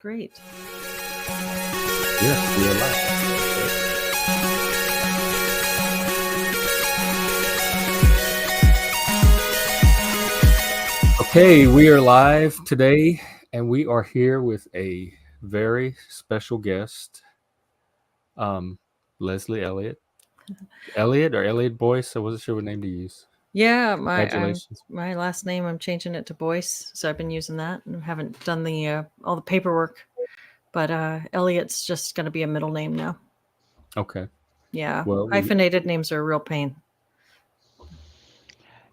Great. Yes, we are live. Okay, we are live today, and we are here with a very special guest, Leslie Elliot. Elliot or Elliot Boyce? I wasn't sure what name to use. Yeah, Congratulations. my last name, I'm changing it to Boyce, so I've been using that and haven't done the all the paperwork. But Elliot's just going to be a middle name now. Okay. Yeah, Well, hyphenated names are a real pain.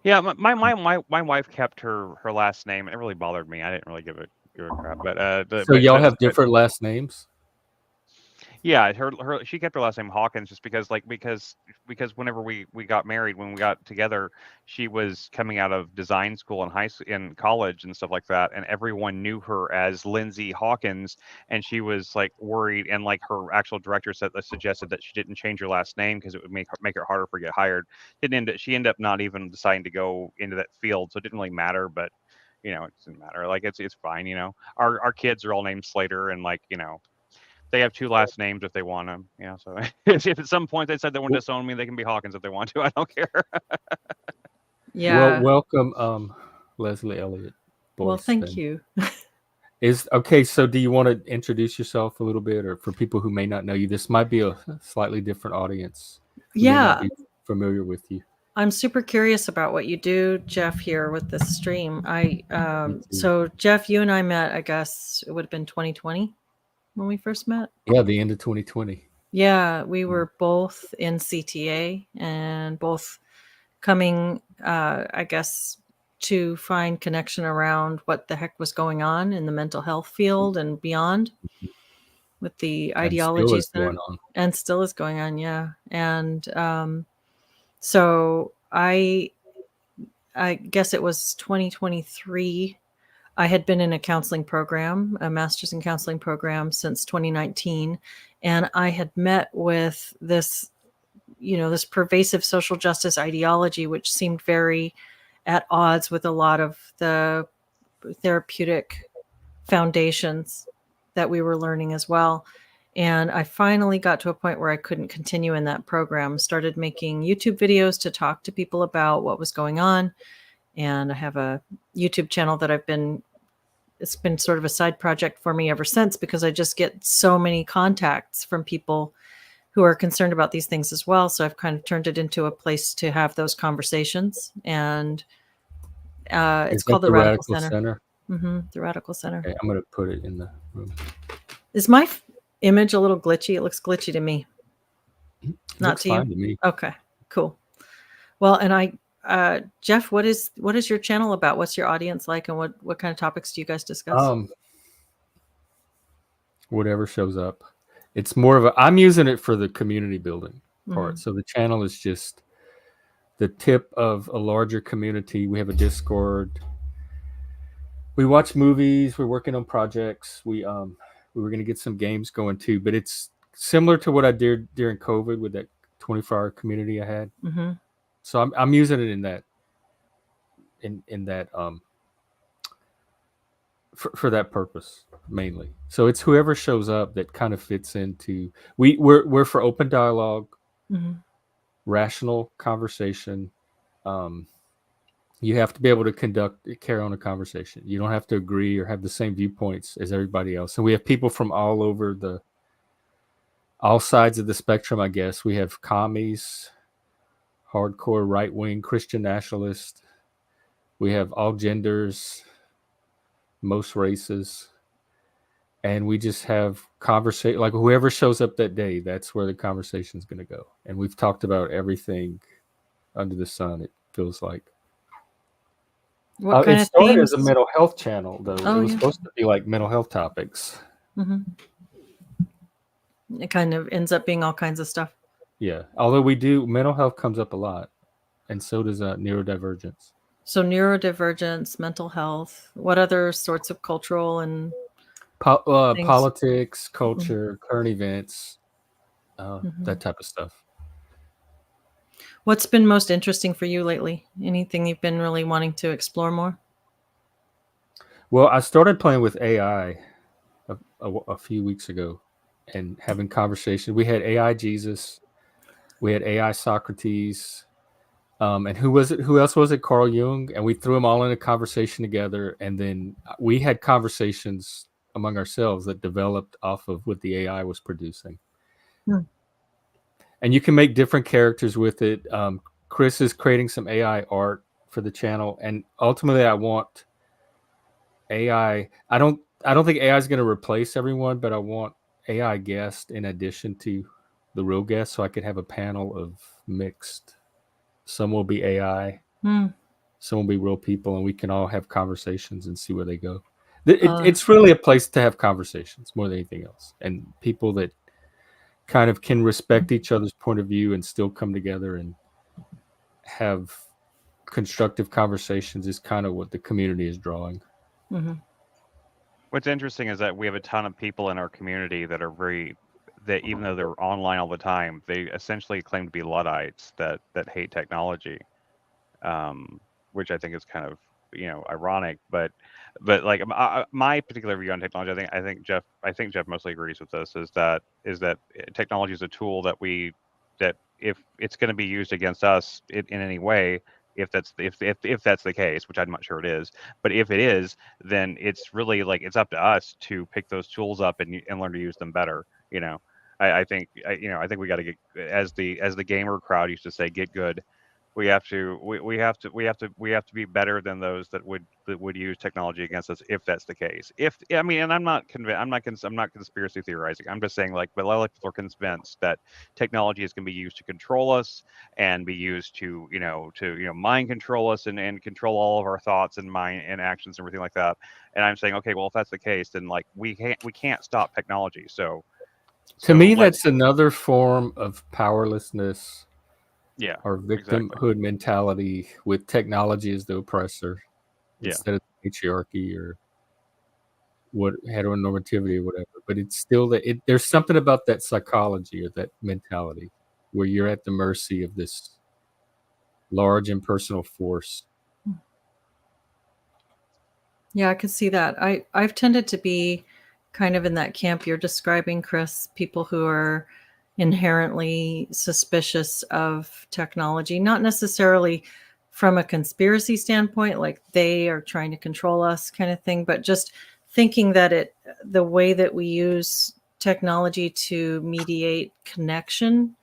Yeah, my wife kept her last name. It really bothered me. I didn't really give a crap. so y'all have different last names? Yeah, she kept her last name Hawkins just because whenever we got married, when we got together, she was coming out of design school in college and stuff like that, and everyone knew her as Lindsay Hawkins, and she was like worried, and like her actual director suggested that she didn't change her last name because it would make it harder for her to get hired. She ended up not even deciding to go into that field, so it didn't really matter, but it doesn't matter. Like it's fine, Our kids are all named Slater, and they have two last names if they want them. So if at some point they said they want to disown me, they can be Hawkins if they want to. I don't care. Yeah. Well, welcome, Leslie Elliot Boyce. Well, thank you. So do you want to introduce yourself a little bit, or for people who may not know you? This might be a slightly different audience who may not be familiar with you. I'm super curious about what you do, Jeff, here with this stream. So Jeff, you and I met, I guess it would have been 2020 when we first met. Yeah, the end of 2020. Yeah, we were both in CTA and both coming, I guess, to find connection around what the heck was going on in the mental health field and beyond with the ideologies that are, and still is going on. Yeah. And so I guess it was 2023. I had been in a counseling program, a master's in counseling program since 2019. And I had met with this, this pervasive social justice ideology, which seemed very at odds with a lot of the therapeutic foundations that we were learning as well. And I finally got to a point where I couldn't continue in that program, started making YouTube videos to talk to people about what was going on. And I have a YouTube channel that it's been sort of a side project for me ever since, because I just get so many contacts from people who are concerned about these things as well. So I've kind of turned it into a place to have those conversations. And it's called the Radical Center. Mm-hmm, the Radical Center. Okay, I'm going to put it in the room. Is my image a little glitchy? It looks glitchy to me. Not to you? Fine to me. Okay, cool. Well, and Jeff, what is your channel about? What's your audience like, and what kind of topics do you guys discuss? Whatever shows up. It's more of I'm using it for the community building part. Mm-hmm. So the channel is just the tip of a larger community. We have a Discord. We watch movies. We're working on projects. We were going to get some games going too, but it's similar to what I did during COVID with that 24-hour community I had. Mm-hmm. So I'm using it in that for that purpose mainly. So it's whoever shows up that kind of fits into. We're for open dialogue, mm-hmm. rational conversation. You have to be able to carry on a conversation. You don't have to agree or have the same viewpoints as everybody else. And we have people from all over all sides of the spectrum, I guess. We have commies, hardcore right-wing Christian nationalists. We have all genders, most races. And we just have conversation, like whoever shows up that day, that's where the conversation is going to go. And we've talked about everything under the sun, it feels like. What kind it of started themes? as a mental health channel, though. Oh, it was supposed to be like mental health topics. Mm-hmm. It kind of ends up being all kinds of stuff. Yeah. Although mental health comes up a lot, and so does neurodivergence. So neurodivergence, mental health, what other sorts of cultural and politics, culture, mm-hmm. current events, mm-hmm. that type of stuff. What's been most interesting for you lately? Anything you've been really wanting to explore more? Well, I started playing with AI a few weeks ago, and having conversation. We had AI Jesus, we had AI Socrates, and who was it? Who else was it? Carl Jung, and we threw them all in a conversation together, and then we had conversations among ourselves that developed off of what the AI was producing. And you can make different characters with it. Chris is creating some AI art for the channel, and ultimately, I want AI. I don't think AI is going to replace everyone, but I want AI guests in addition to the real guests, so I could have a panel of mixed. Some will be AI, some will be real people, and we can all have conversations and see where they go. It's really a place to have conversations more than anything else, and people that kind of can respect each other's point of view and still come together and have constructive conversations is kind of what the community is drawing. What's interesting is that we have a ton of people in our community that are that even though they're online all the time, they essentially claim to be Luddites that hate technology, which I think is kind of ironic. But like my particular view on technology, I think Jeff mostly agrees with this. Is that technology is a tool that if it's going to be used against us in any way, if that's the case, which I'm not sure it is, but if it is, then it's really like it's up to us to pick those tools up and learn to use them better. I think we got to get, as the gamer crowd used to say, get good. We have to be better than those that would use technology against us if that's the case. And I'm not convinced. I'm not conspiracy theorizing. I'm just saying, like, but a lot of people are convinced that technology is going to be used to control us and be used to mind control us and control all of our thoughts and mind and actions and everything like that. And I'm saying, okay, well, if that's the case, then like we can't stop technology. So to me, that's another form of powerlessness. Yeah, our victimhood mentality with technology as the oppressor instead of patriarchy or what heteronormativity or whatever. But it's still that there's something about that psychology or that mentality where you're at the mercy of this large impersonal force. Yeah, I could see that. I've tended to be kind of in that camp you're describing, Chris, people who are inherently suspicious of technology, not necessarily from a conspiracy standpoint, like they are trying to control us kind of thing, but just thinking that the way that we use technology to mediate connection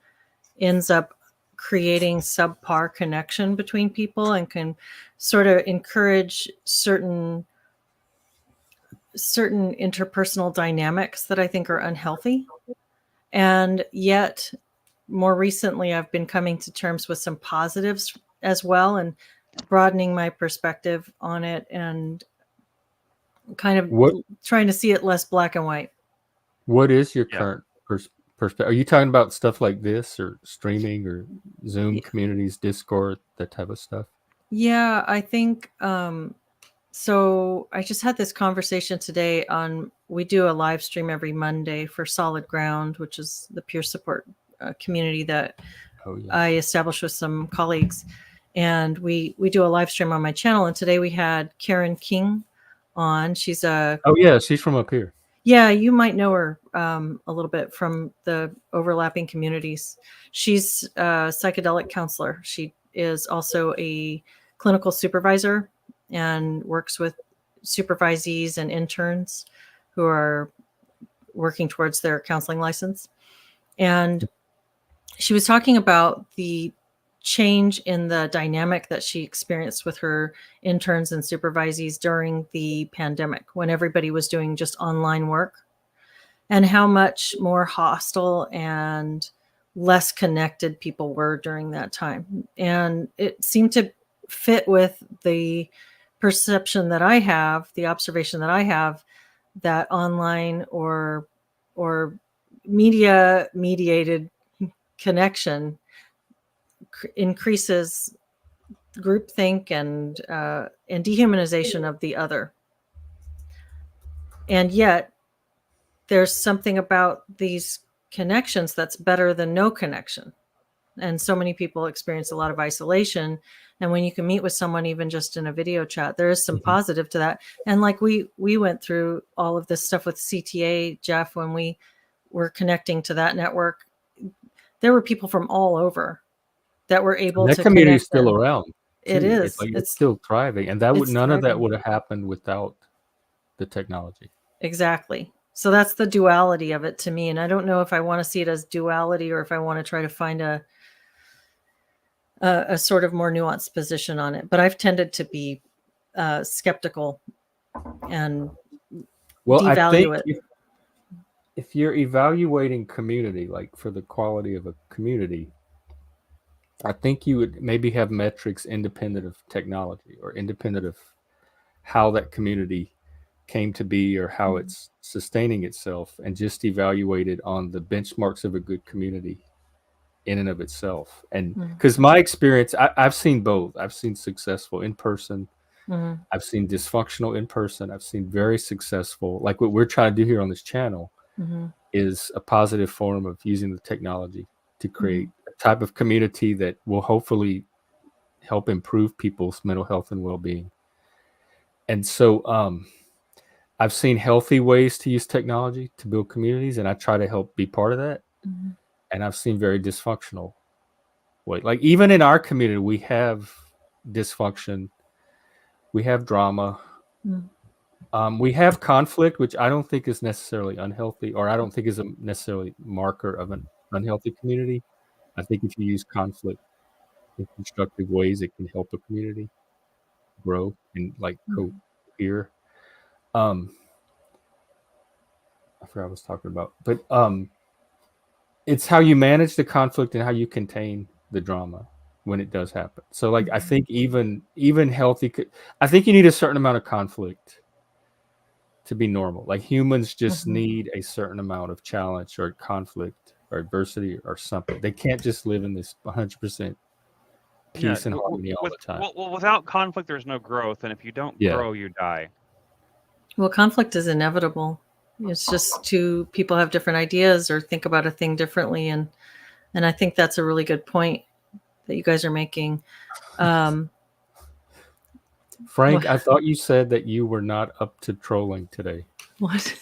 ends up creating subpar connection between people and can sort of encourage certain interpersonal dynamics that I think are unhealthy. And yet, more recently, I've been coming to terms with some positives as well and broadening my perspective on it and kind of trying to see it less black and white. What is your current perspective? Are you talking about stuff like this or streaming or Zoom communities, Discord, that type of stuff? Yeah, I think so. I just had this conversation today we do a live stream every Monday for Solid Ground, which is the peer support community that I established with some colleagues. And we do a live stream on my channel. And today we had Karen King on. She's she's from up here. Yeah, you might know her a little bit from the overlapping communities. She's a psychedelic counselor. She is also a clinical supervisor and works with supervisees and interns who are working towards their counseling license. And she was talking about the change in the dynamic that she experienced with her interns and supervisees during the pandemic when everybody was doing just online work, and how much more hostile and less connected people were during that time. And it seemed to fit with the perception that I have, the observation that I have, that online or media mediated connection increases groupthink and dehumanization of the other. And yet there's something about these connections that's better than no connection. and so many people experience a lot of isolation. And when you can meet with someone, even just in a video chat, there is some positive to that. And like we went through all of this stuff with CTA, Jeff, when we were connecting to that network, there were people from all over that were able that to community connect. is still around. It too. is. It's still thriving, and that would none of that would have happened without the technology. Exactly. So that's the duality of it to me, and I don't know if I want to see it as duality or if I want to try to find a sort of more nuanced position on it. But I've tended to be skeptical and devalue I think it. if you're evaluating community, like for the quality of a community, I think you would maybe have metrics independent of technology or independent of how that community came to be or how it's sustaining itself, and just evaluate it on the benchmarks of a good community in and of itself. And because my experience, I've seen both. I've seen successful in person. I've seen dysfunctional in person. I've seen very successful, like what we're trying to do here on this channel is a positive form of using the technology to create a type of community that will hopefully help improve people's mental health and well-being. And so I've seen healthy ways to use technology to build communities, and I try to help be part of that. And I've seen very dysfunctional way. Like even in our community, we have dysfunction, we have drama, we have conflict, which I don't think is necessarily unhealthy, or I don't think is a necessarily marker of an unhealthy community. I think if you use conflict in constructive ways, it can help a community grow and like cohere. I forgot what I was talking about, but it's how you manage the conflict and how you contain the drama when it does happen. So like I think even healthy, I think you need a certain amount of conflict to be normal. Like humans just need a certain amount of challenge or conflict or adversity or something. They can't just live in this 100% peace and harmony all the time. Well, without conflict, there's no growth, and if you don't grow, you die. Well, conflict is inevitable. It's just two people have different ideas or think about a thing differently, and I think that's a really good point that you guys are making. Frank, I thought you said that you were not up to trolling today. What?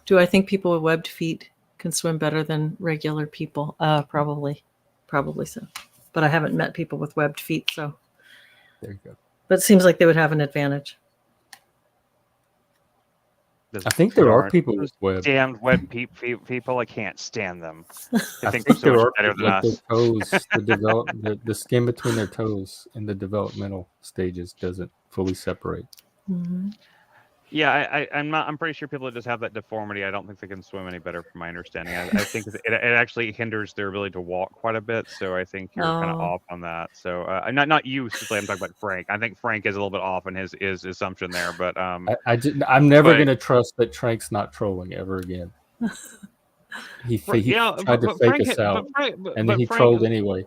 Do I think people with webbed feet can swim better than regular people? Probably so. But I haven't met people with webbed feet, so there you go. But it seems like they would have an advantage. I think there are people with web. Damned web people. I can't stand them. I think there are better than us. Toes, the skin between their toes in the developmental stages doesn't fully separate. Yeah, I'm pretty sure people that just have that deformity, I don't think they can swim any better, from my understanding. I think it actually hinders their ability to walk quite a bit. So I think you're kind of off on that. So not you specifically. I'm talking about Frank. I think Frank is a little bit off in his assumption there. But I'm never going to trust that Frank's not trolling ever again. He tried to fake us out, and then he trolled anyway.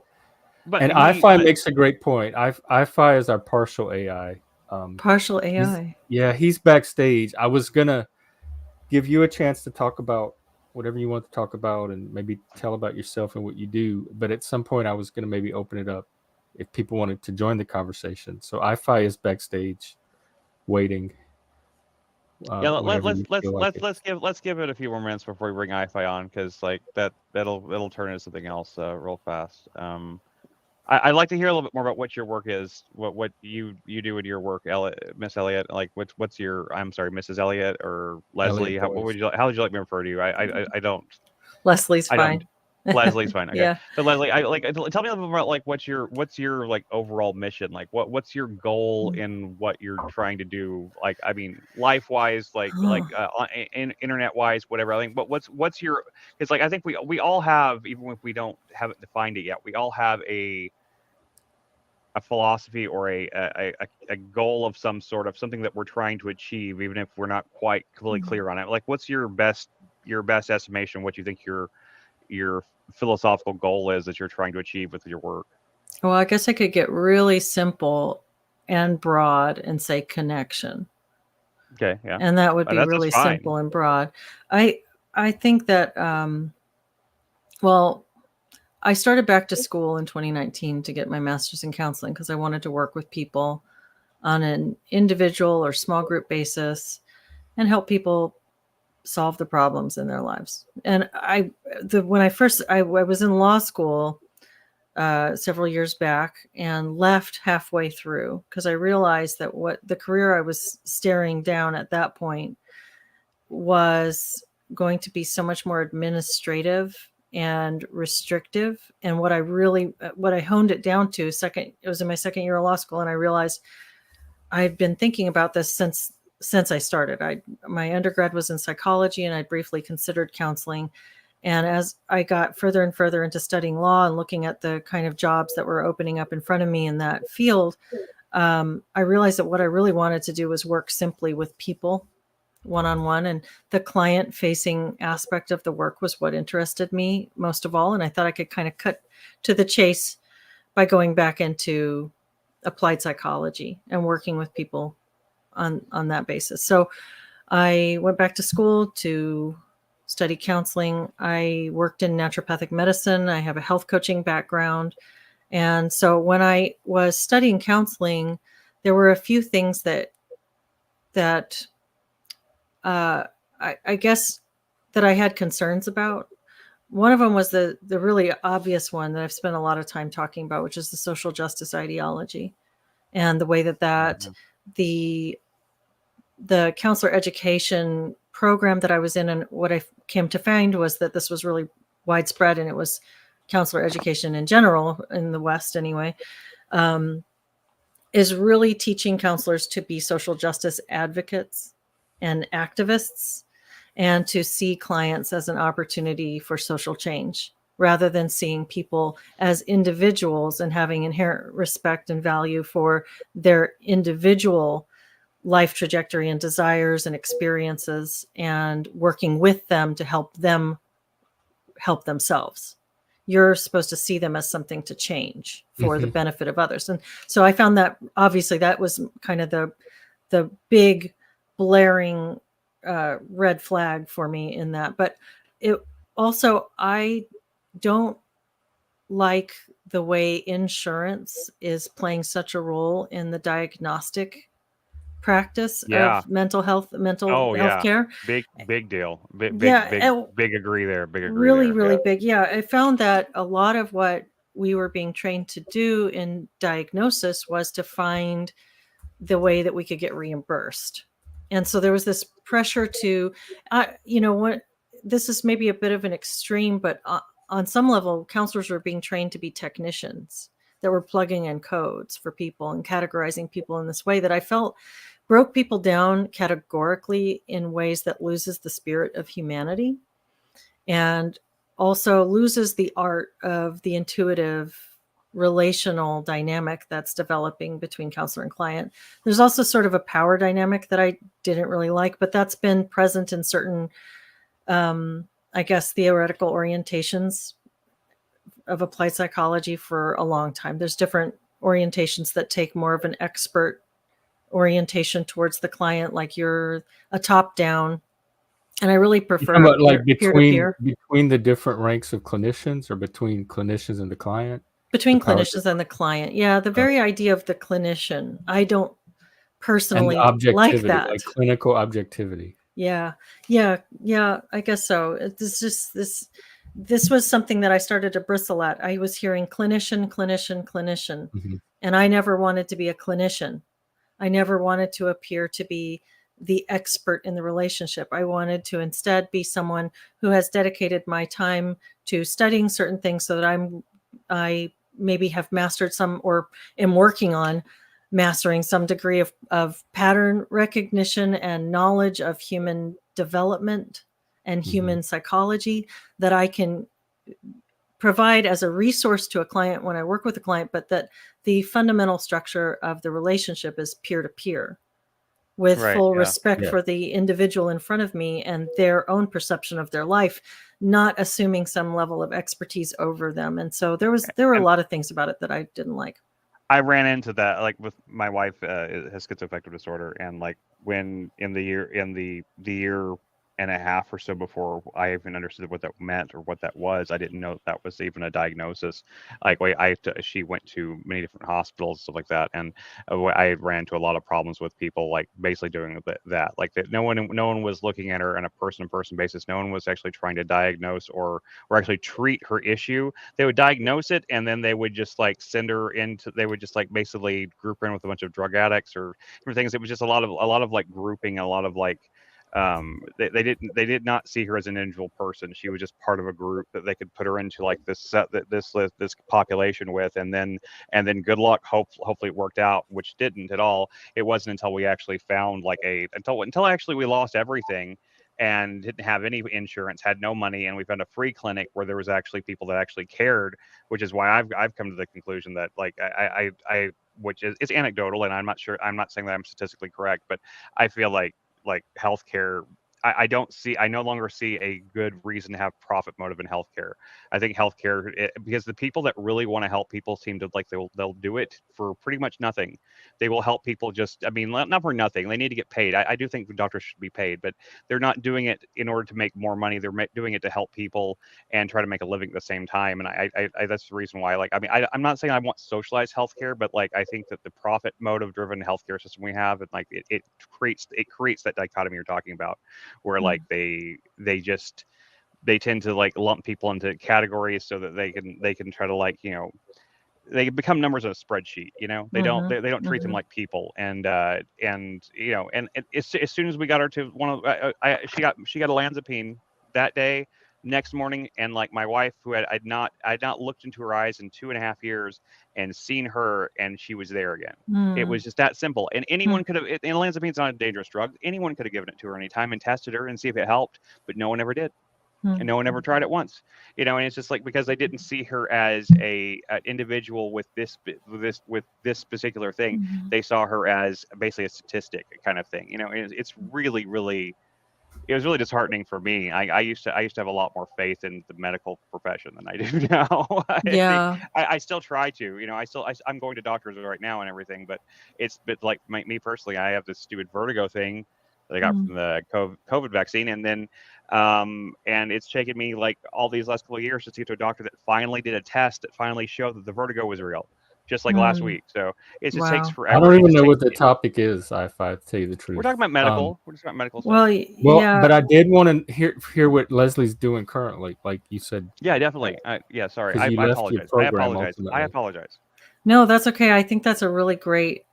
And iFi makes a great point. iFi is our partial AI. Partial AI. He's backstage. I was gonna give you a chance to talk about whatever you want to talk about, and maybe tell about yourself and what you do. But at some point, I was gonna maybe open it up if people wanted to join the conversation. So iFi is backstage, waiting. Let's give it a few more minutes before we bring iFi on, because like that'll turn into something else real fast. I'd like to hear a little bit more about what your work is, what you do with your work, Miss Elliot. Like what's your? I'm sorry, Mrs. Elliot or Leslie. How would you like me to refer to you? I don't. Leslie's fine. Leslie's fine. Okay. Yeah. So Leslie, tell me a little bit about like what's your like overall mission? Like what's your goal in what you're trying to do? Like I mean, life wise, internet wise, whatever. I think. But what's your? It's like I think we all have, even if we don't have it defined it yet, we all have a philosophy or a goal of some sort, of something that we're trying to achieve, even if we're not quite completely clear on it. Like what's your best estimation? What you think your philosophical goal is that you're trying to achieve with your work? Well, I guess I could get really simple and broad and say connection. Okay, yeah. And that would be really simple and broad. I think that Well, I started back to school in 2019 to get my master's in counseling because I wanted to work with people on an individual or small group basis and help people solve the problems in their lives. And when I was in law school several years back and left halfway through because I realized that what the career I was staring down at that point was going to be so much more administrative and restrictive. And what I honed it down to it was in my second year of law school. And I realized I'd been thinking about this since I started. My undergrad was in psychology and I briefly considered counseling. And as I got further and further into studying law and looking at the kind of jobs that were opening up in front of me in that field, I realized that what I really wanted to do was work simply with people one-on-one, and the client-facing aspect of the work was what interested me most of all. And I thought I could kind of cut to the chase by going back into applied psychology and working with people on that basis. So I went back to school to study counseling. I worked in naturopathic medicine. I have a health coaching background. And so when I was studying counseling, there were a few things that I guess that I had concerns about. One of them was the really obvious one that I've spent a lot of time talking about, which is the social justice ideology and the way that the counselor education program that I was in, and what I came to find was that this was really widespread, and it was counselor education in general in the West anyway, is really teaching counselors to be social justice advocates and activists, and to see clients as an opportunity for social change rather than seeing people as individuals and having inherent respect and value for their individual life trajectory and desires and experiences, and working with them to help them help themselves. You're supposed to see them as something to change for the benefit of others. And so I found that obviously that was kind of the big blaring red flag for me in that. But it also, I don't like the way insurance is playing such a role in the diagnostic practice of mental health care. Big deal. Big agree there. Big agree really, there. really big. Yeah. I found that a lot of what we were being trained to do in diagnosis was to find the way that we could get reimbursed. And so there was this pressure to, this is maybe a bit of an extreme, but on some level, counselors were being trained to be technicians that were plugging in codes for people and categorizing people in this way that I felt broke people down categorically in ways that loses the spirit of humanity and also loses the art of the intuitive relational dynamic that's developing between counselor and client. There's also sort of a power dynamic that I didn't really like, but that's been present in certain, I guess, theoretical orientations of applied psychology for a long time. There's different orientations that take more of an expert orientation towards the client, like you're a top down. And I really prefer peer-to-peer. Between the different ranks of clinicians, or between clinicians and the client? Between clinicians and the client. Yeah, the very idea of the clinician, I don't personally like that. Like clinical objectivity. Yeah, I guess so. This was something that I started to bristle at. I was hearing clinician, and I never wanted to be a clinician. I never wanted to appear to be the expert in the relationship. I wanted to instead be someone who has dedicated my time to studying certain things so that I maybe have mastered some, or am working on mastering some degree of pattern recognition and knowledge of human development and human psychology that I can provide as a resource to a client when I work with a client, but that the fundamental structure of the relationship is peer-to-peer with full respect for the individual in front of me and their own perception of their life, not assuming some level of expertise over them. And so there were a lot of things about it that I didn't like. I ran into that, like, with my wife has schizoaffective disorder, and like when in the year and a half or so before I even understood what that meant or what that was. I didn't know that was even a diagnosis. Like, she went to many different hospitals, stuff like that, and I ran into a lot of problems with people, like basically doing that. Like that, no one was looking at her on a person-to-person basis. No one was actually trying to diagnose or actually treat her issue. They would diagnose it, and then they would just like send her into. They would just like basically group her in with a bunch of drug addicts or different things. It was just a lot of like grouping, a lot of like they did not see her as an individual person. She was just part of a group that they could put her into like this set that this population with, and then good luck. Hopefully it worked out, which didn't at all. It wasn't until we actually found like until actually we lost everything and didn't have any insurance, had no money, and we found a free clinic where there was actually people that actually cared, which is why I've come to the conclusion that like I which is, it's anecdotal, and I'm not saying that I'm statistically correct, but I feel like healthcare. I no longer see a good reason to have profit motive in healthcare. I think because the people that really want to help people seem to like they'll do it for pretty much nothing. They will help people just, I mean, not for nothing. They need to get paid. I do think doctors should be paid, but they're not doing it in order to make more money. They're doing it to help people and try to make a living at the same time. And I that's the reason why, like, I mean, I'm not saying I want socialized healthcare, but like, I think that the profit motive driven healthcare system we have, and like it creates that dichotomy you're talking about, where like they tend to like lump people into categories so that they can try to like, they become numbers on a spreadsheet. They don't treat them like people. And as soon as we got her to one of she got a Lanzapine that day, next morning, and like my wife, who I'd not looked into her eyes in 2.5 years, and seen her, and she was there again. It was just that simple. And anyone could have, and Lanzapine's not a dangerous drug, anyone could have given it to her anytime and tested her and see if it helped, but no one ever did. And no one ever tried it once, and it's just like, because they didn't see her as an individual with this particular thing. They saw her as basically a statistic kind of thing. It's really, really, it was really disheartening for me. I used to have a lot more faith in the medical profession than I do now. Yeah. I still try to, I'm going to doctors right now and everything, but like me personally, I have this stupid vertigo thing that I got from the COVID vaccine, and then and it's taken me like all these last couple of years to see to a doctor that finally did a test that finally showed that the vertigo was real, just like last week. So it just takes Wow. forever. I don't even know what the topic is, if I tell you the truth. We're talking about medical. We're just about medical stuff. Well, yeah. But I did want to hear what Leslie's doing currently, like you said. Yeah, definitely. Yeah, sorry. 'Cause I you left your apologize. program ultimately. I apologize. No, that's okay. I think that's a really great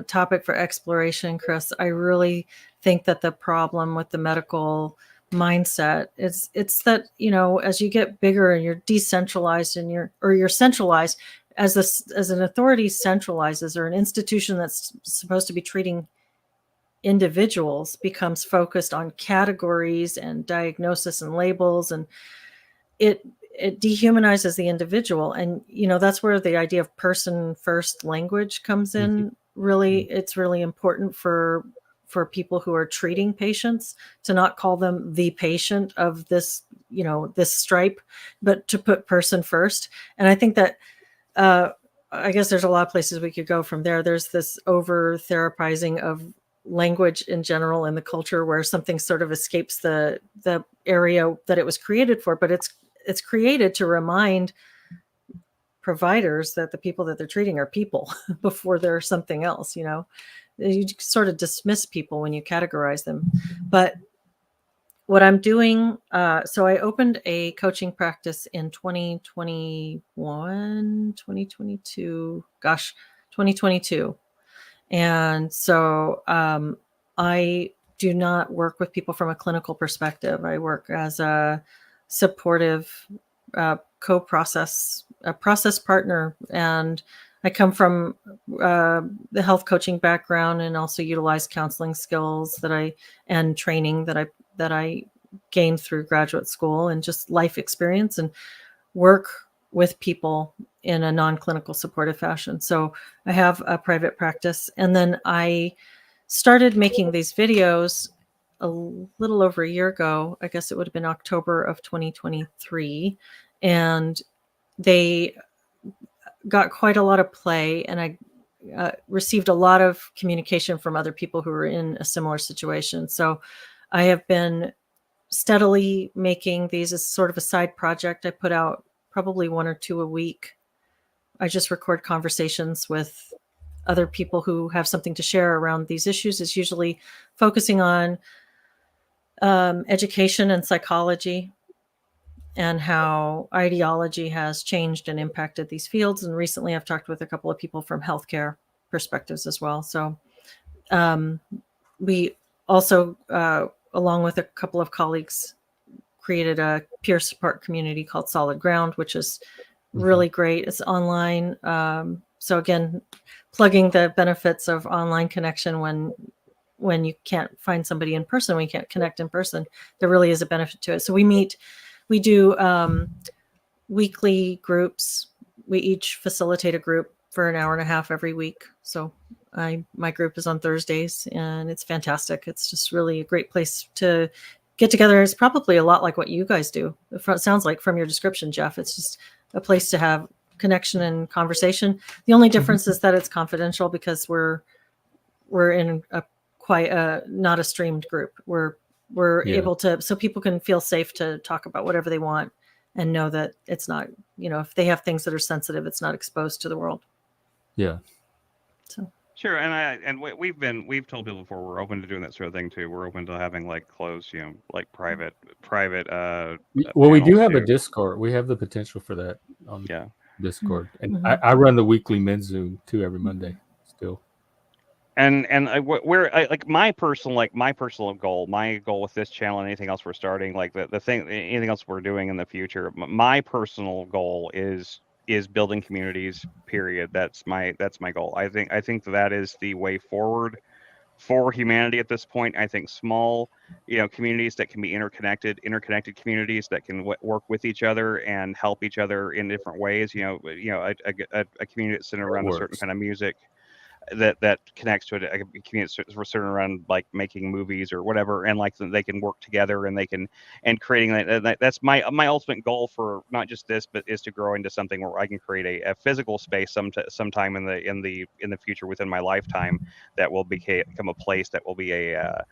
topic for exploration, Chris. I really think that the problem with the medical mindset is it's that, as you get bigger and you're decentralized and you're centralized, as an authority centralizes, or an institution that's supposed to be treating individuals becomes focused on categories and diagnosis and labels, and it dehumanizes the individual. And that's where the idea of person first language comes in. Really, it's really important for people who are treating patients to not call them the patient of this this stripe, but to put person first. And I think that I guess there's a lot of places we could go from there. There's this over therapizing of language in general in the culture, where something sort of escapes the area that it was created for, but it's created to remind providers that the people that they're treating are people before they're something else. You sort of dismiss people when you categorize them. But what I'm doing, so I opened a coaching practice in 2022. And so I do not work with people from a clinical perspective. I work as a supportive process partner. And I come from the health coaching background, and also utilize counseling skills and training that I gained through graduate school, and just life experience, and work with people in a non-clinical supportive fashion. So I have a private practice, and then I started making these videos a little over a year ago. I guess it would have been October of 2023, and they got quite a lot of play, and I received a lot of communication from other people who were in a similar situation. So I have been steadily making these as sort of a side project. I put out probably 1 or 2 a week. I just record conversations with other people who have something to share around these issues. It's usually focusing on education and psychology and how ideology has changed and impacted these fields. And recently I've talked with a couple of people from healthcare perspectives as well. So we also, along with a couple of colleagues, created a peer support community called Solid Ground, which is really great. It's online. So again, plugging the benefits of online connection when you can't find somebody in person, when you can't connect in person, there really is a benefit to it. So we do weekly groups. We each facilitate a group for an hour and a half every week. So my group is on Thursdays, and it's fantastic. It's just really a great place to get together. It's probably a lot like what you guys do. It sounds like from your description, Jeff. It's just a place to have connection and conversation. The only difference is that it's confidential because we're in a not a streamed group. We're able to, so people can feel safe to talk about whatever they want and know that it's not, if they have things that are sensitive, it's not exposed to the world. Yeah. So. Sure, and we've told people before we're open to doing that sort of thing too. We're open to having like closed, like private. Well, we do have a Discord. We have the potential for that on Discord, and I run the weekly men's Zoom too every Monday still. And like my personal goal, my goal with this channel and anything else we're starting, like the thing, anything else we're doing in the future, my personal goal is building communities, period. That's my goal. I think that is the way forward for humanity at this point. I think small, communities that can be interconnected communities that can work with each other and help each other in different ways. A community that's centered around a certain kind of music that connects to a community centered around like making movies or whatever, and like they can work together and creating that's my ultimate goal for not just this, but is to grow into something where I can create a physical space sometime in the future within my lifetime that will become a place that will be a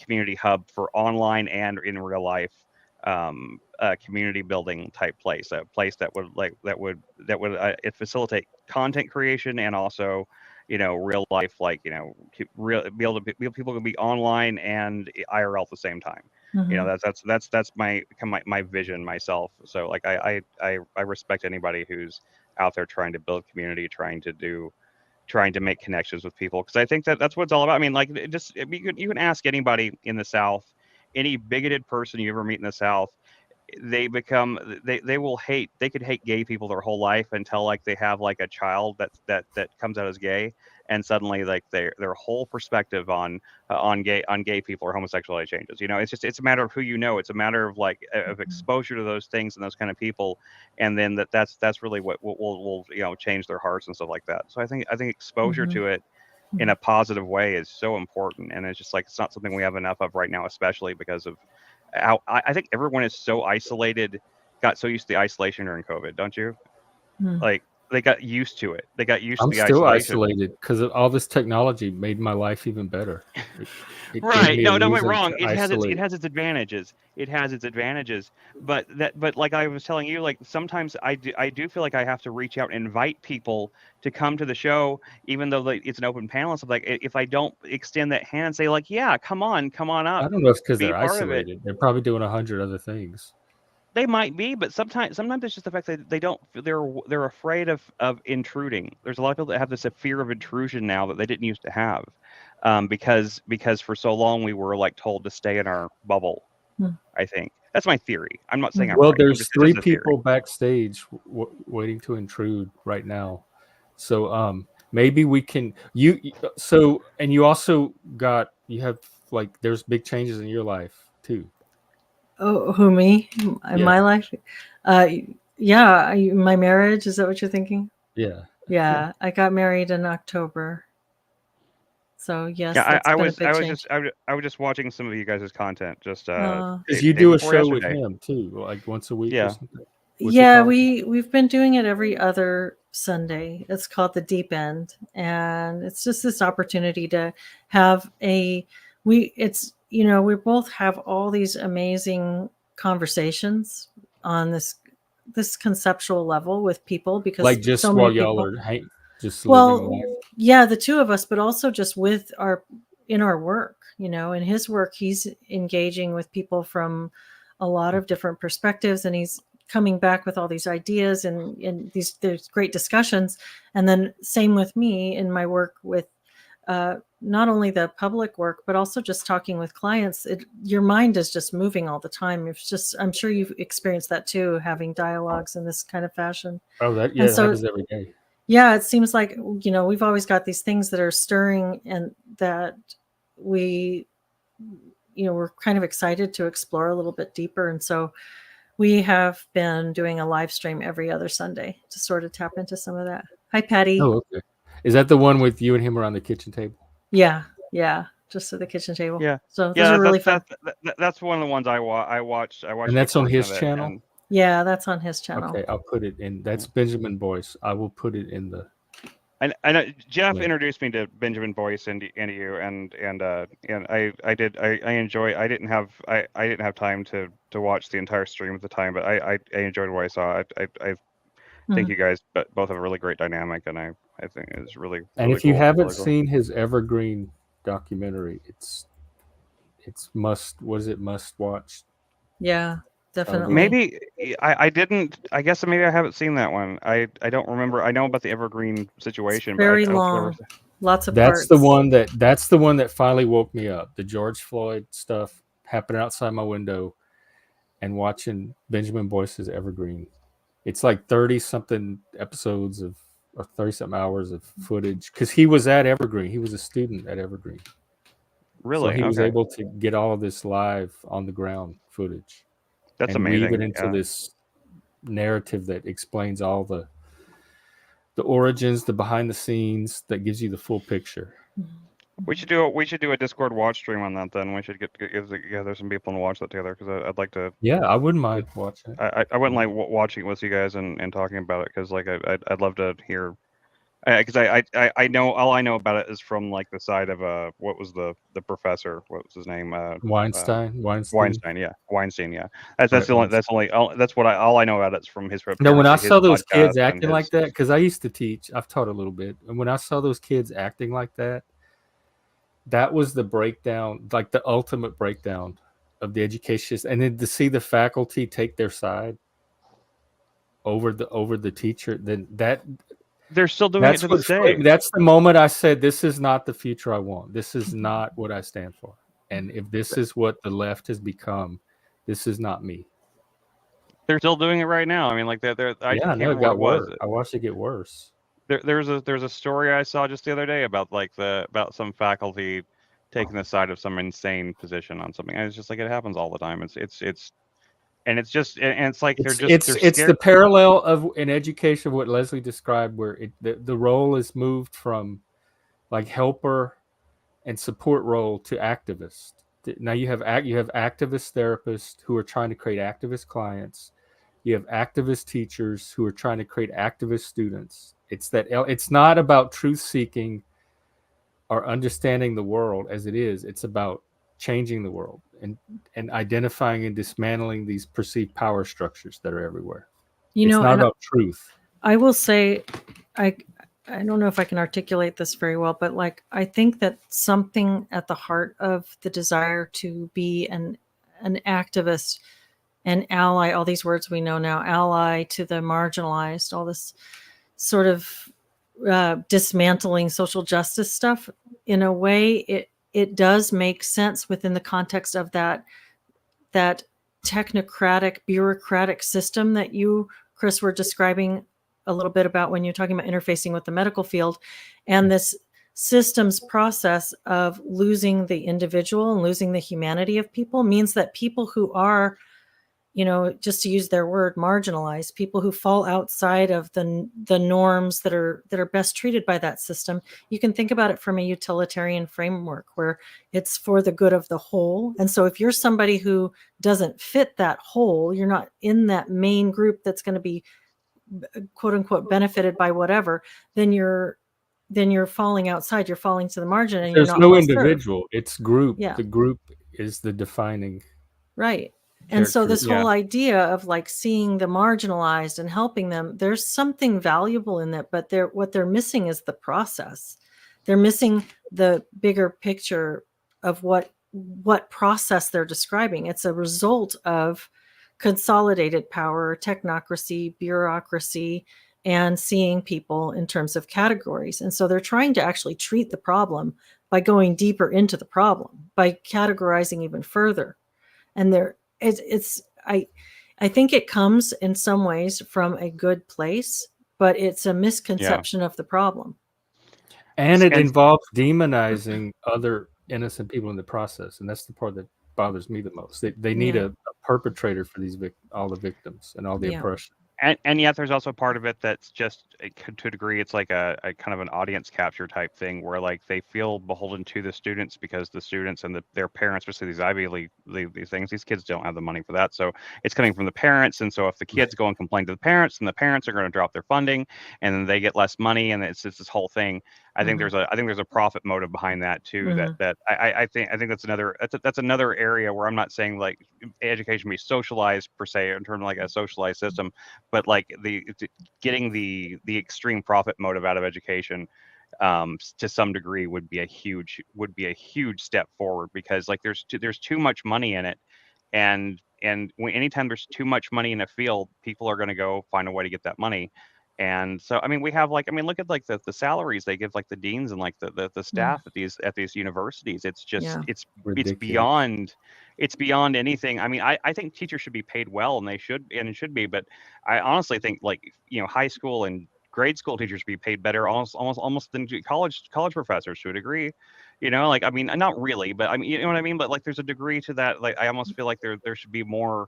community hub for online and in real life community building type place, a place that would facilitate content creation and also real life, like people can be online and IRL at the same time. That's my vision myself. So like I respect anybody who's out there trying to build community, trying to make connections with people, because I think that's what it's all about. I mean, like, you can ask anybody in the South, any bigoted person you ever meet in the South, they could hate gay people their whole life until like they have like a child that comes out as gay, and suddenly like their whole perspective on gay people or homosexuality changes. It's a matter of who it's a matter of like of exposure to those things and those kind of people, and then that's really what will change their hearts and stuff like that. So I think exposure to it in a positive way is so important, and it's just like it's not something we have enough of right now, especially because of how I think everyone is so isolated, got so used to the isolation during COVID, don't you? Like they got used to it. They got used to the isolation. I'm still isolated because of all this technology made my life even better. It right? No, don't get me wrong. It has its advantages. It has its advantages. But like I was telling you, like sometimes I do feel like I have to reach out and invite people to come to the show, even though it's an open panel and stuff. Like if I don't extend that hand and say like, yeah, come on up. I don't know if it's because they're isolated. They're probably doing 100 other things. They might be, but sometimes it's just the fact that they're afraid of intruding. There's a lot of people that have this fear of intrusion now that they didn't used to have, because for so long we were like told to stay in our bubble. I think that's my theory. I'm not saying I'm right. There's 3 people backstage waiting to intrude right now, so maybe we can and you also have like there's big changes in your life too. Oh, who, me? In my life? My marriage, is that what you're thinking? Yeah. I got married in October. So yes, I was just watching some of you guys' content just because you do a show with him too, like once a week or something. We've been doing it every other Sunday. It's called The Deep End, and it's just this opportunity to have it's we both have all these amazing conversations on this conceptual level with people, because like just so while many y'all people, are just living well, life. yeah, the two of us, but also just in our work, in his work, he's engaging with people from a lot of different perspectives, and he's coming back with all these ideas and there's great discussions. And then same with me in my work with not only the public work, but also just talking with clients. Your mind is just moving all the time. It's just, I'm sure you've experienced that too, having dialogues in this kind of fashion. Oh, that And it happens every day. Yeah, it seems like, we've always got these things that are stirring and that we're kind of excited to explore a little bit deeper. And so we have been doing a live stream every other Sunday to sort of tap into some of that. Hi, Patty. Oh, okay. Is that the one with you and him around the kitchen table? Yeah. Just at the kitchen table. Yeah. So those are really fun. That's one of the ones I watched. And that's on his channel? Yeah, that's on his channel. Okay, I'll put it in. That's Benjamin Boyce. I will put it in the. I know Jeff link. introduced me to Benjamin Boyce and you, and I did. I enjoy. I didn't have time to watch the entire stream at the time, but I enjoyed what I saw. I think you guys both have a really great dynamic, and I think it's really. And really if you cool. haven't really cool. seen his Evergreen documentary, it's must watch. Yeah, definitely. Maybe I didn't. I guess maybe I haven't seen that one. I don't remember. I know about the Evergreen situation. It's very but long. Lots of That's parts. That's the one that finally woke me up. The George Floyd stuff happening outside my window, and watching Benjamin Boyce's Evergreen. It's like 30-something episodes or 30-something hours of footage, because he was at Evergreen. He was a student at Evergreen. Really? So he was able to get all of this live on the ground footage. That's and amazing. Weave it into this narrative that explains all the origins, the behind the scenes, that gives you the full picture. We should do a Discord watch stream on that. Then we should get together some people and watch that together, because I'd like to. Yeah, I wouldn't mind watching it. I wouldn't like watching it with you guys and talking about it, because like I'd love to hear. Because I know all I know about it is from like the side of what was the professor, what was his name, Weinstein, yeah, Weinstein, yeah. That's what all I know about it's from his. No, when I saw those kids acting like that, because I used to teach, I've taught a little bit, and when I saw those kids acting like that, that was the breakdown, like the ultimate breakdown of the education, and then to see the faculty take their side over the teacher, then that. They're still doing it to this day. That's the moment I said, this is not the future I want. This is not what I stand for. And if this is what the left has become, this is not me. They're still doing it right now. I mean, like I can't remember what it was. I watched it get worse. There's a story I saw just the other day about about some faculty taking the side of some insane position on something. And it's just like, it happens all the time. And it's just, and it's like it's the parallel of in education, what Leslie described, where the role is moved from like helper and support role to activist. Now you have activist therapists who are trying to create activist clients. You have activist teachers who are trying to create activist students. It's not about truth seeking or understanding the world as it is. It's about changing the world and identifying and dismantling these perceived power structures that are everywhere. It's not about truth. I will say, I don't know if I can articulate this very well, but like, I think that something at the heart of the desire to be an activist, an ally, all these words we know now, ally to the marginalized, all this sort of dismantling social justice stuff, in a way, it does make sense within the context of that technocratic, bureaucratic system that you, Chris, were describing a little bit about when you're talking about interfacing with the medical field, and this systems process of losing the individual and losing the humanity of people means that people who are, just to use their word, marginalized, people who fall outside of the norms that are best treated by that system, you can think about it from a utilitarian framework where it's for the good of the whole. And so if you're somebody who doesn't fit that whole, you're not in that main group that's going to be quote unquote benefited by whatever, then you're falling outside, you're falling to the margin, and there's you're not no individual served. It's group. Yeah. The group is the defining. Right. And so this Yeah. whole idea of like seeing the marginalized and helping them, there's something valuable in that, but what they're missing is the process. They're missing the bigger picture of what process they're describing. It's a result of consolidated power, technocracy, bureaucracy, and seeing people in terms of categories. And so they're trying to actually treat the problem by going deeper into the problem, by categorizing even further. And I think it comes in some ways from a good place, but it's a misconception of the problem. And it involves demonizing other innocent people in the process, and that's the part that bothers me the most. They need a perpetrator for these all the victims and all the oppression. And yet there's also part of it that's just to a degree, it's like a kind of an audience capture type thing where like they feel beholden to the students because the students and their parents, especially these Ivy League these things, these kids don't have the money for that. So it's coming from the parents. And so if the kids go and complain to the parents, then the parents are going to drop their funding and then they get less money. And it's just this whole thing. I think there's a profit motive behind that too. That I think that's another area where I'm not saying like education be socialized per se in terms of like a socialized system, but like getting the extreme profit motive out of education to some degree would be a huge step forward, because like there's too much money in it, and anytime there's too much money in a field, people are going to go find a way to get that money. And so, I mean, we have like, I mean, look at like the salaries they give like the deans and like the staff at these universities. It's just, it's beyond anything. I mean, I think teachers should be paid well, and it should be, but I honestly think like, high school and grade school teachers should be paid better almost than college professors to a degree. Like, I mean, not really, but I mean, you know what I mean? But like, there's a degree to that. Like, I almost feel like there should be more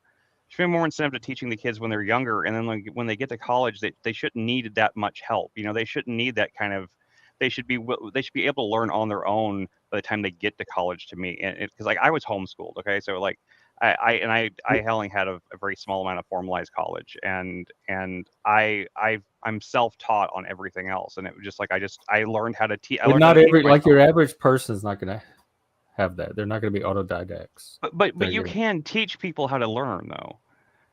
incentive to teaching the kids when they're younger, and then like when they get to college, they shouldn't need that much help. They shouldn't need that kind of. They should be able to learn on their own by the time they get to college. To me, and because like I was homeschooled, okay, so like I only had a very small amount of formalized college, and I'm self-taught on everything else, and it was just like I learned how to teach. But not every like your average person is not going to have that. They're not going to be autodidacts. But you can teach people how to learn though,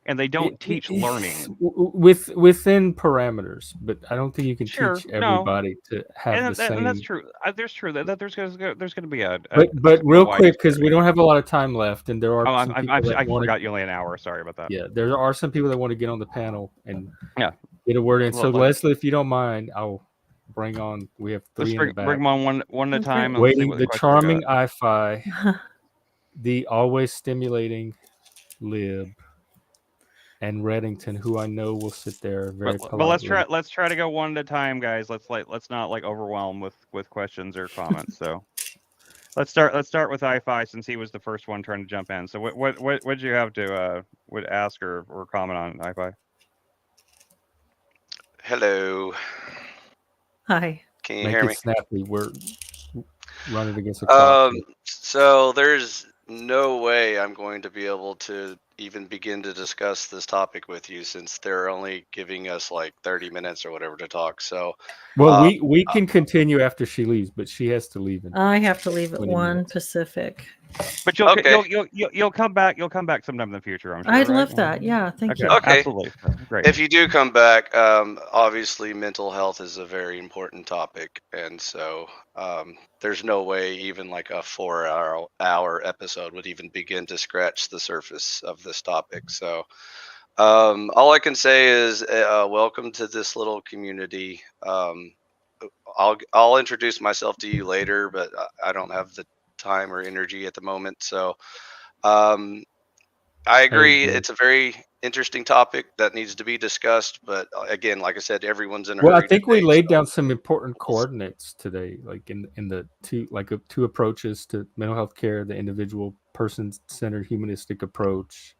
and they don't teach learning within parameters. But I don't think you can teach everybody to have the same. And that's true. There's true that there's going to be a but real quick, because we don't have a lot of time left, and there are some people I forgot you only an hour. Sorry about that. Yeah, there are some people that want to get on the panel and get a word in. So Leslie, if you don't mind, I'll bring on. We have three in the back. Bring them on one at a time. Waiting, the charming I-Fi, the always stimulating Lib, and Reddington, who I know will sit there very politely. But let's try to go one at a time, guys. Let's not like overwhelm with questions or comments. So let's start with I-Fi, since he was the first one trying to jump in. So what did you have to would ask or comment on I-Fi? Hello. Hi. Can you hear me? Snappy. We're running against the clock. So there's no way I'm going to be able to even begin to discuss this topic with you, since they're only giving us like 30 minutes or whatever to talk. So, well, we can continue after she leaves, but she has to leave. I have to leave at 1 Pacific. But you'll come back. You'll come back sometime in the future, I'm sure. I'd love that. Yeah, thank you. Okay, absolutely, great. If you do come back, obviously mental health is a very important topic, and so there's no way even like a 4-hour episode would even begin to scratch the surface of this topic. So all I can say is welcome to this little community. I'll introduce myself to you later, but I don't have the time or energy at the moment. So I agree, it's a very interesting topic that needs to be discussed, but again, like I said, everyone's in a hurry. I think we laid down some important coordinates today, like in the two approaches to mental health care: the individual person-centered humanistic approach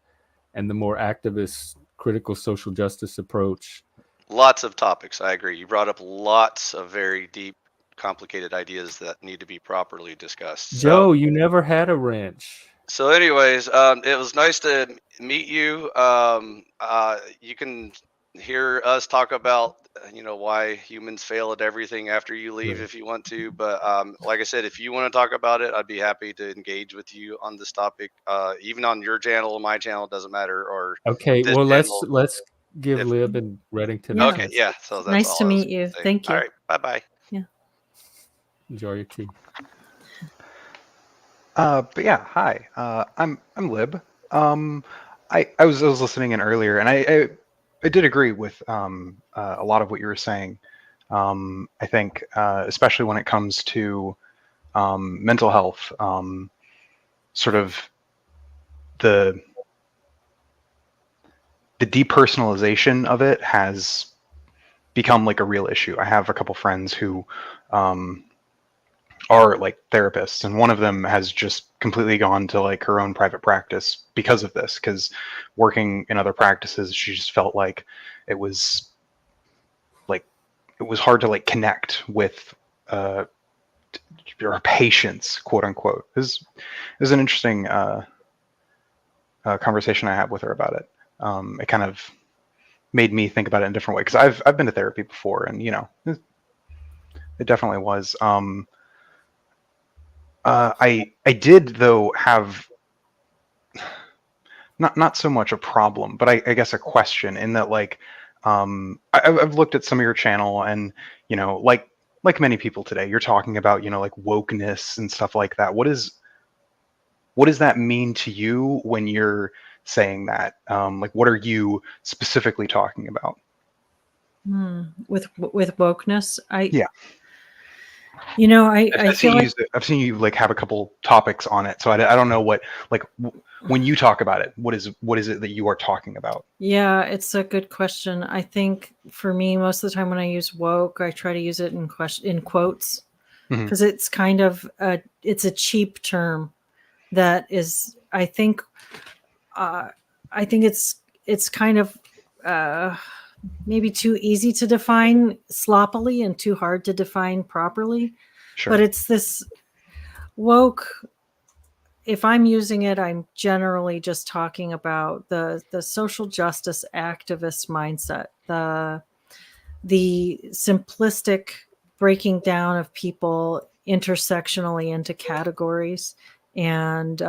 and the more activist critical social justice approach. Lots of topics. I agree. You brought up lots of very deep, complicated ideas that need to be properly discussed. Joe, you never had a wrench. So anyways, it was nice to meet you. You can hear us talk about why humans fail at everything after you leave if you want to. But like I said, if you want to talk about it, I'd be happy to engage with you on this topic, even on your channel or my channel, doesn't matter. Or Okay, this well channel. let's give If Lib and Reddington Yeah. a okay, chance. yeah. So that's Nice all to I was meet you. gonna say. Thank you. All right, bye. Enjoy your tea. But yeah, hi. I'm Lib. I was listening in earlier, and I did agree with a lot of what you were saying. I think especially when it comes to mental health, sort of the depersonalization of it has become like a real issue. I have a couple friends who um, are like therapists, and one of them has just completely gone to like her own private practice because of this, because working in other practices she just felt like it was like it was hard to like connect with uh your patients, quote unquote. It was an interesting conversation I had with her about it. It kind of made me think about it in a different way, because I've been to therapy before, and it definitely was. I did though have not so much a problem, but I guess a question, in that like I've looked at some of your channel, and like many people today, you're talking about like wokeness and stuff like that. What does that mean to you when you're saying that? Like, what are you specifically talking about? With wokeness, Yeah. I feel like I've seen you like have a couple topics on it, so I don't know what like when you talk about it, what is it that you are talking about? yeah, it's a good question. I think for me, most of the time when I use woke, I try to use it in quotes, Mhm. because it's kind of it's a cheap term that is, I think it's kind of maybe too easy to define sloppily and too hard to define properly. Sure. But it's this woke. If I'm using it, I'm generally just talking about the social justice activist mindset, the simplistic breaking down of people intersectionally into categories. And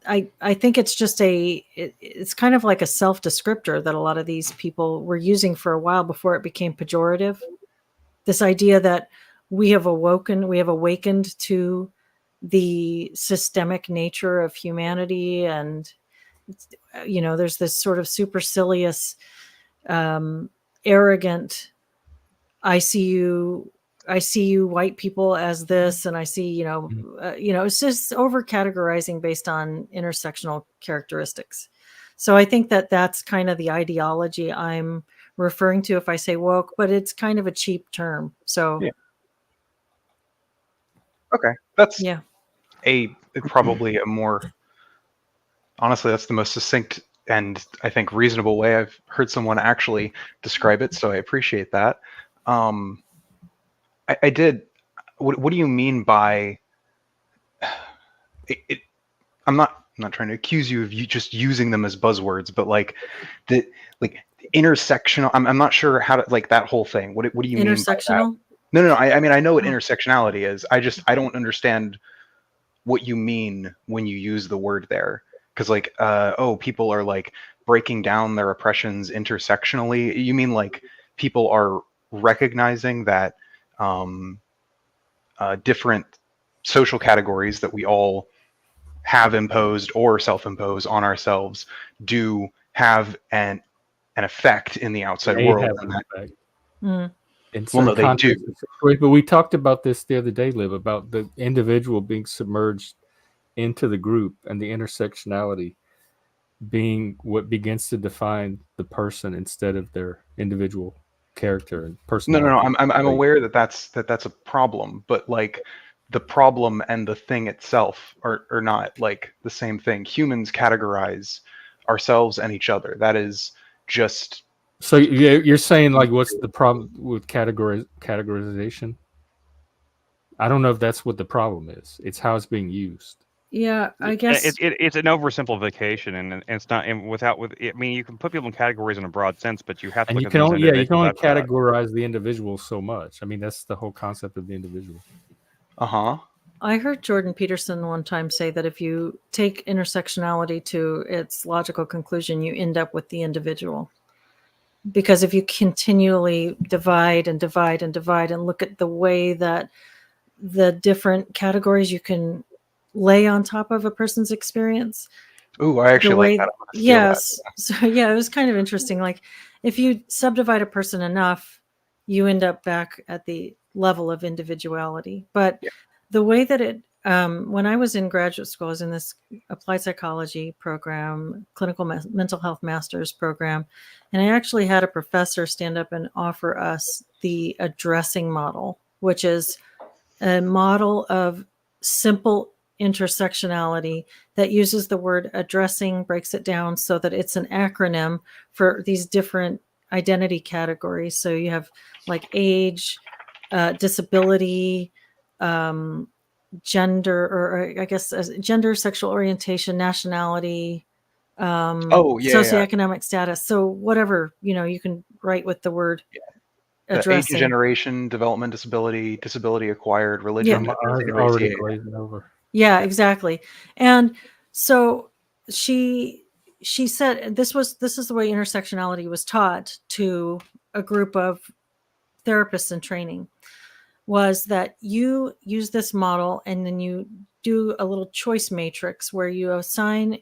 I think it's just it's kind of like a self descriptor that a lot of these people were using for a while before it became pejorative. This idea that we have awakened to the systemic nature of humanity, and there's this sort of supercilious, arrogant, I see you white people as this, and I see it's just over categorizing based on intersectional characteristics. So I think that that's kind of the ideology I'm referring to if I say woke, but it's kind of a cheap term. So Yeah. Okay, that's yeah. probably a more, honestly, that's the most succinct and I think reasonable way I've heard someone actually describe it. So I appreciate that. I did. What do you mean by it? I'm not trying to accuse you of you just using them as buzzwords, but like the intersectional. I'm not sure how to like that whole thing. What do you mean by that? Intersectional? No. I mean I know what Oh. intersectionality is. I don't understand what you mean when you use the word there, because like people are like breaking down their oppressions intersectionally. You mean like people are recognizing that different social categories that we all have imposed or self-impose on ourselves do have an effect in the outside They world, have and an that effect Mm. in well, certain no, they do. contexts and situations. But we talked about this the other day, Liv, about the individual being submerged into the group, and the intersectionality being what begins to define the person instead of their individual character and No. personality. I'm aware that that's a problem, but like the problem and the thing itself are not like the same thing. Humans categorize ourselves and each other. That is just So you're saying like, what's the problem with categorization? I don't know if that's what the problem is. It's how it's being used. Yeah, I guess. It's an oversimplification, and it's not. And I mean, you can put people in categories in a broad sense, but you have to And look you at can them as only individuals after that. categorize the individual so much. I mean, that's the whole concept of the individual. I heard Jordan Peterson one time say that if you take intersectionality to its logical conclusion, you end up with the individual. Because if you continually divide and divide and divide and look at the way that the different categories you can lay on top of a person's experience. Ooh, I actually like that. I'm gonna steal Yes. that. So yeah, it was kind of interesting. Like if you subdivide a person enough, you end up back at the level of individuality. But Yeah. the way that when I was in graduate school, I was in this applied psychology program, clinical mental health master's program, and I actually had a professor stand up and offer us the addressing model, which is a model of simple intersectionality that uses the word addressing, breaks it down so that it's an acronym for these different identity categories. So you have like age, disability, gender, or I guess gender, sexual orientation, nationality, socioeconomic status. So whatever, you can write with the word addressing. The age of generation, development disability, disability acquired, religion. My eyes are already glazing over. Yeah, exactly. And so she said this is the way intersectionality was taught to a group of therapists in training, was that you use this model and then you do a little choice matrix where you assign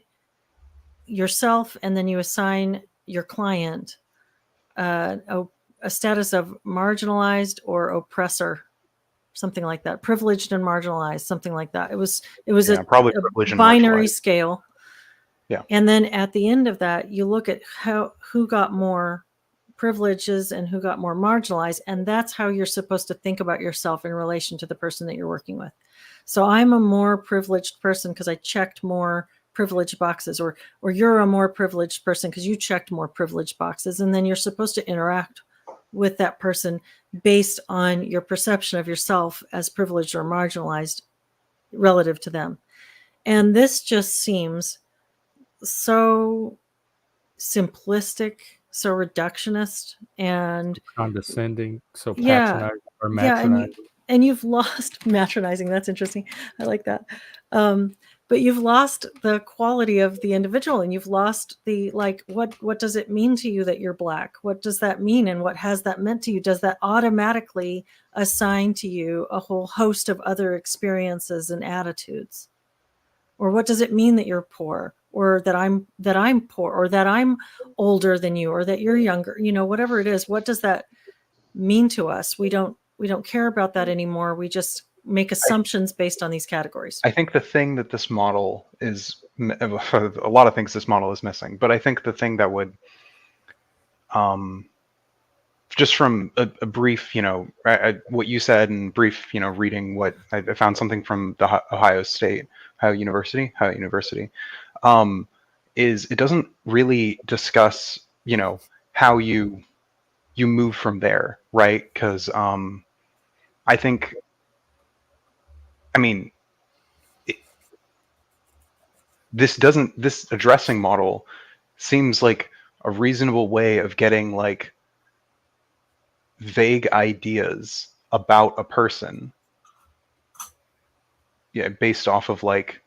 yourself and then you assign your client a status of marginalized or oppressor, something like that, privileged and marginalized, something like that. It was probably a binary scale. Yeah. And then at the end of that, you look at who got more privileges and who got more marginalized, and that's how you're supposed to think about yourself in relation to the person that you're working with. So I'm a more privileged person because I checked more privileged boxes, or you're a more privileged person because you checked more privileged boxes, and then you're supposed to interact with that person based on your perception of yourself as privileged or marginalized relative to them. And this just seems so simplistic, so reductionist, and condescending, so patronizing or matronizing. And you've lost matronizing. That's interesting. I like that. But you've lost the quality of the individual, and you've lost the, like, what does it mean to you that you're Black? What does that mean? And what has that meant to you? Does that automatically assign to you a whole host of other experiences and attitudes? Or what does it mean that you're poor, or that I'm poor, or that I'm older than you, or that you're younger, whatever it is? What does that mean to us? We don't care about that anymore. We just make assumptions based on these categories. I think the thing that this model is, a lot of things this model is missing, but I think the thing that would, just from a brief, what you said, and brief, reading what I found something from the Ohio University, is it doesn't really discuss, how you move from there, right? Because I think, this addressing model seems like a reasonable way of getting like vague ideas about a person, based off of like,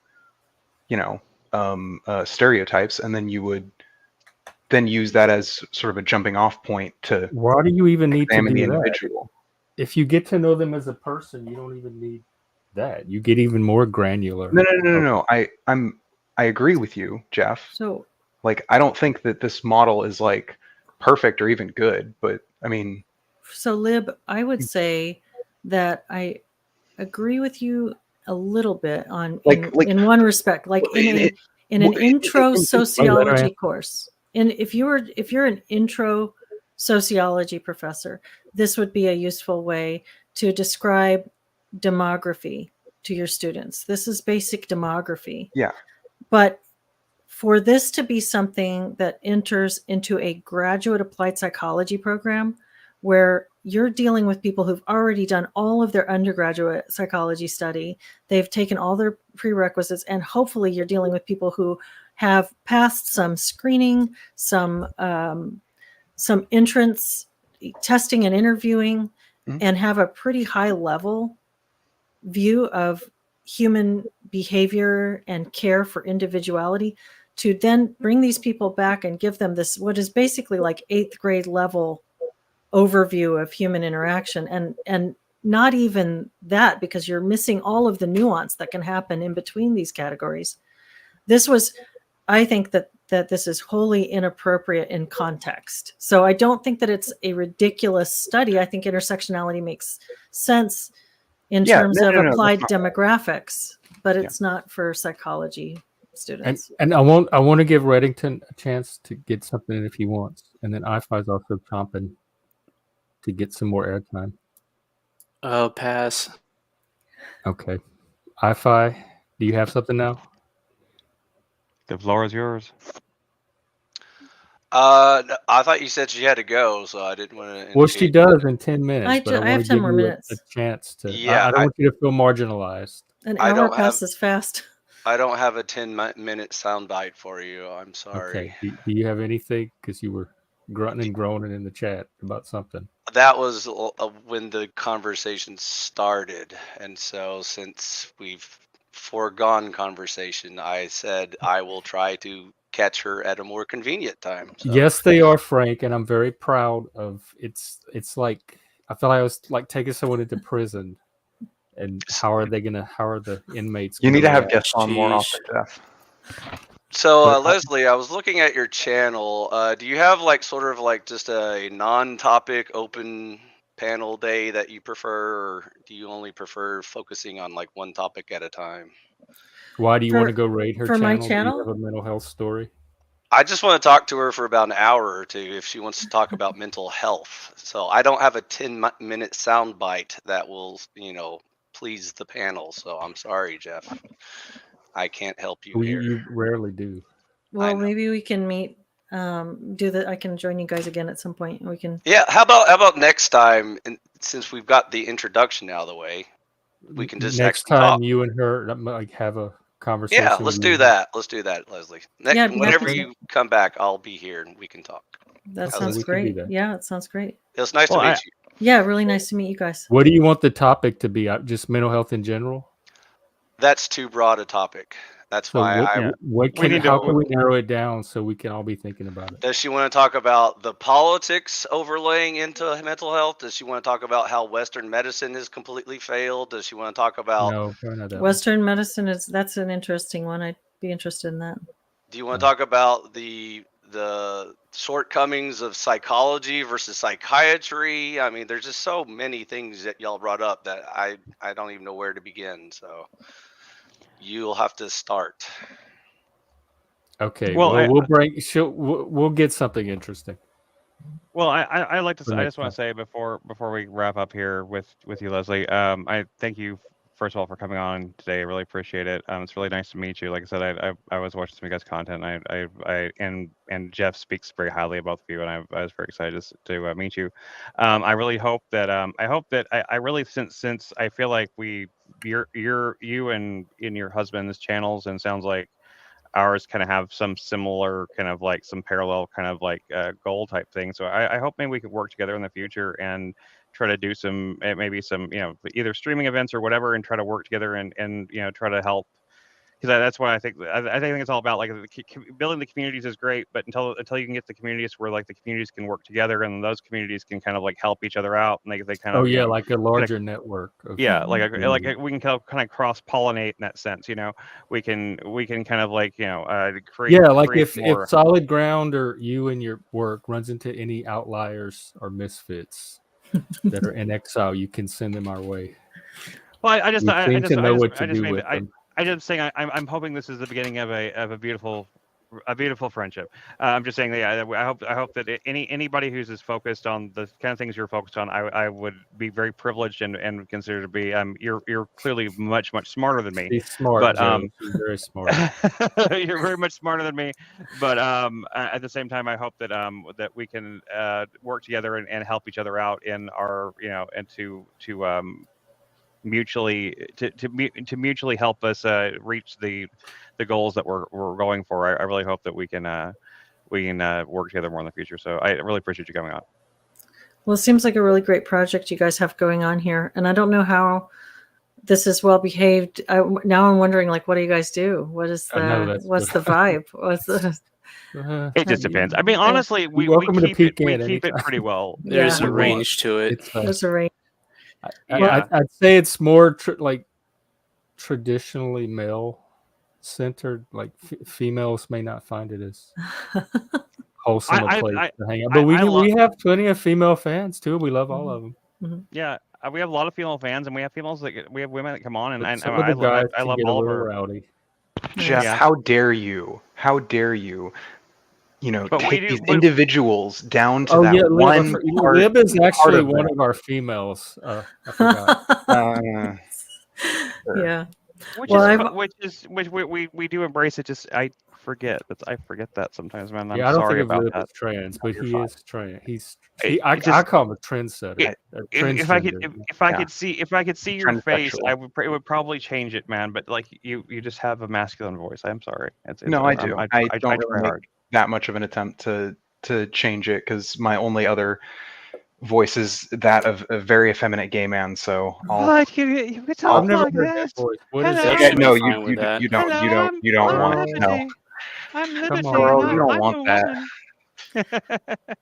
stereotypes, and then you would then use that as sort of a jumping off point to why do you even need to do the that? individual. If you get to know them as a person, you don't even need that. You get even more granular. No. I agree with you, Jeff. So, like, I don't think that this model is like perfect or even good, but so Lib, I would say that I agree with you a little bit on in one respect, like in an intro sociology course. And if you're an intro sociology professor, this would be a useful way to describe demography to your students. This is basic demography. Yeah. But for this to be something that enters into a graduate applied psychology program where you're dealing with people who've already done all of their undergraduate psychology study. They've taken all their prerequisites, and hopefully you're dealing with people who have passed some screening, some entrance testing and interviewing, and have a pretty high level view of human behavior and care for individuality, to then bring these people back and give them this, what is basically like 8th grade level overview of human interaction, and not even that, because you're missing all of the nuance that can happen in between these categories. I think that this is wholly inappropriate in context. So I don't think that it's a ridiculous study. I think intersectionality makes sense in terms of applied demographics, but it's not for psychology students. And I want to give Reddington a chance to get something in if he wants, and then IFI is also chomping to get some more airtime. Oh, pass. Okay, IFI, do you have something now? The floor is yours. I thought you said she had to go, so I didn't want to. Well, she does in 10 minutes. But I have 10 more minutes. A chance to. Yeah, I don't want you to feel marginalized. An hour passes fast. I don't have a 10-minute soundbite for you. I'm sorry. Okay. Do you have anything? Because you were grunting and groaning in the chat about something. That was when the conversation started, and so since we've foregone conversation, I said I will try to catch her at a more convenient time. So. Yes, they are, Frank, and I'm very proud of it's like I feel like I was like taking someone into prison, and how are the inmates? You need to have guests on more often, Jeff. So Leslie, I was looking at your channel. Do you have like sort of like just a non-topic open panel day that you prefer, or do you only prefer focusing on like one topic at a time? Why do you want to go raid her for channel? My channel? Do you have a mental health story? I just want to talk to her for about an hour or two if she wants to talk about mental health. So I don't have a 10-minute soundbite that will, please the panel. So I'm sorry, Jeff. I can't help you here. You rarely do. Well, maybe we can meet. I can join you guys again at some point. We can. Yeah. How about next time? And since we've got the introduction out of the way, we can just next time talk. You and her like have a conversation. Yeah, let's do that. Let's do that, Leslie. Whenever you come back, I'll be here and we can talk. That sounds great. Yeah, it sounds great. It was nice to meet you. Yeah, really nice to meet you guys. What do you want the topic to be? Just mental health in general? That's too broad a topic. That's so why how can we narrow it down so we can all be thinking about it? Does she want to talk about the politics overlaying into mental health? Does she want to talk about how Western medicine has completely failed? Does she want to talk about Western medicine? That's an interesting one. I'd be interested in that. Do you want to talk about the shortcomings of psychology versus psychiatry? I mean, there's just so many things that y'all brought up that I don't even know where to begin. So you'll have to start. Okay. Well, we'll get something interesting. Well, I like to. I just want to say before we wrap up here with you, Leslie. I thank you first of all for coming on today. I really appreciate it. It's really nice to meet you. Like I said, I was watching some of you guys' content. And Jeff speaks very highly about you, and I was very excited to meet you. I really hope that I really since I feel like you and in your husband's channels, and sounds like ours kind of have some similar kind of like some parallel kind of like goal type thing. So I hope maybe we could work together in the future and try to do some either streaming events or whatever, and try to work together and try to help, because that's why I think it's all about like building the communities is great, but until you can get the communities where like the communities can work together and those communities can kind of like help each other out, and they kind of like a larger network. Like we can kind of cross pollinate in that sense. We can kind of like create. Yeah, like create if Solid Ground or you and your work runs into any outliers or misfits that are in exile, you can send them our way. Well, I just know what to do with them. I just saying I'm hoping this is the beginning of a beautiful A beautiful friendship. I'm just saying that I hope that anybody who's as focused on the kind of things you're focused on, I would be very privileged and consider to be. You're clearly much smarter than me. He's smart, but he's very smart. you're very much smarter than me. But at the same time, I hope that that we can work together and help each other out in our and to mutually mutually help us reach the goals that we're going for. I really hope that we can work together more in the future. So I really appreciate you coming on. Well, it seems like a really great project you guys have going on here, and I don't know how this is well behaved. Now I'm wondering, like, what do you guys do? What's the vibe? What's the It just depends. I mean, honestly, we keep it pretty well. There's a range to it. There's a range. I'd say it's more traditionally male centered. Like females may not find it as wholesome a place to hang out, but we have plenty of female fans too. We love all of them. Mm-hmm. Yeah, we have a lot of female fans, and we have women that come on, and I love all of her. Rowdy. Jeff, how dare you? How dare you? Take these individuals down to that one part. Lib is actually one of our females. I forgot. Yeah. Which we do embrace it. Just I forget that sometimes, man. I'm I don't sorry think about Lib that. Is trans, but he is trans. I call him a trendsetter. If I could see your face, it would probably change it, man. But like you just have a masculine voice. I'm sorry. I do. I don't really make that much of an attempt to change it because my only other voice is that of a very effeminate gay man. So you talk like this. What is that? No, you don't want to know. You don't want that.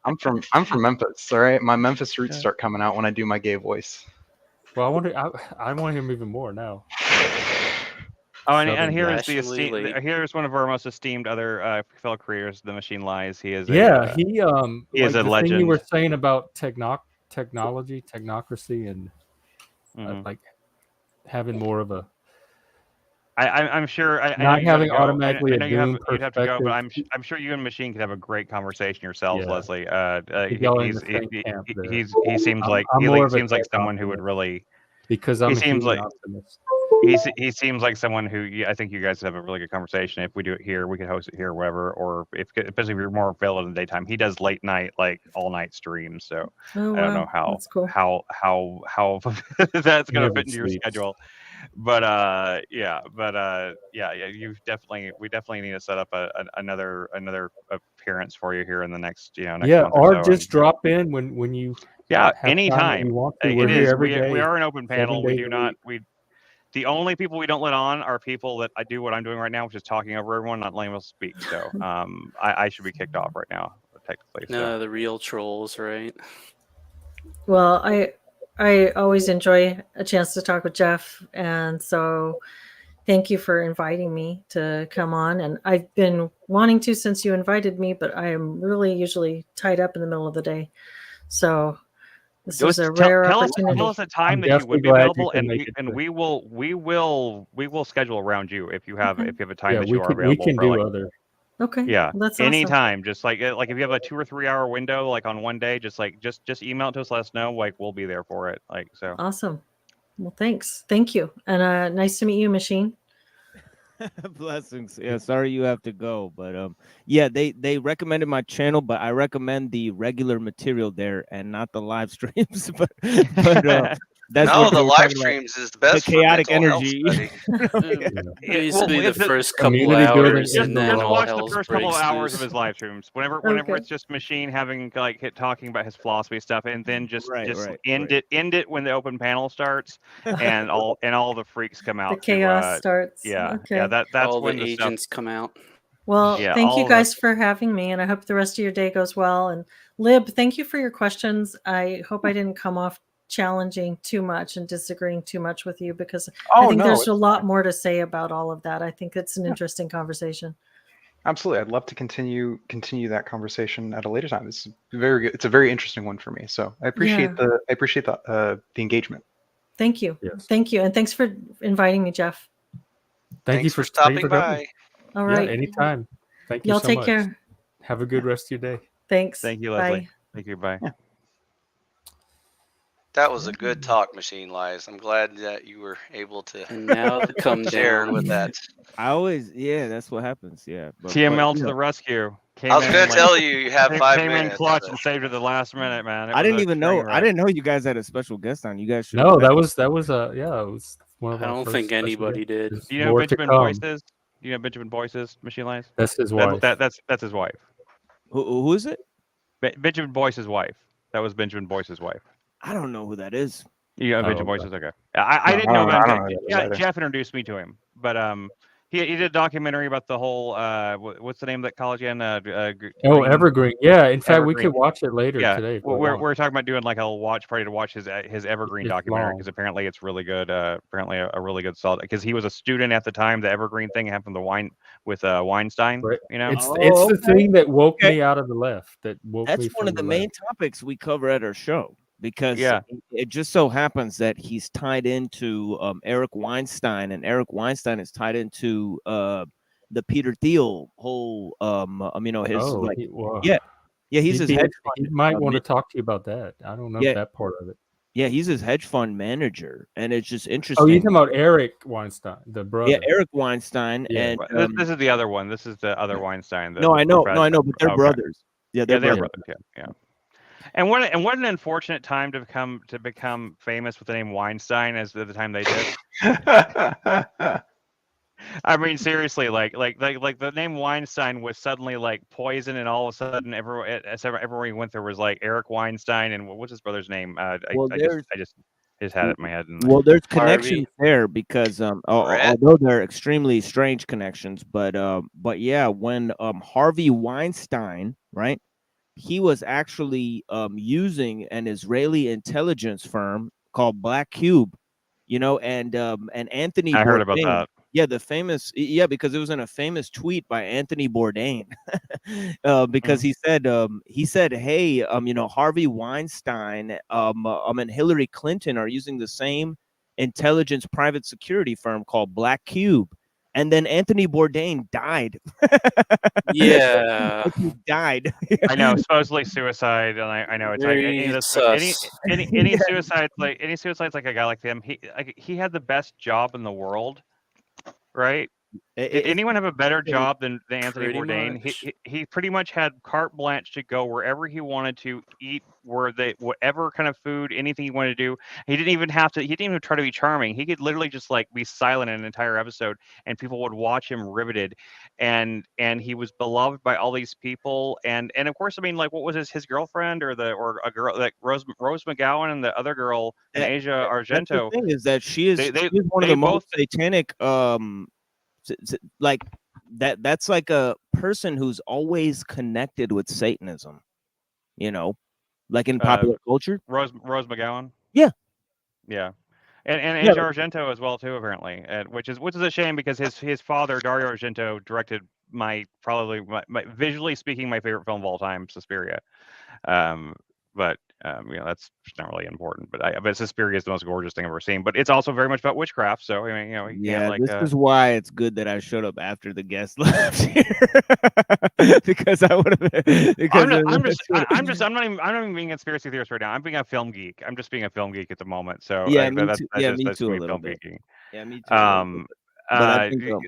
I'm from Memphis. All right, my Memphis roots start coming out when I do my gay voice. Well, I want to hear him even more now. Oh, and here's one of our most esteemed other fellow creators, The Machine Lies. He is he is a legend. Thing you were saying about technocracy, and like having more of a. I'm sure. Not having automatically I know you'd have to go, but I'm sure you and Machine could have a great conversation yourselves, Leslie. He seems like someone who would really. Because he seems like optimist. He seems like someone who I think you guys have a really good conversation. If we do it here, we could host it here, or whatever. Or especially if you're more available in the daytime. He does late night, like all night streams. So I don't know how that's gonna fit into your schedule. But we definitely need to set up another appearance for you here in the next next month or so. Just drop in when you anytime. We're here every day. We are an open panel. The only people we don't let on are people that I do what I'm doing right now, which is talking over everyone, not letting them speak. So I should be kicked off right now, technically. No, the real trolls, right? Well, I always enjoy a chance to talk with Jeff, and so thank you for inviting me to come on. And I've been wanting to since you invited me, but I am really usually tied up in the middle of the day. So this was a rare opportunity. Tell us a time that you would be available, and we will schedule around you if you have a time that you are available. We can do other. Okay. Yeah. Well, that's anytime. Just like if you have a 2 or 3 hour window, like on one day, just email it to us, let us know. Like we'll be there for it. Like so. Awesome. Well, thanks. Thank you. And nice to meet you, Machine. Blessings. Yeah, sorry you have to go, but yeah, they recommended my channel, but I recommend the regular material there and not the live streams. but that's the live streams is the best. The chaotic energy. It used to be the first couple hours, and then all watch hell the first couple breaks hours loose. of his live streams. Whenever it's just Machine having talking about his philosophy stuff, and then end it when the open panel starts, and all the freaks come out. The chaos starts. Yeah, okay. yeah. That's all when the agents come out. Well, thank you guys for having me, and I hope the rest of your day goes well. And Lib, thank you for your questions. I hope I didn't come off challenging too much and disagreeing too much with you, because I think there's a lot more to say about all of that. I think it's an interesting conversation. Absolutely. I'd love to continue that conversation at a later time. It's very good. It's a very interesting one for me. So I appreciate the engagement. Thank you. Yes. Thank you. And thanks for inviting me, Jeff. Thanks for stopping by. All right. Yeah, anytime. Thank you Y'all so take much. care. Have a good rest of your day. Thanks. Thank you, Leslie. Bye. Thank you. Bye. Yeah. That was a good talk, Machine Lies. I'm glad that you were able to And now the come share down. with that. I always, that's what happens. Yeah. TML you to know, the rescue. I was going to tell you have 5 came in minutes. clutch but- and saved it at the last minute, man. I didn't even know. I didn't know you guys had a special guest on. You guys should. No, that was it was one of I our don't first think special anybody guests. did. There's Do you know more who to Benjamin come. Boyce is? Do you know Benjamin Boyce is? Machine Lies? That's his wife. That's his wife. Who is it? Benjamin Boyce's wife. That was Benjamin Boyce's wife. I don't know who that is. You know, Benjamin Boyce is okay. I No, didn't know about I him. don't know who that is. Jeff introduced me to him, but he did a documentary about the whole what's the name of that college again? Evergreen. Yeah, in fact, we Evergreen. could watch it later today. We're talking about doing like a watch party to watch his Evergreen It's documentary long. because apparently it's really good. Apparently a really good solid because he was a student at the time. The Evergreen thing happened with Weinstein. Right. You know, It's the thing that woke me out of the left. That woke me That's from one of the main topics we cover at our show because it just so happens that he's tied into Eric Weinstein, and Eric Weinstein is tied into the Peter Thiel whole he's his hedge fund. He might want to talk to you about that. I don't know that part of it. Yeah, he's his hedge fund manager, and it's just interesting. Oh, you're talking about Eric Weinstein, the brother. Yeah, Eric Weinstein, and this is the other one. This is the other Weinstein. I know, but they're brothers. Yeah, they're brothers. Yeah. And what an unfortunate time to become famous with the name Weinstein as the time they did. I mean, seriously, like the name Weinstein was suddenly like poison, and all of a sudden, everywhere he went, there was like Eric Weinstein, and what's his brother's name? I just had it in my head. Well, there's connections there because although they're extremely strange connections, but yeah, when Harvey Weinstein, right, he was actually using an Israeli intelligence firm called Black Cube, and Anthony. I heard about that. Yeah, because it was in a famous tweet by Anthony Bourdain, because he said, hey, Harvey Weinstein, and Hillary Clinton are using the same intelligence private security firm called Black Cube. And then Anthony Bourdain died. Yeah, he died. I know, supposedly suicide, and I know it's any suicides like a guy like him. He had the best job in the world, right? Did anyone have a better job than Anthony Bourdain? He pretty much had carte blanche to go wherever he wanted to eat, whatever kind of food, anything he wanted to do. He didn't even try to be charming. He could literally just like be silent in an entire episode, and people would watch him riveted. And he was beloved by all these people. And of course, I mean, like, what was his girlfriend or a girl like Rose McGowan and the other girl, Asia Argento? The thing is that she is one of the most satanic like that's like a person who's always connected with Satanism, like in popular culture. Rose McGowan. Yeah. And Asia Argento as well too, apparently, which is a shame because his father Dario Argento directed my visually speaking my favorite film of all time, Suspiria. But that's not really important. But Suspiria is the most gorgeous thing I've ever seen. But it's also very much about witchcraft. So I mean, this is why it's good that I showed up after the guest left here, because I would have. I'm not even being a conspiracy theorist right now. I'm being a film geek. I'm just being a film geek at the moment. So me too a little bit. Yeah, me too. But I think,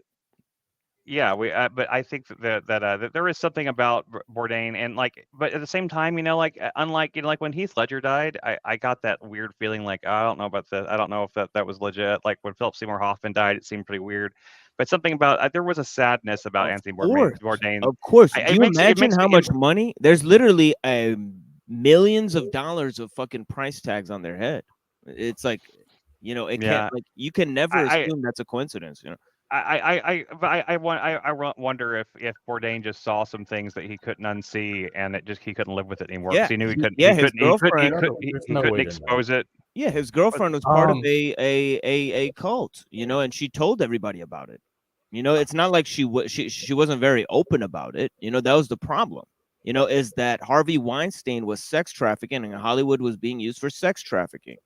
but I think that there is something about Bourdain, and but at the same time, unlike when Heath Ledger died, I got that weird feeling like, I don't know about this. I don't know if that was legit. Like when Philip Seymour Hoffman died, it seemed pretty weird. But something about there was a sadness about Anthony Bourdain. Of course, do you imagine how much money? There's literally millions of dollars of fucking price tags on their head. It's like, it can't, like, you can never assume that's a coincidence. I wonder if Bourdain just saw some things that he couldn't unsee, and he couldn't live with it anymore. Yeah, he couldn't. Yeah, his girlfriend. He couldn't expose it. Yeah, his girlfriend was part of a cult, and she told everybody about it. It's not like she wasn't very open about it. That was the problem. Is that Harvey Weinstein was sex trafficking, and Hollywood was being used for sex trafficking.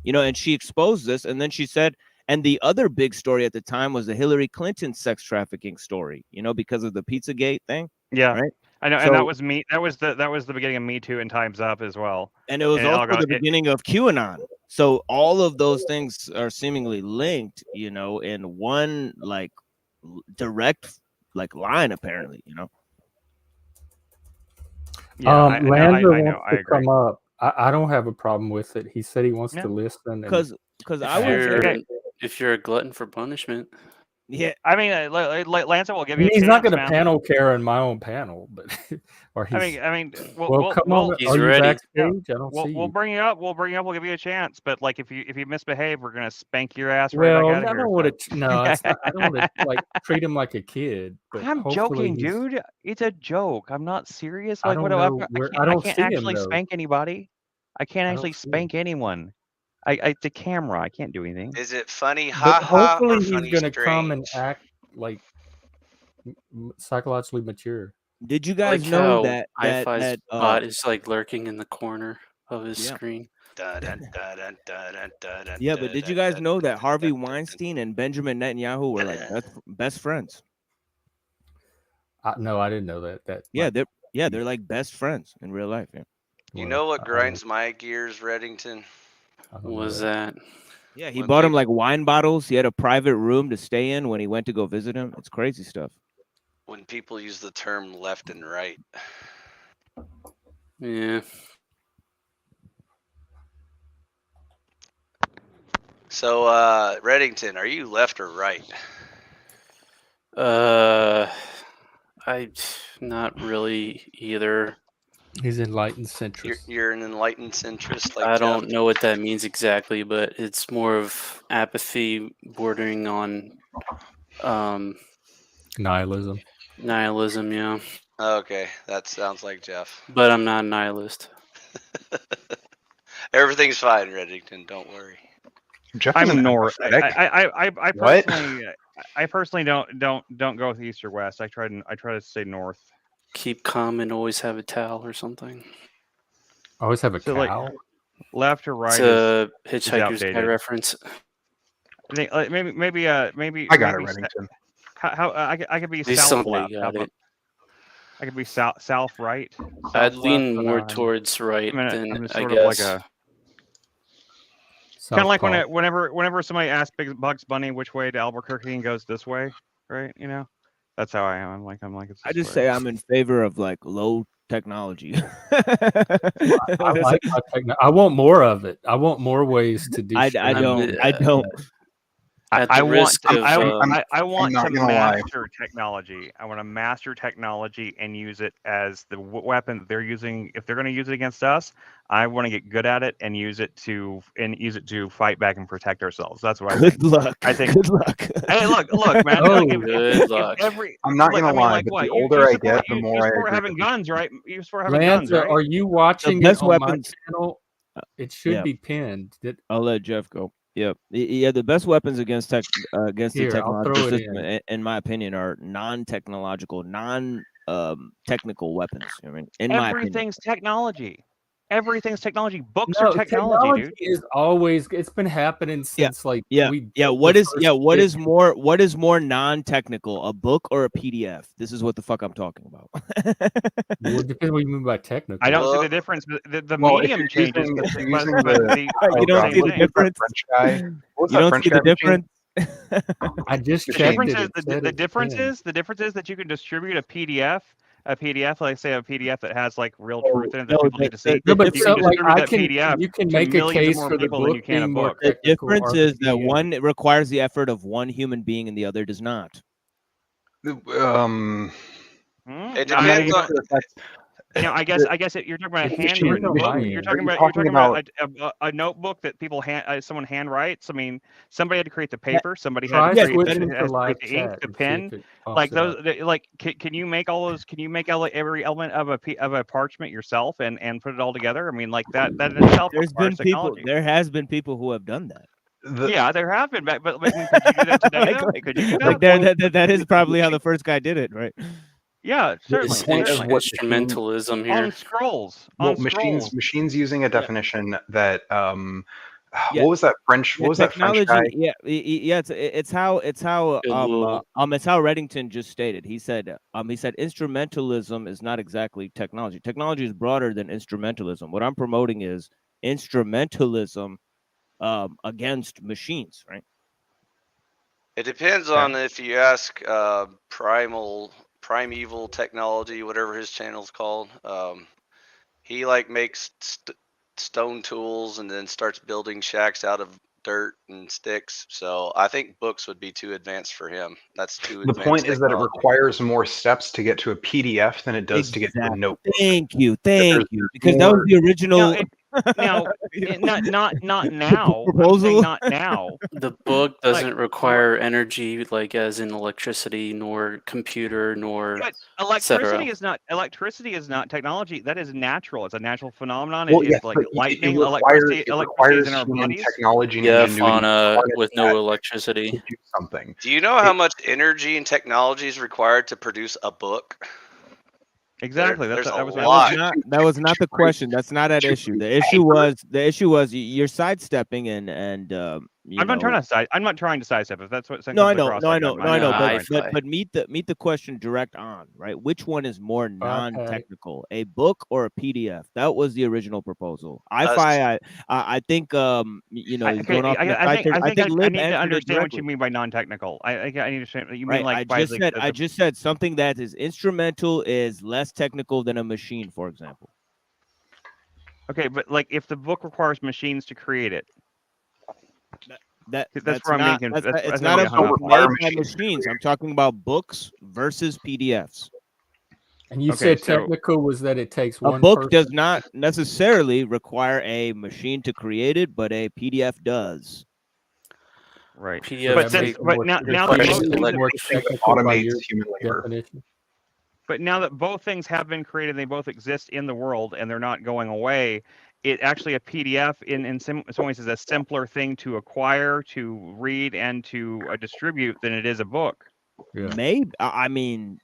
And she exposed this, and then she said, And the other big story at the time was the Hillary Clinton sex trafficking story, you know, because of the Pizzagate thing. Yeah, right. I know, So, and that was me. That was the beginning of Me Too and Time's Up as well. And it was and also the beginning of QAnon. So all of those things are seemingly linked, you know, in one like direct like line, apparently, you know. Yeah, Lander I know, wants I to agree. come up. I don't have a problem with it. He said he wants Yeah. to listen. Because I was if you're a glutton for punishment. Yeah, I mean, Lance will give you. He's a not chance, going to man. panel care in my own panel, but or he's. I mean, well, come on. He's Are you ready. backstage? I don't see We'll you. bring you up. We'll give you a chance. But like, if you misbehave, we're gonna spank your ass Well, right back out I of here. don't want to. No, it's not. I don't want to like treat him like a kid. But I'm hopefully joking, dude. It's a joke. I'm not serious. I Like, don't what? know where. I I don't can't see him actually though. spank anybody. I can't I actually don't see him. spank anyone. I the camera. I can't do anything. Is it funny, But haha, hopefully or he's funny going to come and strange? act like psychologically mature. Did you guys Like know how that Hi-Fi's bot is like lurking in the corner of his screen? Yeah, but did you guys know that Harvey Weinstein and Benjamin Netanyahu were like best friends? No, I didn't know that. Yeah, they're like best friends in real life. Yeah. You know what grinds my gears, Reddington? What was that? Yeah, he bought him like wine bottles. He had a private room to stay in when he went to go visit him. It's crazy stuff. When people use the term left and right. Yeah. So, Reddington, are you left or right? I not really either. He's enlightened centrist. You're an enlightened centrist. Like I Jeff? don't know what that means exactly, but it's more of apathy bordering on Nihilism. Nihilism, yeah. Okay, that sounds like Jeff. But I'm not a nihilist. Everything's fine, Reddington. Don't worry. Jeff I'm isn't north. What? I personally don't go with east or west. I try to stay north. Keep calm and always have a towel or something. Always have a cow. Like, left or right. It's a is Hitchhiker's Guide outdated. reference. I think maybe. I got it, Reddington. How I could be At least south somebody left. got it. I could be south right. I'd south lean left, more but, towards right I'm than just I sort guess. of like a kind of like whenever somebody asks Bugs Bunny which way to Albuquerque and goes this way, right? You know, that's how I am. I'm like it's I this just way. say I'm in favor of like low technology. I like I want more of it. I want more ways to do. I don't. I want to not gonna master technology. I want to master technology and use it as the weapon that they're using. If they're going to use it against us, I want to get good at it and use it to fight back and protect ourselves. That's what I think. Good luck. I think. Good luck. Hey, look, man. Good luck. I'm not gonna lie, but the older I get, the more I support agree. having guns, right? You support having Lance, guns, right? are you watching best it on weapons- my channel? It should be pinned. I'll let Jeff go. Yep. Yeah, the best weapons against the Here, I'll technological throw it system, in my opinion, are non-technological, non-technical weapons. I mean, in my opinion. Everything's technology. Everything's technology. Books No, are technology, dude. is always. It's been happening since What is more non-technical, a book or a PDF? This is what the fuck I'm talking about. Well, it depends what you mean by technical. I don't see the difference. The Well, medium changes. you You don't see the difference. You don't see the difference. I just The checked difference it. is It said the it's difference pinned. is the difference is that you can distribute a PDF, like say a PDF that has like real truth in it that people need to see. No, but you can like distribute I that can, PDF you can to make a millions case more for the people than you book can a being more book. The technical. difference is that RPG. one requires the effort of one human being and the other does not. It I depends mean, on. I guess you're talking about a handwritten book. You're talking about a notebook that people someone handwrites. I mean, somebody had to create the paper. Somebody had Try to create switching to the live ink, chat the and see pen. if it pops Like it up. those, can you make all those? Can you make every element of a parchment yourself and put it all together? I mean, like that in itself requires technology. There has been people who have done that. Yeah, there have been, but could you do that today? Could you do that? That is probably how the first guy did it, right? Yeah, certainly. Instrumentalism here. On scrolls. Well, machines using a definition that Yeah. What was that French? What was that French guy? Technology, yeah, it's how Goodwill. it's how Reddington just stated. He said instrumentalism is not exactly technology. Technology is broader than instrumentalism. What I'm promoting is instrumentalism against machines, right? It depends on if you ask primeval technology, whatever his channel's called. He like makes stone tools and then starts building shacks out of dirt and sticks. So I think books would be too advanced for him. That's too The advanced point is that it technology. requires more steps to get to a PDF than it does to get to a notebook. Thank you, there's because that was more- the original. Now, not now. I'm proposal. saying not now. The book doesn't require energy, like as in electricity, nor computer, nor But etc. electricity is not technology. That is natural. It's a natural phenomenon. Well, It's yes, like but lightning. it Electricity is requires in our human bodies. technology and Yeah, ingenuity fauna to with harness no that electricity. to do something. Do you know how much energy and technology is required to produce a book? Exactly. There's a that was lot. That was not the question. That's not at issue. The issue was you're sidestepping and I'm not trying to sidestep. If that's what No, I know, across, no, I know, no, I know, Wi-Fi. but meet the question direct on, right? Which one is more iPad. non-technical, a book or a PDF? That was the original proposal. I think you know, Okay, going off on the I side think I think Lib need to answered it understand what you directly. mean by non-technical. I need to understand. You Right, mean like by I just said something that is instrumental is less technical than a machine, for example. okay, but like if the book requires machines to create it, That's where I'm not getting that's, that's it's where I'm not a getting hung book up on. made by machines to machines. I'm talking about books versus PDFs. And you Okay, said so- technical was that it takes A one book person. does not necessarily require a machine to create it, but a PDF does. Right. PDF But that makes since it but more- now it now makes that it both Especially things like- more Anything that technical by automates your human labor. definition. But now that both things have been created, they both exist in the world, and they're not going away. It actually a PDF in some ways is a simpler thing to acquire, to read, and to distribute than it is a book. Yeah. Maybe I mean,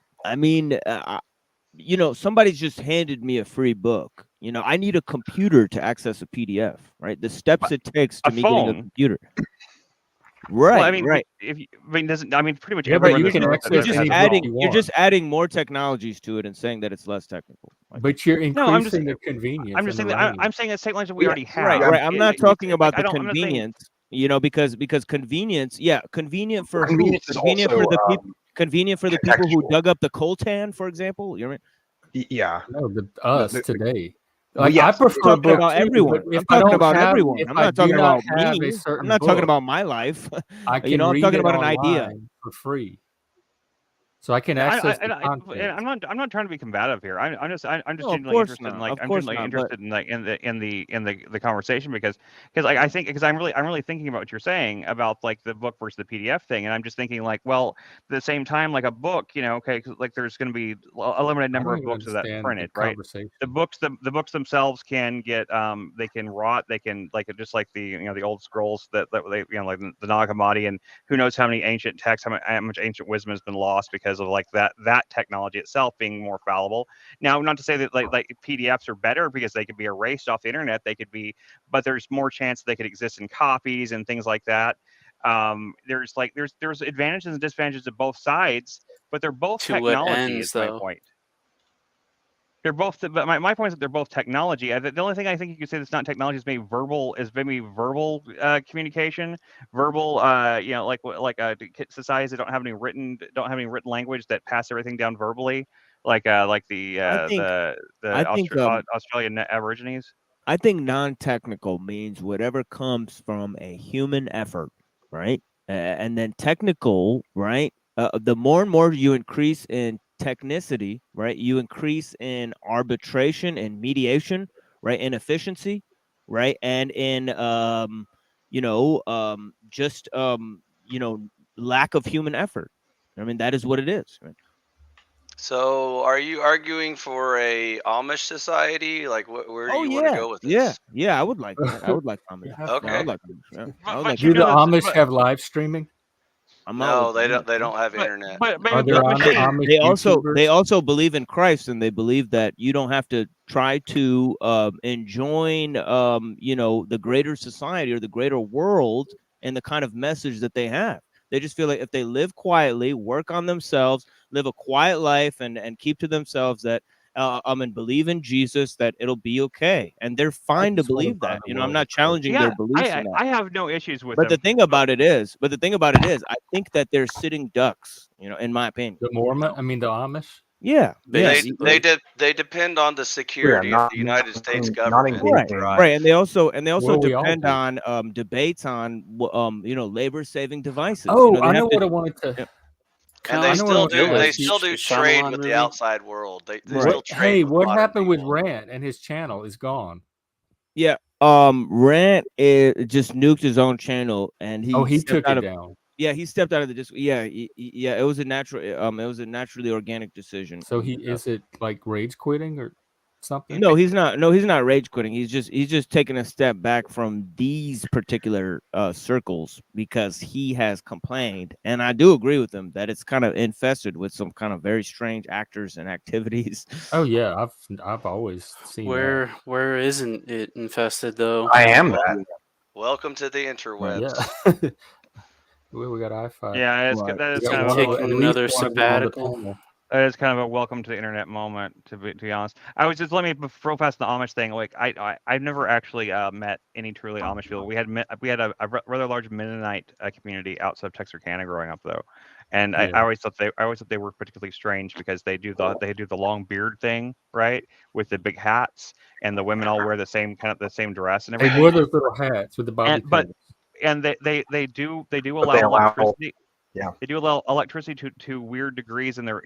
you know, somebody's just handed me a free book. You know, I need a computer to access a PDF, right? The steps it takes to A me getting a phone. computer. Right, Well, I mean, right. if you, I mean, doesn't I mean pretty much Yeah, but everyone you that's can looked access at You're that just any has a book adding. phone. you You're want. just adding more technologies to it and saying that it's less technical. Like, But you're No, I'm just- increasing the convenience. I'm just saying and the that range. I'm saying it's technology we Yeah, already have. right. I'm not talking about I the don't- I'm not saying- convenience. You know, because convenience, yeah, convenient for who? Convenience is Convenient also, for the people. Convenient for the people who contextual. dug up the coltan, for example. You know, Yeah. No, but us the- today. Well, Like yes, I I'm prefer talking book about too, everyone. but if I'm I talking don't about have, everyone. if I'm I not talking do not about have me. a certain I'm not talking book, about my life. I You can know, I'm read talking it about an idea. online for free. So I can I- access I- the I- content. and I'm not trying to be combative here. I'm just No, of genuinely course interested in not. like Of I'm course genuinely not, but- interested in the conversation because like I think because I'm really thinking about what you're saying about like the book versus the PDF thing, and I'm just thinking like, well, at the same time, like a book, you know, okay, 'cause, like there's going to be a limited I number don't of even books of that understand printed, the right? conversation. The books themselves can get they can rot, they can like just like the the old scrolls that they like the Nag Hammadi, and who knows how many ancient texts, how much ancient wisdom has been lost because of like that technology itself being more fallible. Now, not to say that like PDFs are better because they could be erased off the internet, they could be, but there's more chance they could exist in copies and things like that. There's advantages and disadvantages of both sides, but they're both To what technology. ends, Is my though? point. They're both, but my point is that they're both technology. The only thing I think you could say that's not technology is maybe verbal communication, verbal, societies that don't have any written language that pass everything down verbally, like the I think Australian Aborigines. I think non-technical means whatever comes from a human effort, right? And then technical, right? The more and more you increase in technicity, right? You increase in arbitration and mediation, right? In efficiency, right? And in lack of human effort. I mean, that is what it is, right? So, are you arguing for a Amish society? Like, where do you want to go with this? Yeah. I would like that. I would like Amish. Yeah, Yeah, I Okay. would like Amish. Yeah. I would But like Do the know that- Amish but- have live streaming? I'm out No, with they you. don't have But internet. Are there Amish They YouTubers? also believe in Christ, and they believe that you don't have to try to enjoin the greater society or the greater world and the kind of message that they have. They just feel like if they live quietly, work on themselves, live a quiet life, and keep to themselves that and believe in Jesus, that it'll be okay, and they're fine to just wanna believe buy that. the I'm world not of Christ. challenging their yeah, beliefs in that. I have no issues with But the them. thing about it is, I think that they're sitting ducks, in my opinion. The Mormon, I mean the Amish. Yeah, yeah. Basically. They depend on the security of not the United States not government. engaging. Right, Right. right, and they also Well, we all depend do. on debates on labor saving devices. Oh, They I have know to, what I wanted to. yeah, And I they know what I still wanted to do. They ask you. still do The trade Shyamalan with the movie? outside world. They Right. still trade. Hey, with what modern happened with people. Rant and his channel is gone? yeah. Rant just nuked his own channel, and Oh, he stepped took out it of. down. Yeah, he stepped out of the disc. Yeah, yeah. It was a naturally organic decision. So is it like rage quitting or something? No, he's not. No, he's not rage quitting. He's just taking a step back from these particular circles because he has complained, and I do agree with him that it's kind of infested with some kind of very strange actors and activities. Oh yeah, I've always seen that. Where isn't it infested though? I am that. Welcome to the interwebs. Yeah. We got i5. Yeah, Right. that We is got kind one of of- Taking at another least one on the sabbatical. panel. that is kind of a welcome to the internet moment. To be honest, I was just let me throw past the Amish thing. Like I've never actually met any truly Amish people. We had a rather large Mennonite community outside of Texarkana growing up though, and Yeah. I always thought they were particularly strange because they do the long beard thing, right, with the big hats, and the women all wear the same dress and They everything. wore those little hats with the bobby pins. And they do But allow they allow- electricity. yeah. They do allow electricity to weird degrees in their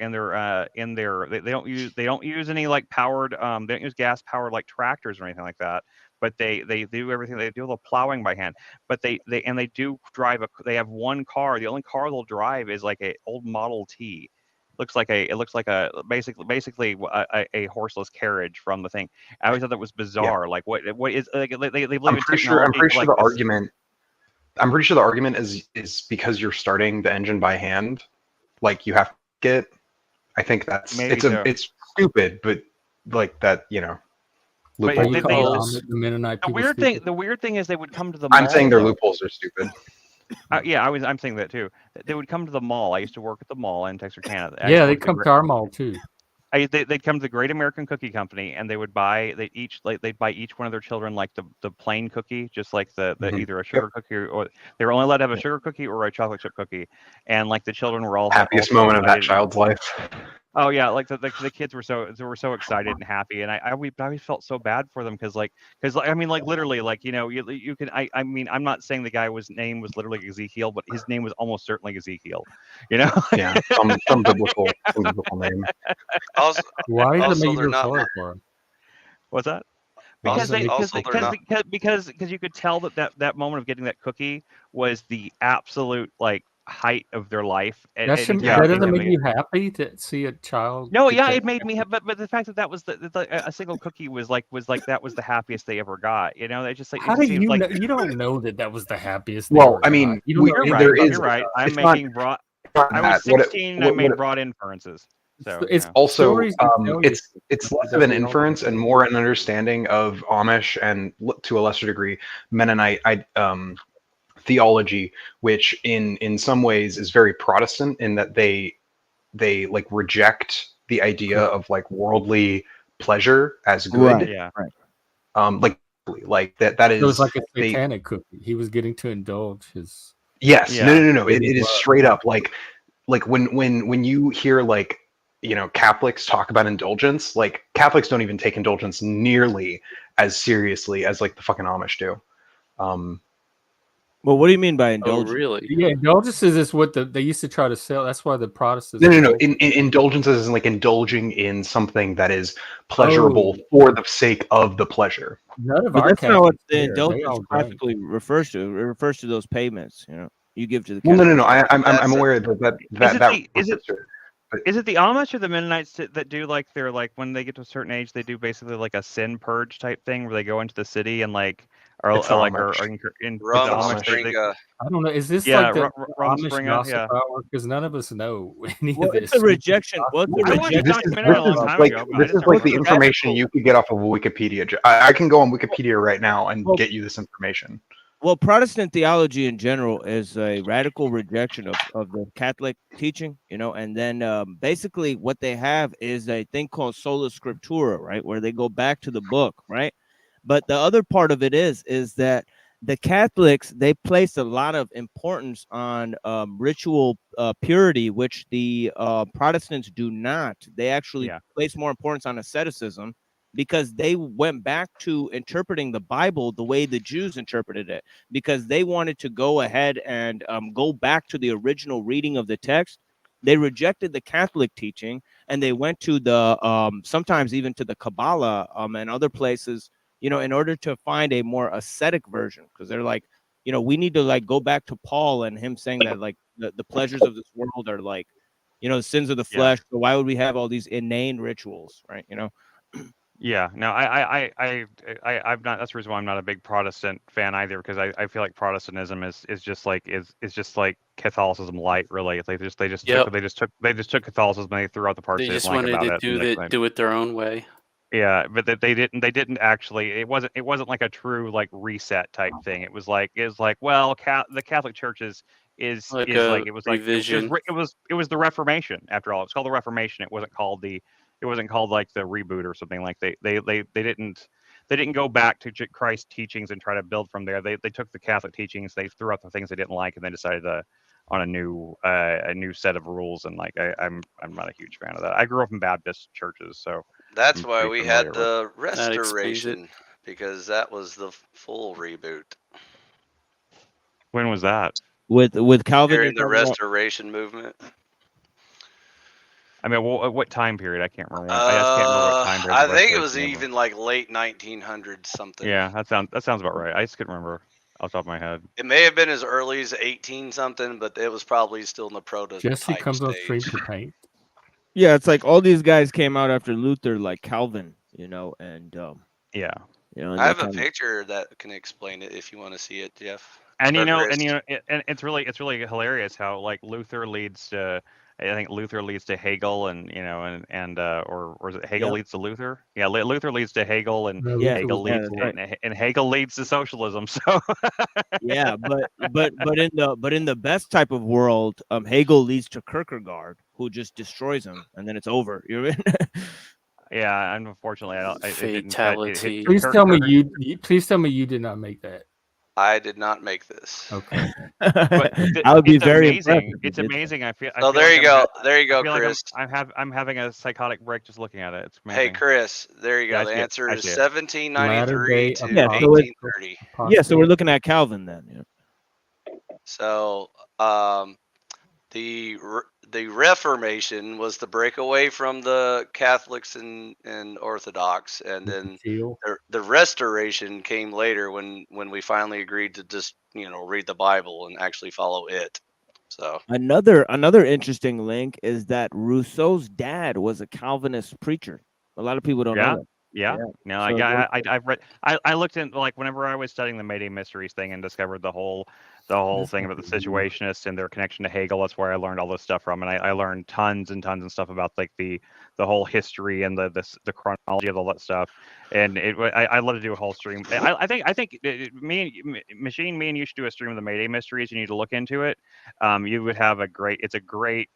they don't use any like powered they don't use gas powered like tractors or anything like that. But they do everything. They do a little plowing by hand. But they do drive they have one car. The only car they'll drive is like a old Model T. It looks like a basically a horseless carriage from the thing. I always thought that was bizarre. Like what is like they believe I'm in pretty sure. technology like the this. argument. I'm pretty sure the argument is because you're starting the engine by hand, like you have to get. I think that's Maybe it's stupid, but like that, But Are loopholes. you they- calling they- the Mennonite The people weird stupid? thing is they would come to the mall. I'm saying their though. loopholes are stupid. Yeah, I'm saying that too. They would come to the mall. I used to work at the mall in Texarkana. I used Yeah, to they work at the come to our mall too. they'd come to the Great American Cookie Company, and they'd buy each one of their children like the plain cookie, just like the Mhm. either a sugar cookie or they were only allowed to have a sugar cookie or a chocolate chip cookie, and like the children were all Happiest all so moment of that excited. child's life. Oh yeah, like the kids were so excited and happy, and I always felt so bad for them because I mean like literally like you can I mean I'm not saying the guy name was literally Ezekiel, but his name was almost certainly Ezekiel, Yeah, some biblical name. Also, Why does it Also, make you they're feel not- sorry for him? What's that? Why Because does it make you also they're not- because you could tell that moment of getting that cookie was the absolute like height of their life. And That anytime that they doesn't had make you happy to see a child. No, get yeah, that- it made me happy, but the fact that was a single cookie was that was the happiest they ever got. They just like it How just do seemed you like know? You don't know that was the happiest. They Well, ever I mean, got. You don't know you're anything. right. there is- You're right. I'm it's not- making broad. Not I was that. What it- 16 and what- I made what- broad inferences. So It's Also, stories they tell you it's less that of an we don't inference and more an understanding of Amish and to a lesser degree Mennonite theology, which in some ways is very Protestant in that they like reject the idea of like worldly pleasure as good. Right. yeah. Like that is It was like a they- satanic cookie. He was getting to indulge his. Yes. Yeah. No. It is straight up like when you hear like Catholics talk about indulgence, like Catholics don't even take indulgence nearly as seriously as like the fucking Amish do. Well, what do you mean by Oh, indulgence? really? Yeah, indulgences is what they used to try to sell. That's why the Protestants. No. Indulgences is like indulging in something that is pleasurable for the sake of the pleasure. None of But our that's not what Catholics the care. They indulgence all drink. practically refers to. It refers to those payments. You give to the. Well, no. Catholic Church. I'm aware that Is it the Amish or the Mennonites that do like when they get to a certain age they do basically like a sin purge type thing where they go into the city and like or It's the like Amish. in the Rum Amish. Springa. I don't know. Is this Yeah, like the Rum Amish Springa, gossip yeah. hour? Because none of us know any Well, of this. it's a rejection. Well, it's a I watched a rejection. documentary a long time ago, but I This just is never like the looked at it. information you could get off of Wikipedia. I can go on Wikipedia right now and Well- get you this information. Well, Protestant theology in general is a radical rejection of the Catholic teaching, and then basically what they have is a thing called sola scriptura, right, where they go back to the book, right? But the other part of it is that the Catholics, they place a lot of importance on ritual purity, which the Protestants do not. They actually place more importance on asceticism, because they went back to interpreting the Bible the way the Jews interpreted it, because they wanted to go ahead and go back to the original reading of the text. They rejected the Catholic teaching, and they went to the sometimes even to the Kabbalah and other places, in order to find a more ascetic version, because they're like, we need to like go back to Paul and him saying that like the pleasures of this world are like, the sins of the flesh. So why would we have all these inane rituals, right? Yeah, no, I'm not. That's the reason why I'm not a big Protestant fan either, because I feel like Protestantism is just like Catholicism light, really. They just took Catholicism and they threw out the parts They they just didn't like wanted about to it. do it their own way. Yeah, but they didn't actually. It wasn't like a true like reset type thing. It was like well, the Catholic Church is Like is a like it was revision. it was the Reformation after all. It's called the Reformation. It wasn't called like the reboot or something. Like they didn't go back to Christ's teachings and try to build from there. They took the Catholic teachings, they threw out the things they didn't like, and they decided on a new set of rules. And like I'm not a huge fan of that. I grew up in Baptist churches, so That's I'm why pretty we familiar had the Restoration, it. because that was the full reboot. When was that? With Calvin, you're During the talking about? Restoration movement. I mean, what time period? I can't remember. I just can't remember what time period. I think it was even like late 1900s something. Yeah, that sounds about right. I just couldn't remember off the top of my head. It may have been as early as 18 something, but it was probably still in the prototype Jesse comes on stream stage. to paint. Yeah, it's like all these guys came out after Luther, like Calvin, and Yeah. and I have a picture that can explain it if you want to see it, Jeff. And it's really hilarious how like Luther leads to, I think Luther leads to Hegel, and or is it Hegel leads to Luther? Yeah, Luther leads to Hegel, and Yeah, Hegel leads and Hegel leads to socialism. So yeah, but in the best type of world, Hegel leads to Kierkegaard, who just destroys him, and then it's over. yeah, unfortunately, Fatality. Please tell me you did not make that. I did not make this. Okay. But I would be very amazing. impressed if you It's did. amazing. I feel. So there you go. There you go, I feel Chris. like I'm having a psychotic break just looking at it. It's amazing. Hey, Chris. There you go. Yeah, the answer is I see it. 1793 to Yeah, so 1830. Yeah, so we're looking at Calvin then. Yeah. So the Reformation was the break away from the Catholics and Orthodox, and then the Restoration came later when we finally agreed to just read the Bible and actually follow it. So Another interesting link is that Rousseau's dad was a Calvinist preacher. A lot of people don't know that. Yeah. No, So I've read. I looked in, like, whenever I was studying the Mayday Mysteries thing and discovered the whole thing about the Situationists and their connection to Hegel. That's where I learned all this stuff from, and I learned tons and tons of stuff about like the whole history and the chronology of all that stuff. And I love to do a whole stream. I think me and you should do a stream of the Mayday Mysteries. You need to look into it. You would have it's a great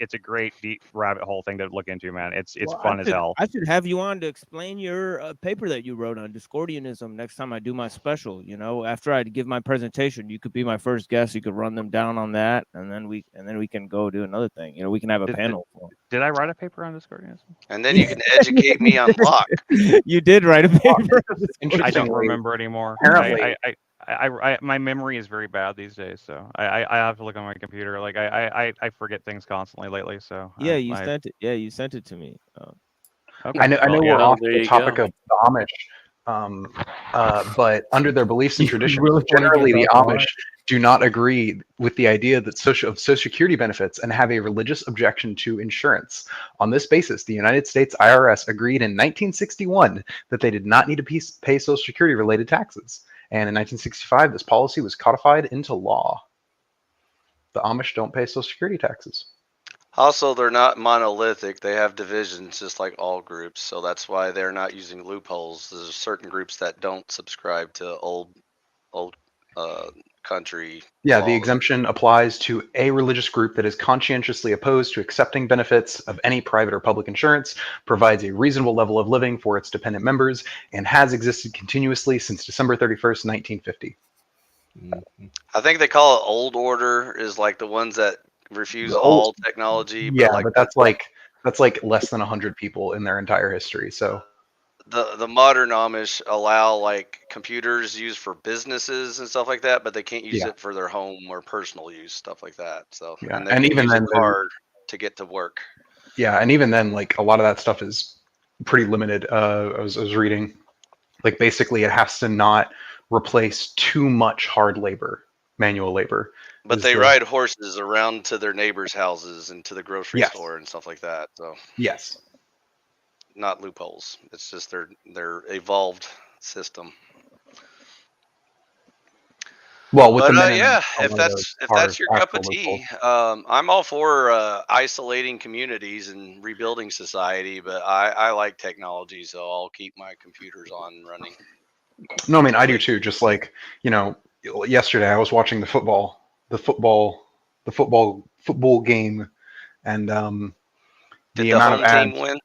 deep rabbit hole thing to look into, man. It's fun as hell. I should have you on to explain your paper that you wrote on Discordianism next time I do my special. After I give my presentation, you could be my first guest. You could run them down on that, and then we can go do another thing. We can have a panel. Did I write a paper on Discordianism? And then you can educate me on Locke. You did write a paper. I don't remember anymore. Apparently, my memory is very bad these days, so I have to look on my computer. Like I forget things constantly lately. So yeah, you sent it. Yeah, you sent it to me. Okay. I know we're off the topic go. of the Amish, but under their beliefs and traditions, really generally the wanna get Amish do not agree with the idea that Social Security benefits and have a religious objection to insurance. On this basis, the United States IRS agreed in 1961 that they did not need to pay Social Security related taxes. And in 1965, this policy was codified into law. The Amish don't pay Social Security taxes. Also, they're not monolithic. They have divisions just like all groups. So that's why they're not using loopholes. There's certain groups that don't subscribe to old country. Yeah, laws. the exemption applies to a religious group that is conscientiously opposed to accepting benefits of any private or public insurance, provides a reasonable level of living for its dependent members, and has existed continuously since December 31st, 1950. I think they call it old order is like the ones that refuse all technology. Yeah, like but that's like less than 100 people in their entire history. So the modern Amish allow like computers used for businesses and stuff like that, but they can't use it for their home or personal use, stuff like that. So and they can even use then a card to get to work. Yeah, and even then, like a lot of that stuff is pretty limited. I was reading, like basically it has to not replace too much hard labor, manual labor. But they ride horses around to their neighbors' houses and to the grocery store and stuff like that. So yes, not loopholes. It's just their evolved system. Well, with if that's your cup of tea, I'm all for isolating communities and rebuilding society. But I like technology, so I'll keep my computers on running. No, I mean I do too. Just like yesterday I was watching the football game, and Did the amount home of ads. Team win?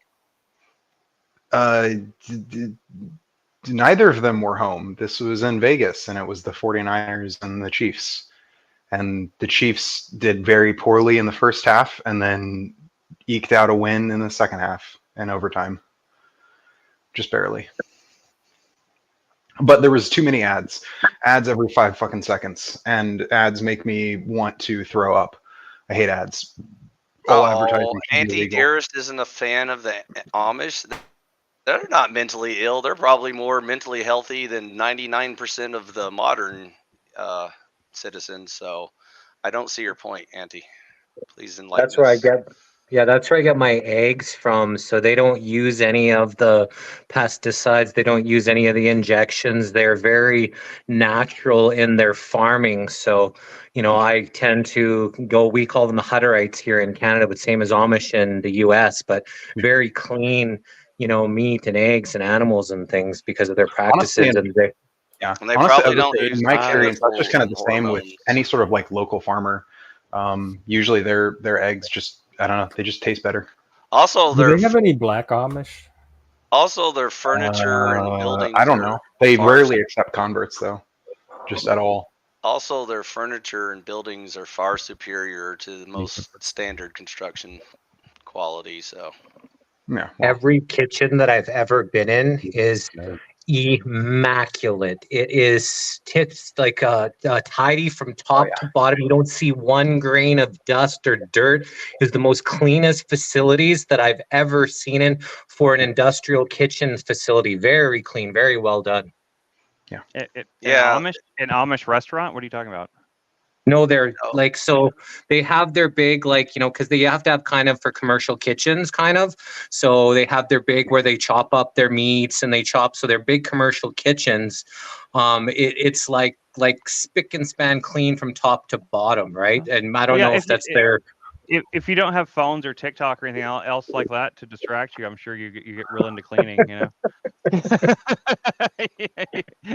Neither of them were home. This was in Vegas, and it was the 49ers and the Chiefs. And the Chiefs did very poorly in the first half and then eked out a win in the second half in overtime. Just barely. But there was too many ads. Ads every 5 fucking seconds. And ads make me want to throw up. I hate ads. All advertising. Auntie Dearest isn't a fan of the Amish. They're not mentally ill. They're probably more mentally healthy than 99% of the modern citizens. So I don't see your point, Auntie. Please enlighten us. That's where I get my eggs from. So they don't use any of the pesticides. They don't use any of the injections. They're very natural in their farming. So, I tend to go, we call them the Hutterites here in Canada, but same as Amish in the US, but very clean, meat and eggs and animals and things because of their practices. And they honestly, don't in my experience, that's just kind of the same with any sort of like local farmer. Usually their eggs just, I don't know, they just taste better. Also, do they have any black Amish? Also, their furniture and buildings. I don't know. They rarely accept converts though, just at all. Also, their furniture and buildings are far superior to the most standard construction quality. So, yeah. Every kitchen that I've ever been in is immaculate. It is like tidy from top to bottom. You don't see one grain of dust or dirt. It's the most cleanest facilities that I've ever seen in for an industrial kitchen facility. Very clean, very well done. Yeah. An Amish restaurant? What are you talking about? No, they're like, so they have their big, like, because they have to have kind of for commercial kitchens, kind of. So they have their big where they chop up their meats and they chop. So they're big commercial kitchens. It's like spick and span clean from top to bottom, right? And I don't know if that's their. If you don't have phones or TikTok or anything else like that to distract you, I'm sure you get real into cleaning.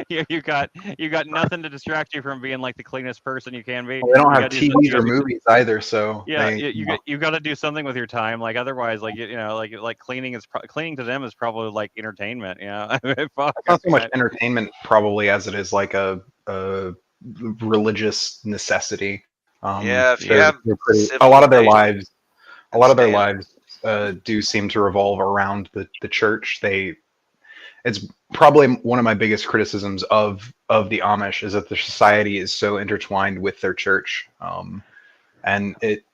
You got nothing to distract you from being like the cleanest person you can be. Well, they don't have TVs or movies either, so you got to do something with your time. Like otherwise, like cleaning to them is probably like entertainment. Fuck, not so much entertainment probably as it is like a religious necessity. If you have a lot of their lives do seem to revolve around the church. It's probably one of my biggest criticisms of the Amish is that the society is so intertwined with their church, and it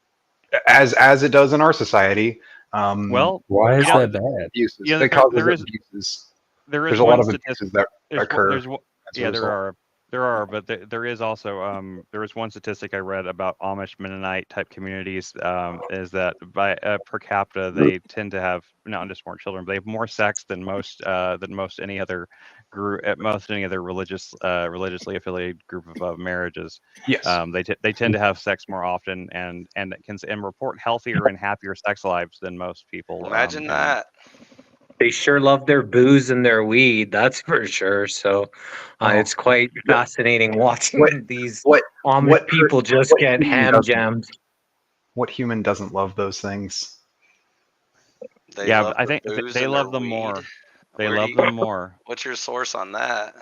as it does in our society. Well, why is that bad? Abuses. They cause abuses. There's a lot of abuses that occur. There are. There are, but there is also there was one statistic I read about Amish Mennonite type communities, is that by per capita they tend to have not just more children, but they have more sex than most any other group, at most any other religiously affiliated group of marriages. Yes. They tend to have sex more often and report healthier and happier sex lives than most people. Imagine that. They sure love their booze and their weed, that's for sure. So it's quite fascinating watching these what Amish people just what get human ham doesn't- jammed. What human doesn't love those things? They Yeah, love I their think booze they and love their them weed. more. They Where do love you- them more. What's your source on that?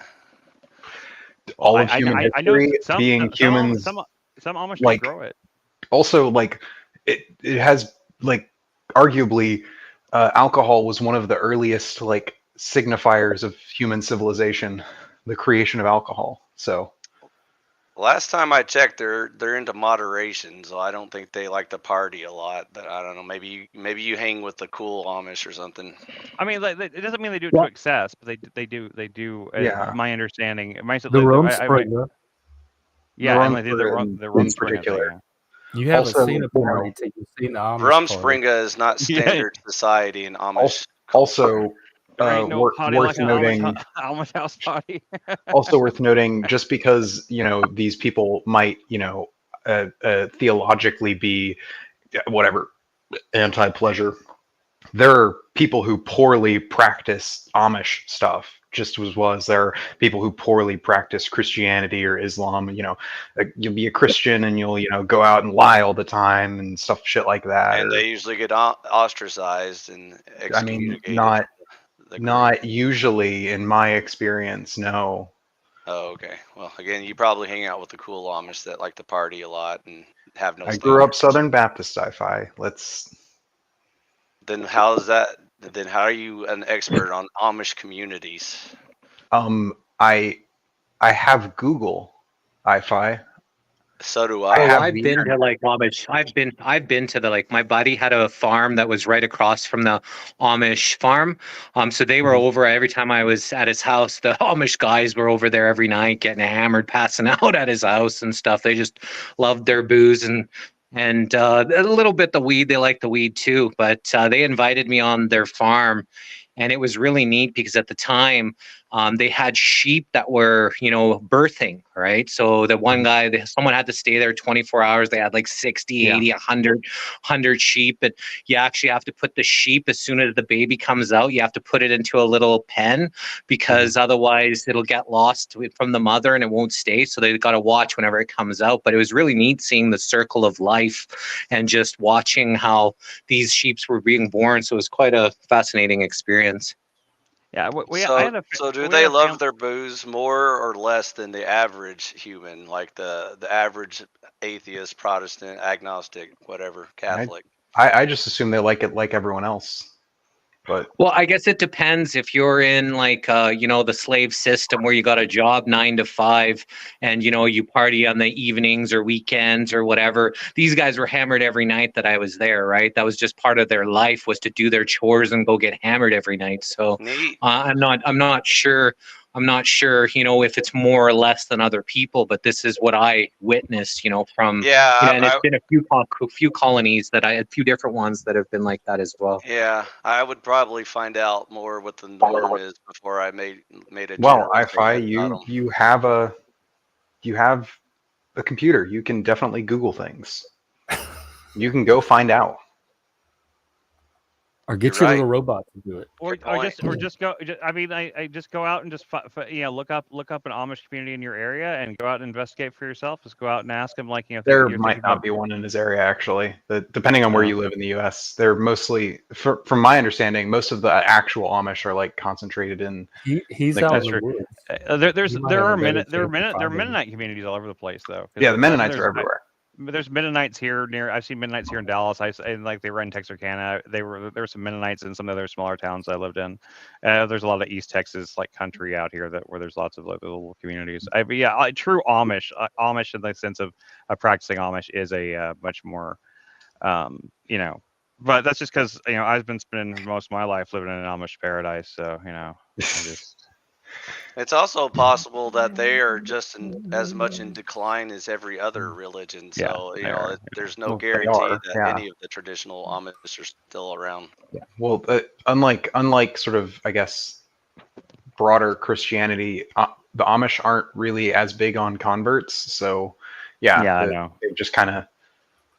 All of human I know history being humans. some Amish do like grow it. also like it has like arguably alcohol was one of the earliest like signifiers of human civilization, the creation of alcohol. So Last time I checked, they're into moderation, so I don't think they like to party a lot. But I don't know. Maybe you hang with the cool Amish or something. I mean, like, it doesn't mean they do it to excess, but they do. Yeah. My understanding, The Rumspringa. yeah, and like the in Rumspringa particular. thing. You haven't Also, seen a party till you've seen the Amish party. Rumspringa is not Yeah. standard society in Amish. Also, There ain't no party worth like an noting. Amish house party. Also worth noting, just because these people might theologically be whatever anti-pleasure, there are people who poorly practice Amish stuff. Just as was there are people who poorly practice Christianity or Islam. You'll be a Christian and you'll go out and lie all the time and stuff, shit like that. And they usually get ostracized and I mean, excommunicated. not usually in my experience. No. Oh, okay. Well, again, you probably hang out with the cool Amish that like to party a lot and have no. I grew up Southern Baptist, Sci-Fi. Then how is that? Then how are you an expert on Amish communities? I have Google Wi-Fi. So do I've I. been to like Amish. I've been to my buddy had a farm that was right across from the Amish farm. So they were over every time I was at his house. The Amish guys were over there every night getting hammered, passing out at his house and stuff. They just loved their booze and a little bit the weed. They like the weed too, but they invited me on their farm. And it was really neat because at the time they had sheep that were, birthing, right? So the one guy, someone had to stay there 24 hours. They had like 60, 80, 100 sheep. And you actually have to put the sheep, as soon as the baby comes out, you have to put it into a little pen because otherwise it'll get lost from the mother and it won't stay. So they got to watch whenever it comes out. But it was really neat seeing the circle of life and just watching how these sheep were being born. So it was quite a fascinating experience. Yeah. So do they love their booze more or less than the average human, like the average atheist, Protestant, agnostic, whatever, Catholic? I just assume they like it like everyone else. But well, I guess it depends if you're in like the slave system where you got a job 9 to 5 and you party on the evenings or weekends or whatever. These guys were hammered every night that I was there, right? That was just part of their life, was to do their chores and go get hammered every night. So I'm not sure if it's more or less than other people, but this is what I witnessed, from and it's been a few colonies that a few different ones that have been like that as well. Yeah, I would probably find out more what the norm is before I made a. Well, Wi-Fi, you have a computer. You can definitely Google things. You can go find out. Or get your little robot to do it. Or just go. I just go out and just look up an Amish community in your area and go out and investigate for yourself. Just go out and ask them, like, there might not be one in his area actually. Depending on where you live in the U.S., they're mostly, from my understanding, most of the actual Amish are like concentrated in. He's like, out in the woods. There are Mennonite communities all over the place though. Yeah, the Mennonites are everywhere. There's Mennonites here I've seen Mennonites here in Dallas. And like they were in Texarkana. There were some Mennonites in some other smaller towns I lived in. There's a lot of East Texas like country out here where there's lots of little communities. True Amish in the sense of practicing Amish is a much more, but that's just because I've been spending most of my life living in an Amish paradise. So It's also possible that they are just as much in decline as every other religion. Yeah, So, they are. there's no Well, they guarantee are, that yeah. any of the traditional Amish are still around. Yeah. Well, unlike sort of, I guess, broader Christianity, the Amish aren't really as big on converts. So, yeah, I know. they've just kind of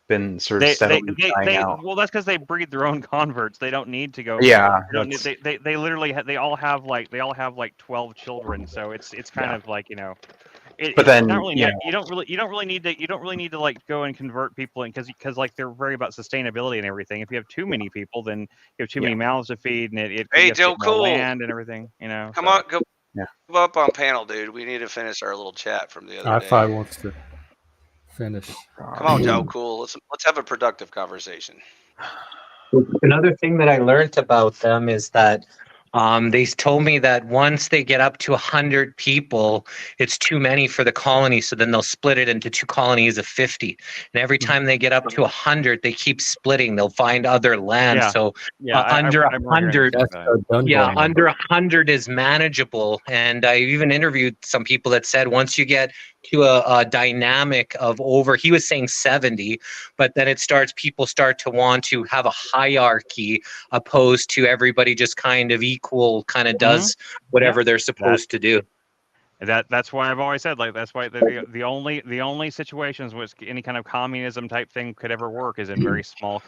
been sort of steadily dying out. Well, that's because they breed their own converts. They don't need to go. Yeah, they don't need, they literally they all have like 12 children. So it's kind of like But then, it's not really you don't really need to like go and convert people because like they're very about sustainability and everything. If you have too many people, then you have too many mouths to feed, and it Hey, gets Joe, cool. land and everything. Come on, go up on panel, dude. We need to finish our little chat from the other day. I wants to finish. Come on, Joe, cool. Let's have a productive conversation. Another thing that I learned about them is that they told me that once they get up to 100 people, it's too many for the colony. So then they'll split it into 2 colonies of 50. And every time they get up to 100, they keep splitting. They'll find other land. Yeah. So Yeah, under 100, yeah, under 100 is manageable. And I even interviewed some people that said once you get to a dynamic of over, he was saying 70, but then people start to want to have a hierarchy opposed to everybody just kind of equal, kind of does whatever they're supposed to do. That's why I've always said, like, that's why the only situations which any kind of communism type thing could ever work is in very small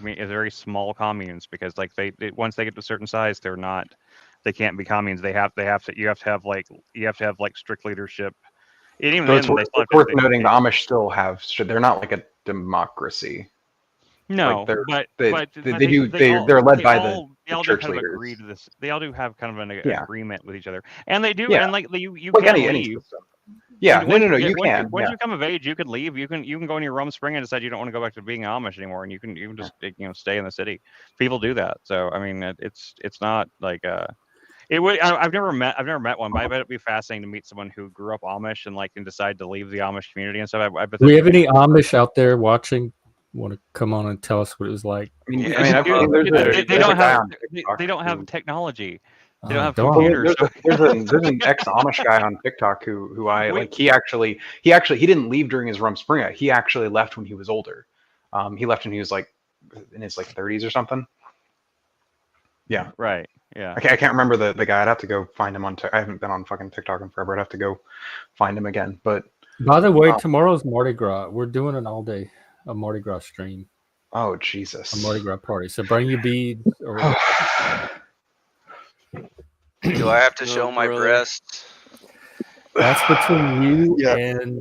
communes, because like once they get to a certain size, they can't be communes. You have to have like strict leadership. And even So then, it's worth noting the Amish still have, they're not like a democracy. No, like they're led by the church kind of leaders. agree to this. They all do have kind of an agreement with each other, and they do. Yeah. And like you like can any leave. system. Yeah, Once you can. Once you come of age, you can leave. You can go in your Rum Spring and decide you don't want to go back to being Amish anymore, and you can just stay in the city. People do that. So I mean, it's not like it would. I've never met one, but I bet it'd be fascinating to meet someone who grew up Amish and decide to leave the Amish community and stuff. I bet. Do we have any Amish out there watching? Want to come on and tell us what it was like? They don't have technology. They don't have computers. There's an ex-Amish guy on TikTok who I like. He didn't leave during his Rum Springa. He actually left when he was older. He left when he was like in his 30s or something. Yeah. Right. Yeah. I can't remember the guy. I'd have to go find him on. I haven't been on fucking TikTok in forever. I'd have to go find him again. But by the way, tomorrow's Mardi Gras. We're doing an all-day Mardi Gras stream. Oh Jesus! A Mardi Gras party. So bring your beads. Or do I have to show my breasts? That's between you and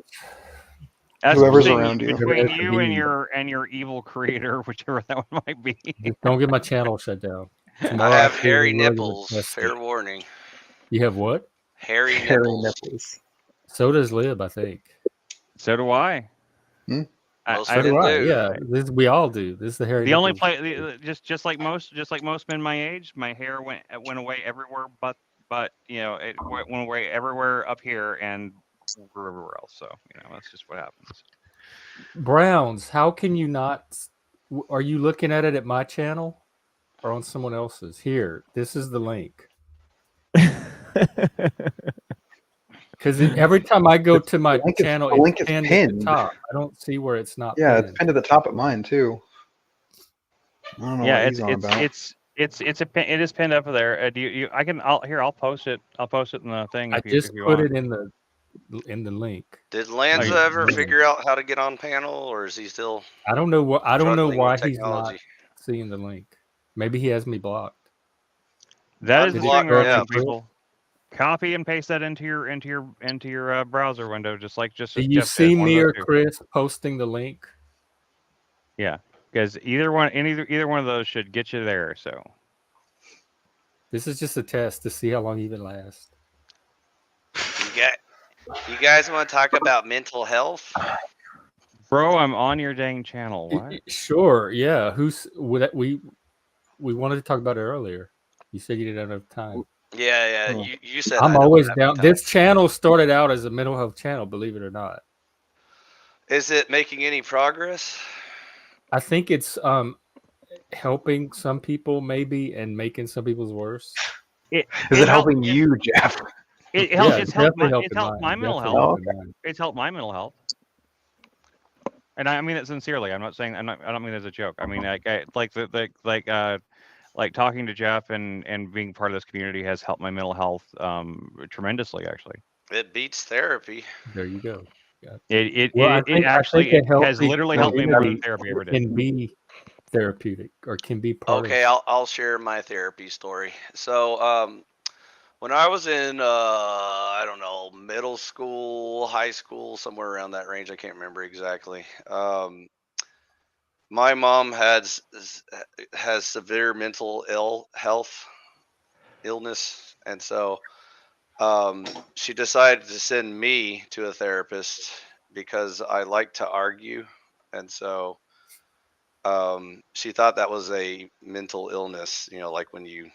whoever's around you. Between you and your evil creator, whichever that one might be. Just don't get my channel shut down. Tomorrow I have hairy nipples. Fair warning. You have what? Hairy nipples. So does Lib, I think. So do I. So do I. Yeah, we all do. This is the hairy. The only place, just like most men my age, my hair went away everywhere, but it went away everywhere up here and grew everywhere else. So that's just what happens. Browns, how can you not? Are you looking at it at my channel or on someone else's? Here, this is the link. Because every time I go to my channel, it's pinned at the top. I don't see where it's not. Yeah, pinned. It's pinned at the top of mine too. I don't know what he's on about. It is pinned up there. I'll post it. I'll post it in the thing. I just put it in the link. Did Lanza ever figure out how to get on panel, or is he still? I don't know why he's not seeing the link. Maybe he has me blocked. That is the thing, people. Copy and paste that into your browser window, just Do you see me or Chris posting the link? Yeah, because either one of those should get you there. So this is just a test to see how long you can last. You guys want to talk about mental health? Bro, I'm on your dang channel. What? Sure, yeah. We wanted to talk about it earlier. You said you didn't have enough time. Yeah. You said I'm always down. This channel started out as a mental health channel, believe it or not. Is it making any progress? I think it's helping some people maybe and making some people's worse. Is it helping you, Jeff? It's helped my mine. mental Definitely health. helping mine. It's helped my mental health. And I mean it sincerely. I don't mean it as a joke. I mean like talking to Jeff and being part of this community has helped my mental health tremendously, actually. It beats therapy. There you go. Yeah. It I actually think a has healthy literally helped me more than community therapy ever did. can be therapeutic or can be part Okay, of. I'll share my therapy story. So, when I was in I don't know, middle school, high school, somewhere around that range, I can't remember exactly. My mom has severe mental health illness, and so she decided to send me to a therapist because I like to argue, and so she thought that was a mental illness, like when you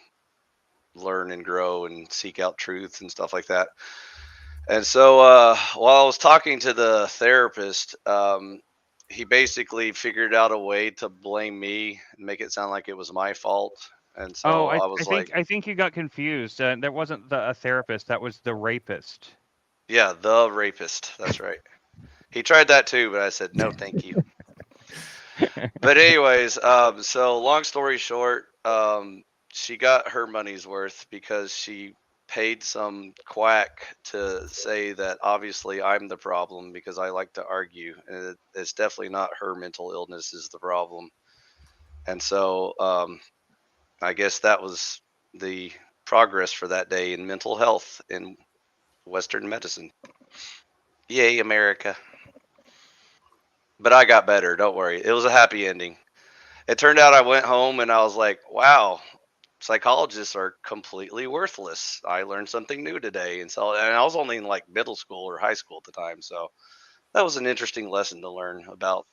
learn and grow and seek out truth and stuff like that. And so while I was talking to the therapist, he basically figured out a way to blame me and make it sound like it was my fault. And so I was like, I think you got confused. That wasn't a therapist. That was the rapist. yeah, the rapist. That's right. He tried that too, but I said, no, thank you. But anyways, so long story short, she got her money's worth because she paid some quack to say that obviously I'm the problem because I like to argue, and it's definitely not her mental illness is the problem. And so I guess that was the progress for that day in mental health in Western medicine. Yay, America. But I got better, don't worry. It was a happy ending. It turned out I went home and I was like, wow, psychologists are completely worthless. I learned something new today. And I was only in like middle school or high school at the time. So that was an interesting lesson to learn about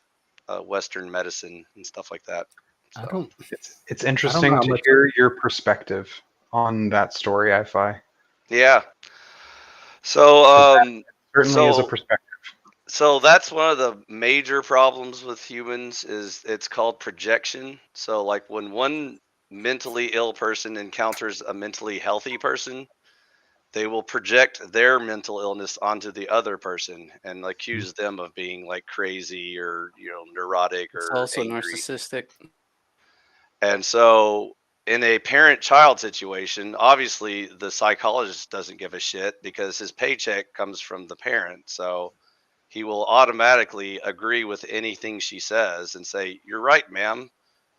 Western medicine and stuff like that. So. I don't. It's interesting to hear your perspective on that story, I-Fi. Yeah. So certainly is a perspective. So that's one of the major problems with humans is it's called projection. So like when one mentally ill person encounters a mentally healthy person, they will project their mental illness onto the other person and accuse them of being like crazy or neurotic or It's also angry. narcissistic. And so in a parent-child situation, obviously the psychologist doesn't give a shit because his paycheck comes from the parent. So he will automatically agree with anything she says and say, you're right, ma'am.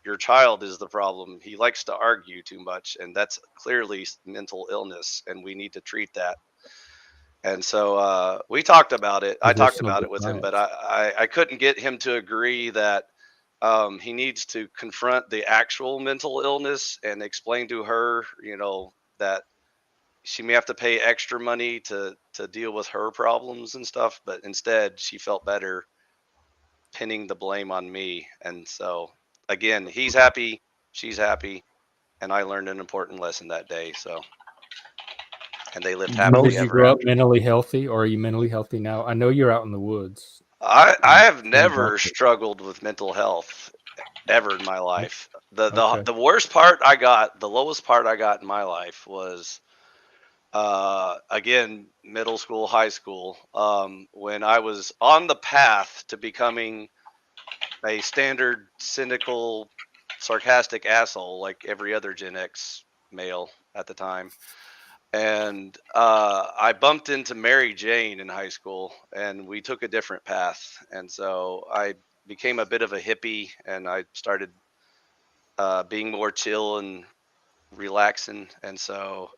Your child is the problem. He likes to argue too much, and that's clearly mental illness, and we need to treat that. And so we talked about it. I talked about it with him, but I couldn't get him to agree that he needs to confront the actual mental illness and explain to her, that she may have to pay extra money to deal with her problems and stuff, but instead she felt better pinning the blame on me. And so again, he's happy, she's happy, and I learned an important lesson that day. So, and they lived happily Did you ever grow up after. mentally healthy, or are you mentally healthy now? I know you're out in the woods. I have never struggled with mental health ever in my life. The worst part I got, the lowest part I got in my life was again, middle school, high school, when I was on the path to becoming a standard, cynical, sarcastic asshole like every other Gen X male at the time. And I bumped into Mary Jane in high school, and we took a different path. And so I became a bit of a hippie, and I started being more chill and relaxing. And so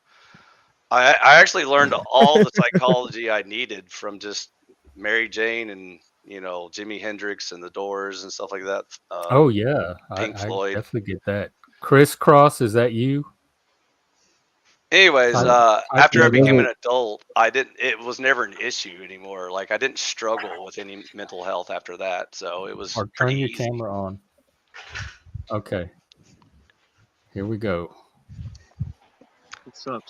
I actually learned all the psychology I needed from just Mary Jane and Jimi Hendrix and the Doors and stuff like that. Oh yeah, Pink Floyd. I definitely get that. Crisscross, is that you? Anyways, after I became an adult, it was never an issue anymore. Like I didn't struggle with any mental health after that, so it was Turn your camera on. Okay, here we go. What's up?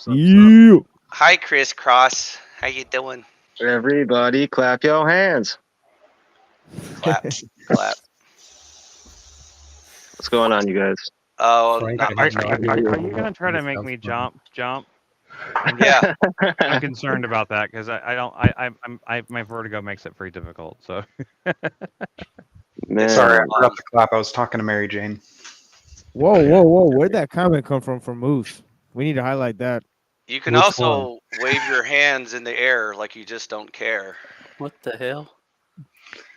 Hi, Crisscross. How you doing? Everybody, clap your hands. Clap, clap. What's going on, you guys? Are you gonna try to make me jump? Yeah. I'm concerned about that because my vertigo makes it very difficult. So Man. Sorry, I Um, forgot to clap. I was talking to Mary Jane. Whoa! Where'd that comment come from Moose? We need to highlight that. You can Which also wave your hands in the air like you just don't care. What the hell?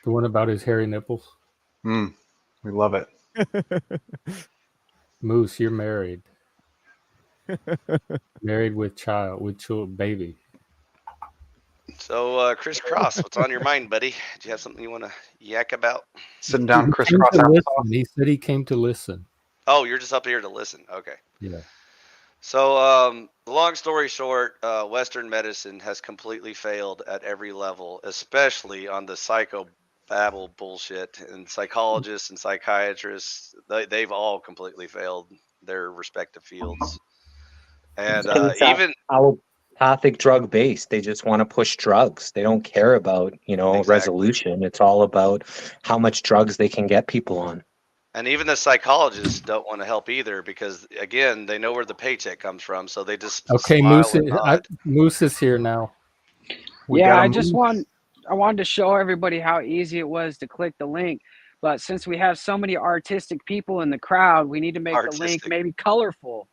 The one about his hairy nipples. We love it. Moose, you're married. Married with baby. So, Chris Cross, what's on your mind, buddy? Do you have something you want to yak about? Sitting down, He crisscross came to applesauce. listen. He said he came to listen. Oh, you're just up here to listen. Okay. Yeah. So, long story short, Western medicine has completely failed at every level, especially on the psychobabble bullshit. And psychologists and psychiatrists, they've all completely failed their respective fields. And It's even allopathic drug based. They just want to push drugs. They don't care about, Exactly. resolution. It's all about how much drugs they can get people on. And even the psychologists don't want to help either because, again, they know where the paycheck comes from. So they just Okay, smile and nod. Moose is here now. Yeah, I wanted to show everybody how easy it was to click the link. But since we have so many artistic people in the crowd, we need to make the link maybe colorful.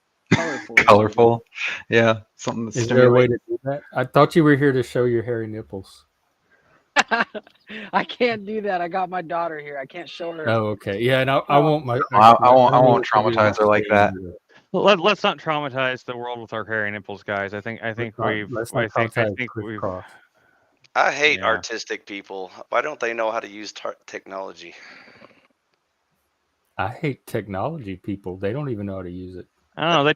Colorful. Yeah, something that's Is there a way to do that? I thought you were here to show your hairy nipples. I can't do that. I got my daughter here. I can't show her. Oh, okay. Yeah, and I won't. I won't traumatize her like that. let's not traumatize the world with our hairy nipples, guys. I think we've. I hate artistic people. Why don't they know how to use technology? I hate technology people. They don't even know how to use it. I don't know. They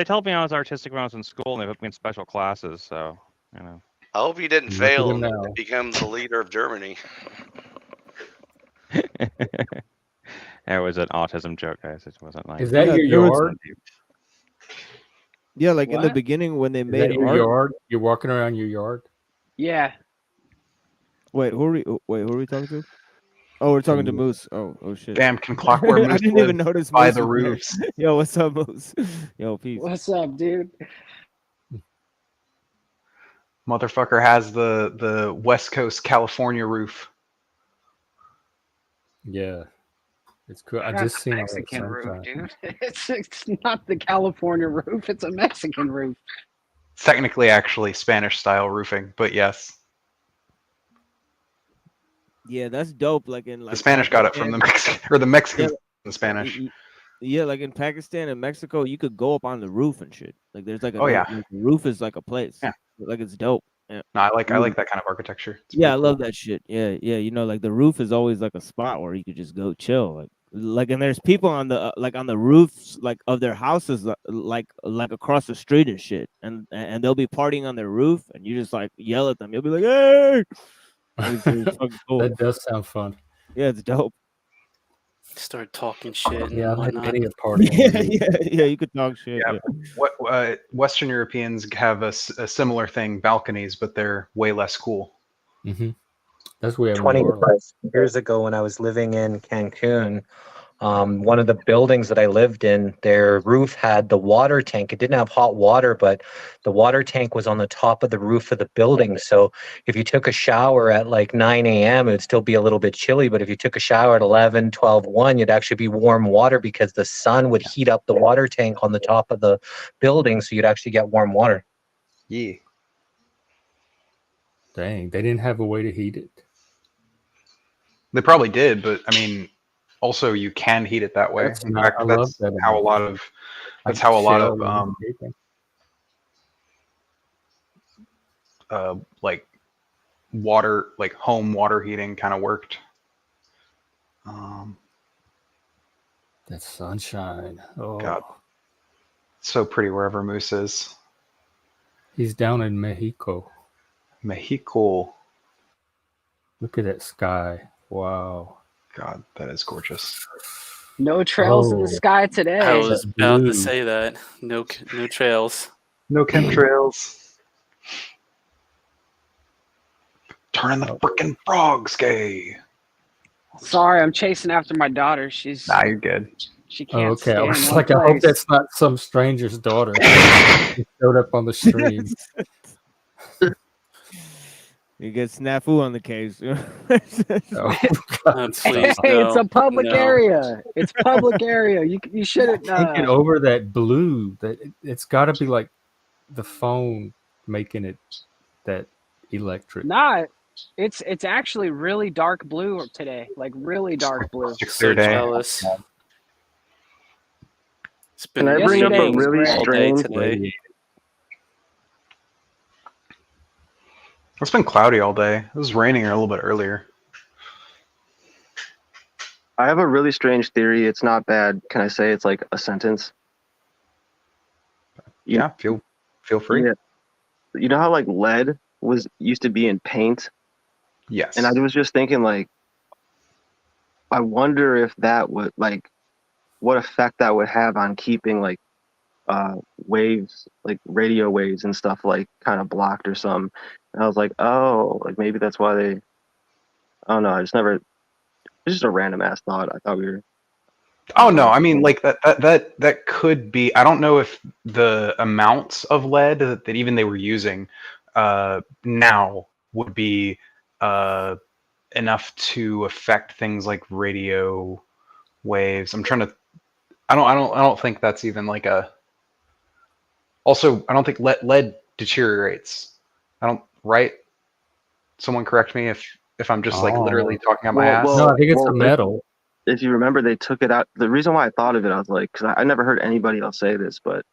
told me I was artistic when I was in school, and they put me in special classes. So I hope you didn't fail and become the leader of Germany. That was an autism joke, guys. It wasn't like. Is that your yard? Yeah, like in the beginning when they made your yard. You're walking around your yard. Yeah. Wait, who are we talking to? Oh, we're talking to Moose. Oh shit. Damn, can Clockwork Moose I didn't even notice by Moose the was there. roofs. Yo, what's up, Moose? Yo, peace. What's up, dude? Motherfucker has the West Coast California roof. Yeah. It's cool. I just seen a Mexican roof, dude. It's not the California roof, it's a Mexican roof. It's technically actually Spanish style roofing, but yes. Yeah, that's dope. Like in the Spanish got it from the Mexican, or the Mexicans from the Spanish. Yeah, like in Pakistan and Mexico, you could go up on the roof and shit. Like there's like a like, the roof is like a place. Yeah, like it's dope. Yeah. No, I like that kind of architecture. It's I love that shit. Yeah, you know, like the roof is always like a spot where you could just go chill. Like and there's people on the like on the roofs like of their houses like across the street and shit, and they'll be partying on their roof, and you just like yell at them. You'll be like, hey. It's fucking cool. That does sound fun. Yeah, it's dope. Start talking shit. Yeah, I've had many a party. Yeah, you could talk shit. Yeah. What Western Europeans have a similar thing, balconies, but they're way less cool. Mm-hmm. That's where 25 years ago when I was living in Cancun, one of the buildings that I lived in, their roof had the water tank. It didn't have hot water, but the water tank was on the top of the roof of the building. So if you took a shower at like 9 a.m., it would still be a little bit chilly. But if you took a shower at 11, 12, 1, you'd actually be warm water because the sun would heat up the water tank on the top of the building. So you'd actually get warm water. Yeah. Dang, they didn't have a way to heat it. They probably did, but I mean, also you can heat it that way. In fact, that's how a lot of like water, like home water heating kind of worked. That sunshine. Oh God, it's so pretty wherever Moose is. He's down in Mexico. Look at that sky. Wow. God, that is gorgeous. No trails in the sky today. I was about to say that. No trails. No chemtrails. Turning the frickin' frogs gay. Sorry, I'm chasing after my daughter. She's Nah, you're good. She can't okay. I stay in was one like, I hope place. that's not some stranger's daughter who showed up on the stream. You get snafu on the case. Oh, God, Please, Hey, it's no. a public No. area. It's public area. You shouldn't. can't get over that blue. That it's got to be like the phone making it that electric. Nah, it's actually really dark blue today. Like really dark blue. Such a So clear day. jealous. It's been Can I bring up a Yesterday was really great. all day strange? today. It's been cloudy all day. It was raining a little bit earlier. I have a really strange theory. It's not bad. Can I say it's like a sentence? Yeah, feel free. Yeah. You know how like lead used to be in paint, Yes. and I was just thinking like, I wonder if that would like, what effect that would have on keeping like waves, like radio waves and stuff, like kind of blocked or something. And I was like, oh, like maybe that's why they. I don't know. I just never. It's just a random ass thought. I thought we were. Oh no, I mean like that could be. I don't know if the amounts of lead that even they were using now would be enough to affect things like radio waves. I'm trying to. I don't think that's even like a. Also, I don't think lead deteriorates. I don't. Right? Someone correct me if I'm just like literally talking out my ass. No, I think it's a metal. If you remember, they took it out. The reason why I thought of it, I was like, because I never heard anybody else say this, but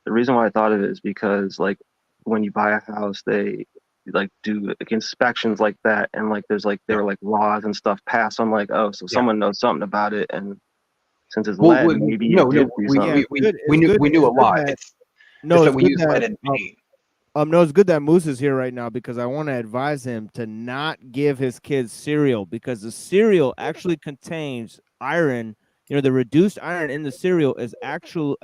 the reason why I thought of it is because like when you buy a house, they like do like inspections like that, and like there's like there were like laws and stuff passed. So I'm like, oh, so someone knows something about it, and since it's lead, maybe we knew a lot. It's no, that we use lead in paint. No, it's good that Moose is here right now because I want to advise him to not give his kids cereal because the cereal actually contains iron. You know, the reduced iron in the cereal is actual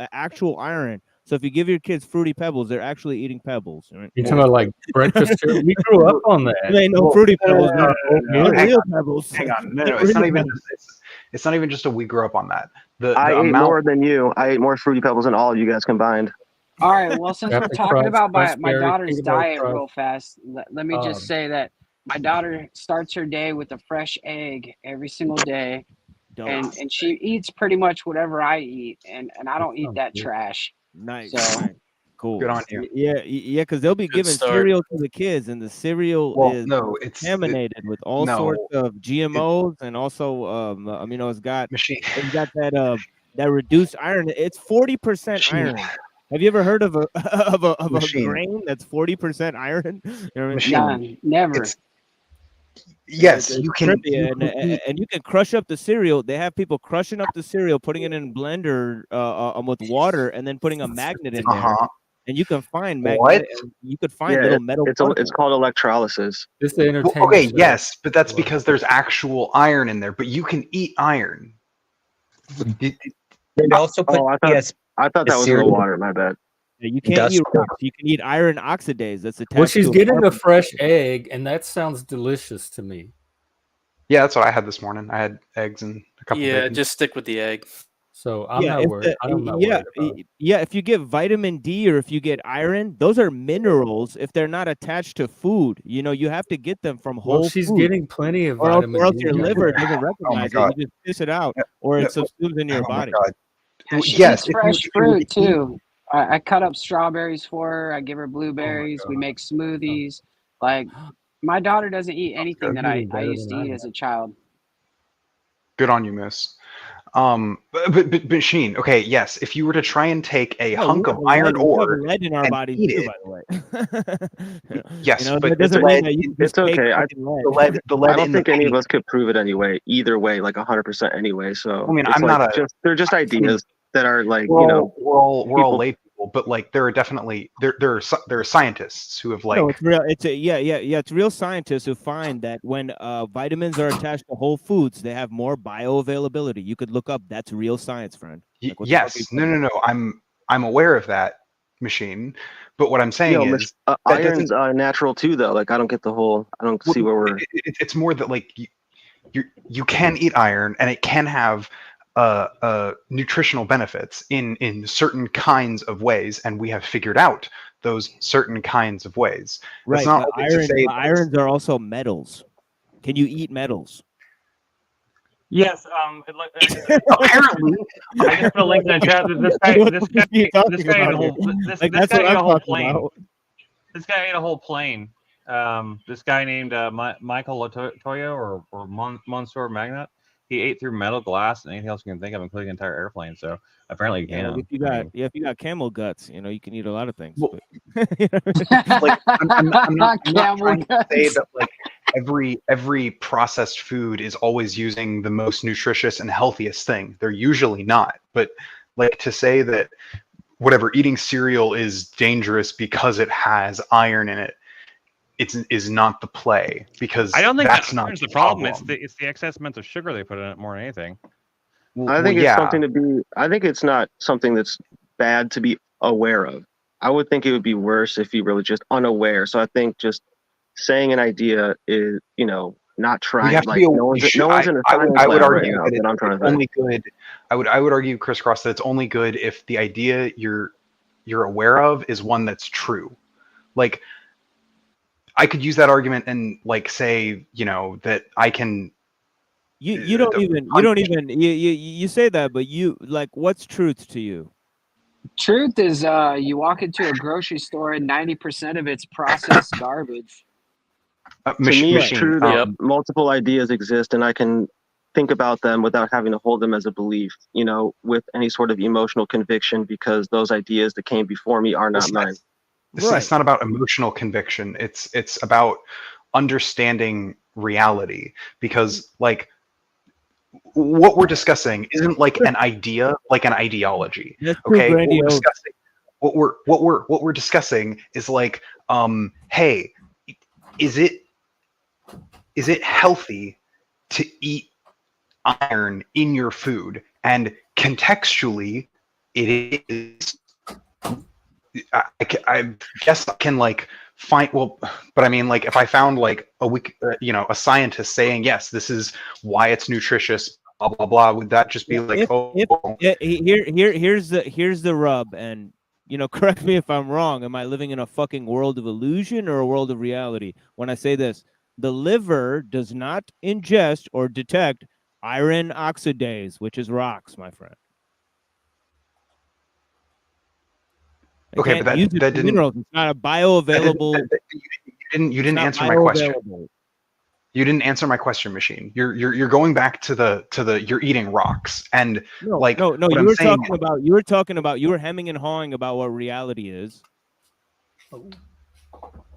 iron. So if you give your kids Fruity Pebbles, they're actually eating pebbles. Right? You're talking about like breakfast cereal? We grew up on that. They ain't no Fruity Pebbles. Real Pebbles. Hang on, no, it's not even. It's not even just a we grew up on that. I ate more than you. I ate more Fruity Pebbles than all of you guys combined. All right. Well, since we're talking about my daughter's diet real fast, let me just say that my daughter starts her day with a fresh egg every single day, and she eats pretty much whatever I eat, and I don't eat that trash. Nice. So, cool. Good on you. Yeah, because they'll be giving cereal to the kids, and the cereal is contaminated with all sorts of GMOs, and also it's got that reduced iron. It's 40% iron. Have you ever heard of a grain that's 40% iron? You know what I mean? Never. Yes, you can. And you can crush up the cereal. They have people crushing up the cereal, putting it in a blender with water, and then putting a magnet in there. And you can find magnet. You could find little metal. It's called electrolysis. This is the entertainment. Okay, yes, but that's because there's actual iron in there. But you can eat iron. They also put I thought that was in the water. My bad. Yeah, you can't eat rocks. You can eat iron oxidase. That's attached. Well, she's to getting a fresh egg, and that sounds delicious to me. Yeah, that's what I had this morning. I had eggs and a couple. Yeah, just stick with the egg. So I'm not worried. I'm not worried about it. Yeah, if you get vitamin D or if you get iron, those are minerals. If they're not attached to food, you have to get them from whole. Well, she's food. getting plenty of vitamin D. Or else your liver doesn't recognize it. You just piss it out, or it subsumes in your body. Yeah, she eats fresh fruit too. I cut up strawberries for her. I give her blueberries. We make smoothies. Like my daughter doesn't eat anything that I used to eat as a child. Good on you, Miss. But Sheen, okay, yes. If you were to try and take a hunk of iron ore lead in our body too, by the way. Yes, but it's okay. The lead I don't think any of us could prove it anyway. Either way, like 100% anyway. So I mean, they're just ideas that are like we're all lay people, but like there are definitely there are scientists who have like it's real. It's real scientists who find that when vitamins are attached to whole foods, they have more bioavailability. You could look up. That's real science, friend. Yes, no. I'm aware of that, Machine. But what I'm saying is iron's natural too, though. Like I don't get the whole. I don't see where we're. It's more that like you can eat iron and it can have nutritional benefits in certain kinds of ways, and we have figured out those certain kinds of ways. Right, not but irons are also metals. Can you eat metals? Yes. Apparently, I just put a link in the chat. This guy ate a whole plane. This guy named Michael Latoyo or Monsieur Magnat. He ate through metal, glass, and anything else you can think of, including an entire airplane. So apparently, you can. If you got camel guts, you can eat a lot of things. Well, like, I'm not trying to say that like every processed food is always using the most nutritious and healthiest thing. They're usually not. But like to say that whatever eating cereal is dangerous because it has iron in it, is not the play, because I don't think that's not the problem. It's the excess amounts of sugar they put in it more than anything. I think it's something to be. I think it's not something that's bad to be aware of. I would think it would be worse if you really just unaware. So I think just saying an idea is, not trying. Like, no one's in a science I would lab argue right now, that it's only good. I would argue, crisscross, that it's only good if the idea you're aware of is one that's true. Like, I could use that argument and like say, that I can. You say that, but what's truth to you? Truth is, you walk into a grocery store and 90% of it's processed garbage. To me, it's true that multiple ideas exist, and I can think about them without having to hold them as a belief, with any sort of emotional conviction, because those ideas that came before me are not mine. It's not about emotional conviction. It's about understanding reality, because like what we're discussing isn't like an idea, like an ideology. Okay, what we're discussing is like, hey, is it healthy to eat iron in your food? And contextually, it is. I guess I can like find, but I mean, like, if I found like a scientist saying, yes, this is why it's nutritious, blah blah blah, would that just be here's the rub, and correct me if I'm wrong. Am I living in a fucking world of illusion or a world of reality when I say this? The liver does not ingest or detect iron oxidase, which is rocks, my friend. Okay, but that didn't. Minerals. It's not a bioavailable. You didn't answer my question. You didn't answer my question, Machine. You're going back to the you're eating rocks, and you were hemming and hawing about what reality is.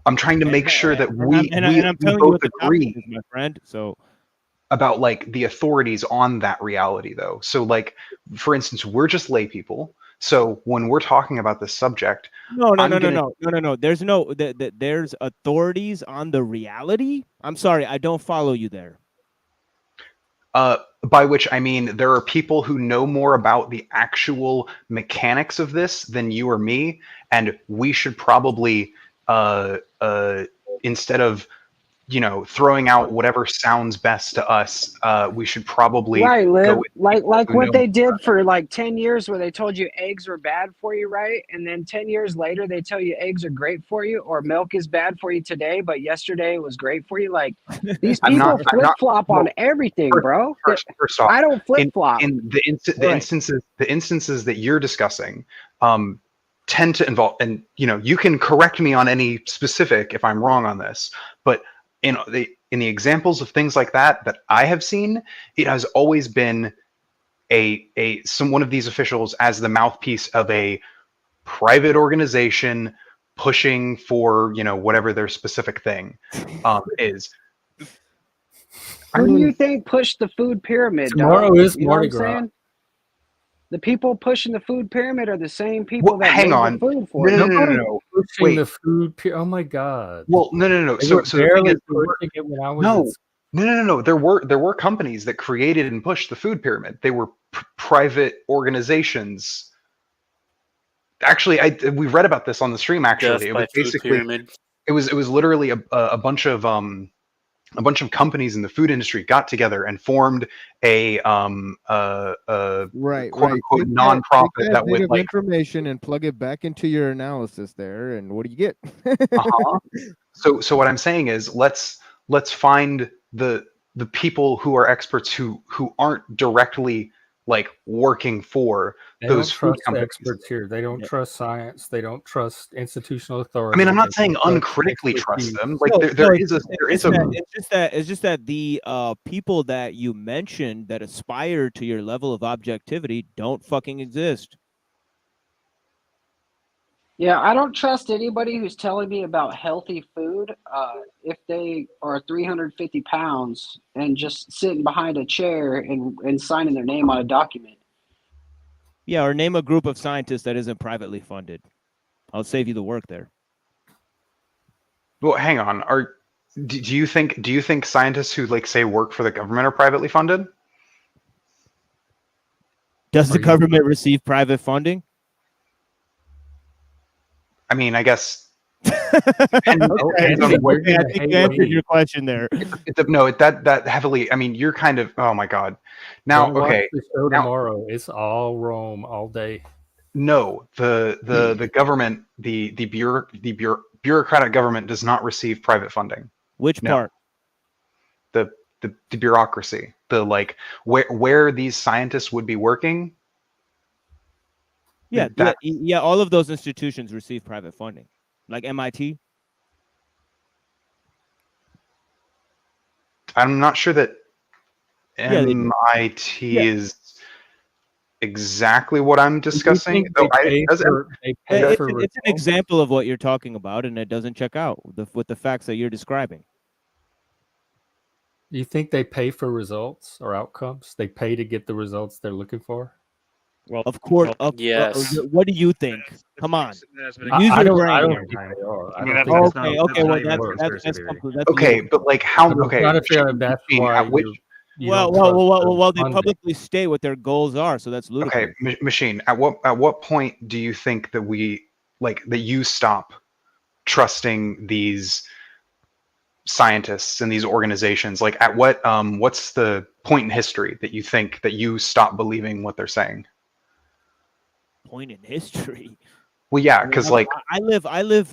I'm trying to make sure that we both agree, my friend. So about like the authorities on that reality, though. So like, for instance, we're just lay people. So when we're talking about this subject, no. There's authorities on the reality. I'm sorry, I don't follow you there. By which I mean there are people who know more about the actual mechanics of this than you or me, and we should probably instead of throwing out whatever sounds best to us, we should probably go with like what they did for like 10 years, where they told you eggs were bad for you, right? And then 10 years later they tell you eggs are great for you, or milk is bad for you today, but yesterday it was great for you. Like, these people flip-flop on everything, bro. First off, I don't flip-flop. In the instances that you're discussing, tend to involve, and you can correct me on any specific if I'm wrong on this, but in the examples of things like that I have seen, it has always been one of these officials as the mouthpiece of a private organization pushing for whatever their specific thing is. Who do you think pushed the food pyramid? Tomorrow is Mardi Gras. The people pushing the food pyramid are the same people that hang made on. the food for it. No. Pushing the food pyramid. Oh my god. Well, no. So barely pushing it when I was No. There were companies that created and pushed the food pyramid. They were private organizations. Actually, we read about this on the stream. Actually, it was basically it was literally a bunch of a bunch of companies in the food industry got together and formed a quote unquote nonprofit that would like information and plug it back into your analysis there, and what do you get? So what I'm saying is let's find the people who are experts who aren't directly like working for those food companies. Experts here. They don't trust science. They don't trust institutional authority. I mean, I'm not saying uncritically trust them. Like it's just that the people that you mentioned that aspire to your level of objectivity don't fucking exist. Yeah, I don't trust anybody who's telling me about healthy food if they are 350 pounds and just sitting behind a chair and signing their name on a document. Yeah, or name a group of scientists that isn't privately funded. I'll save you the work there. Well, hang on. Do you think scientists who like say work for the government are privately funded? Does the government receive private funding? I mean, I guess. I think you answered your question there. That heavily. I mean, you're kind of. Oh my god. Now, Don't okay. watch the show tomorrow. It's all Rome all day. No, the government, the bureaucratic government does not receive private funding. Which part? The bureaucracy. The like where these scientists would be working. Yeah, all of those institutions receive private funding, like MIT. I'm not sure that MIT is exactly what I'm discussing. It's an example of what you're talking about, and it doesn't check out with the facts that you're describing. You think they pay for results or outcomes? They pay to get the results they're looking for? Well, of course. Yes. What do you think? Come on. I don't think they are. Okay, but like how? Okay. That's why. Well, they publicly state what their goals are, so that's ludicrous. Okay, Machine. At what point do you think that you stop trusting these scientists and these organizations? Like, at what's the point in history that you think that you stop believing what they're saying? Point in history. Well, yeah, because like I live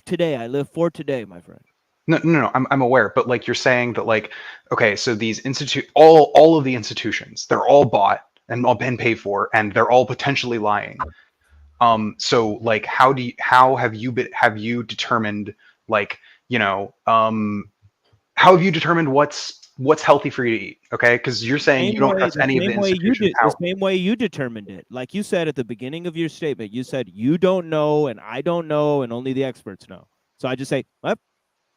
today. I live for today, my friend. No, I'm aware, but like you're saying that like, okay, so these all of the institutions, they're all bought and all been paid for, and they're all potentially lying. So like, how have you determined like, how have you determined what's healthy for you to eat? Okay, because you're saying you don't trust any of the institutions. The same way you determined it. Like you said at the beginning of your statement, you said you don't know and I don't know and only the experts know. So I just say, well,